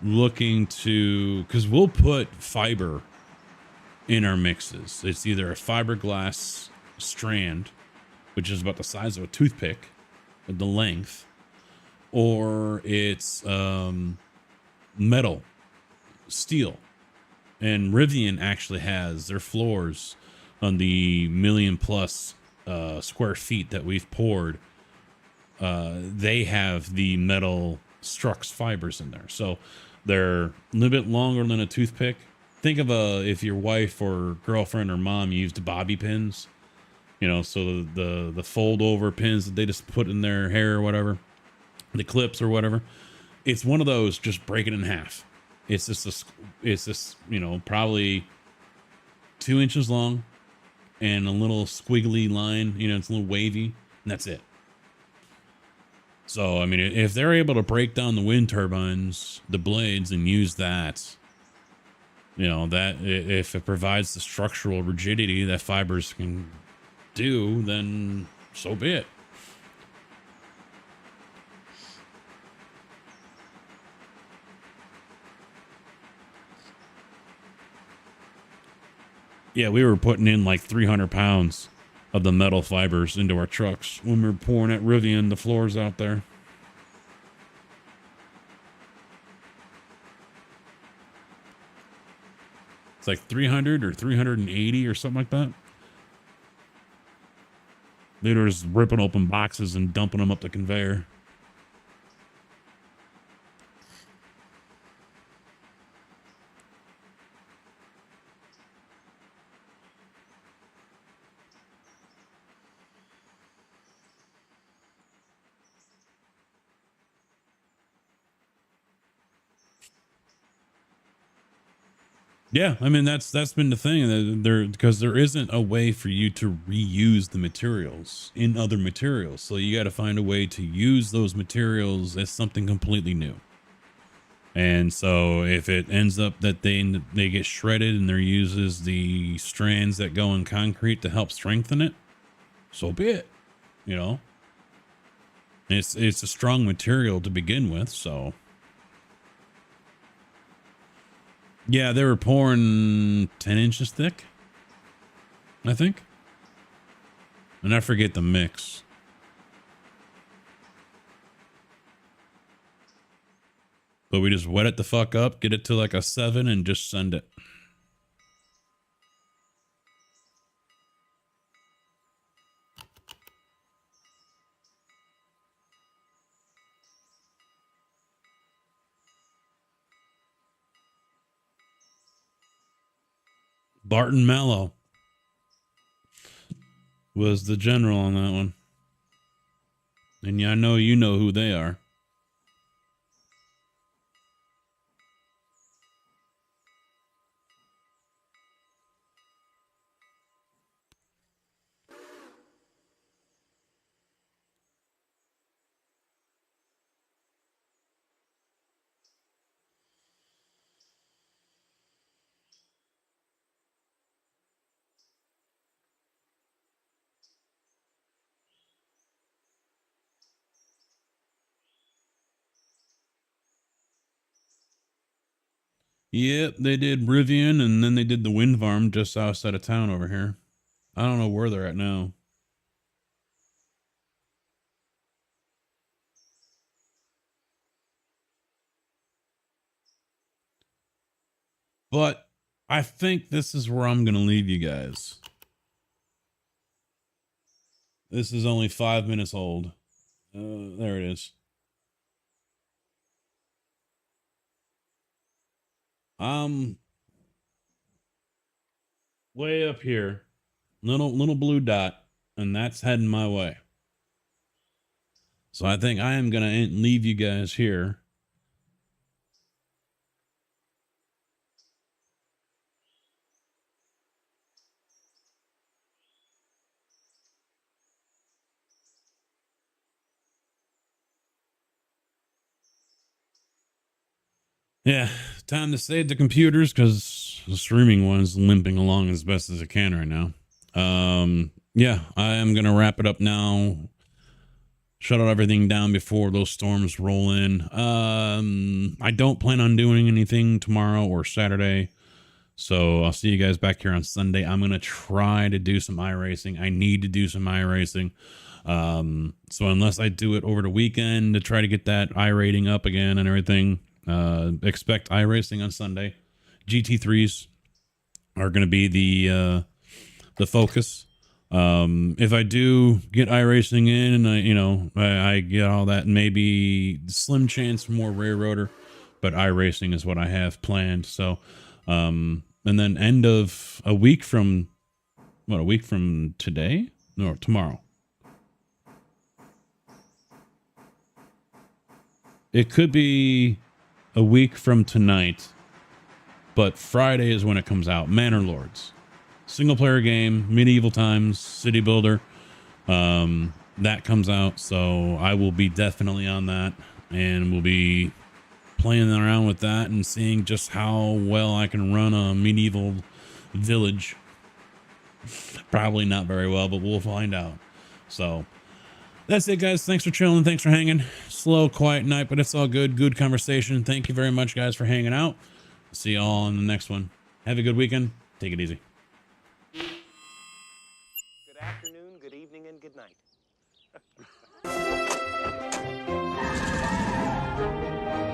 A: looking to, because we'll put fiber in our mixes. It's either a fiberglass strand, which is about the size of a toothpick, the length, or it's metal, steel. And Rivian actually has their floors on the million plus square feet that we've poured. They have the metal Strux fibers in there, so they're a little bit longer than a toothpick. Think of if your wife or girlfriend or mom used bobby pins, you know, so the fold over pins that they just put in their hair or whatever, the clips or whatever. It's one of those, just break it in half. It's just you know, probably 2 inches long and a little squiggly line, you know, it's a little wavy, and that's it. So, I mean, if they're able to break down the wind turbines, the blades, and use that, you know, that if it provides the structural rigidity that fibers can do, then so be it. Yeah, we were putting in like 300 pounds of the metal fibers into our trucks when we were pouring at Rivian the floors out there. It's like 300 or 380 or something like that. They were just ripping open boxes and dumping them up the conveyor. Yeah, I mean that's been the thing, there, because there isn't a way for you to reuse the materials in other materials. So you got to find a way to use those materials as something completely new. And so if it ends up that they get shredded and there uses the strands that go in concrete to help strengthen it, so be it. You know, it's a strong material to begin with, so. Yeah, they were pouring 10 inches thick, I think. And I forget the mix. But we just wet it the fuck up, get it to like a 7, and just send it. Barton Mello was the general on that one. And yeah, I know you know who they are. Yep, they did Rivian, and then they did the wind farm just outside of town over here. I don't know where they're at now. But I think this is where I'm going to leave you guys. This is only 5 minutes old. There it is. Way up here, little blue dot, and that's heading my way. So I think I am gonna leave you guys here. Yeah, time to save the computers because the streaming one's limping along as best as it can right now. Yeah, I am gonna wrap it up now. Shut everything down before those storms roll in. I don't plan on doing anything tomorrow or Saturday, so I'll see you guys back here on Sunday. I'm gonna try to do some iRacing. I need to do some iRacing. So unless I do it over the weekend to try to get that iRating up again and everything, expect iRacing on Sunday. GT3s are going to be the focus. If I do get iRacing in and I get all that, maybe slim chance for more rear rotor, but iRacing is what I have planned. So, and then end of a week from today? No, tomorrow. It could be a week from tonight, but Friday is when it comes out. Manor Lords, single player game, medieval times, city builder. That comes out, so I will be definitely on that, and we'll be playing around with that and seeing just how well I can run a medieval village. Probably not very well, but we'll find out. So that's it, guys. Thanks for chilling. Thanks for hanging. Slow, quiet night, but it's all good. Good conversation. Thank you very much, guys, for hanging out. See you all on the next one. Have a good weekend. Take it easy.
D: Good afternoon, good evening, and good night.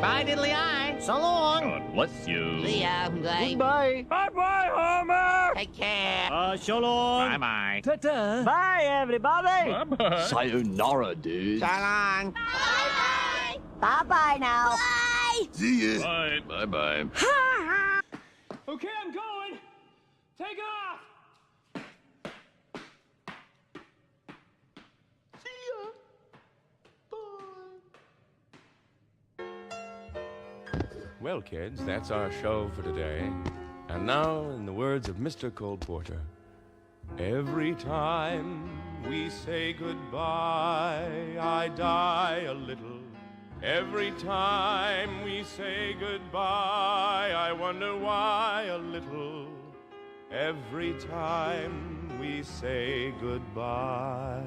G: Bye, diddly eye. So long.
H: God bless you.
G: See ya. Bye.
H: Bye. Bye-bye, Homer.
G: Take care.
H: So long. Bye-bye.
G: Ta-ta. Bye, everybody.
H: Bye-bye.
C: Sayonara, dude.
G: So long.
E: Bye-bye. Bye-bye now. Bye.
C: See ya.
H: Bye. Bye-bye.
A: Okay, I'm going. Take off.
I: Well, kids, that's our show for today. And now, in the words of Mr. Cole Porter, every time we say goodbye, I die a little. Every time we say goodbye, I wonder why a little. Every time we say goodbye.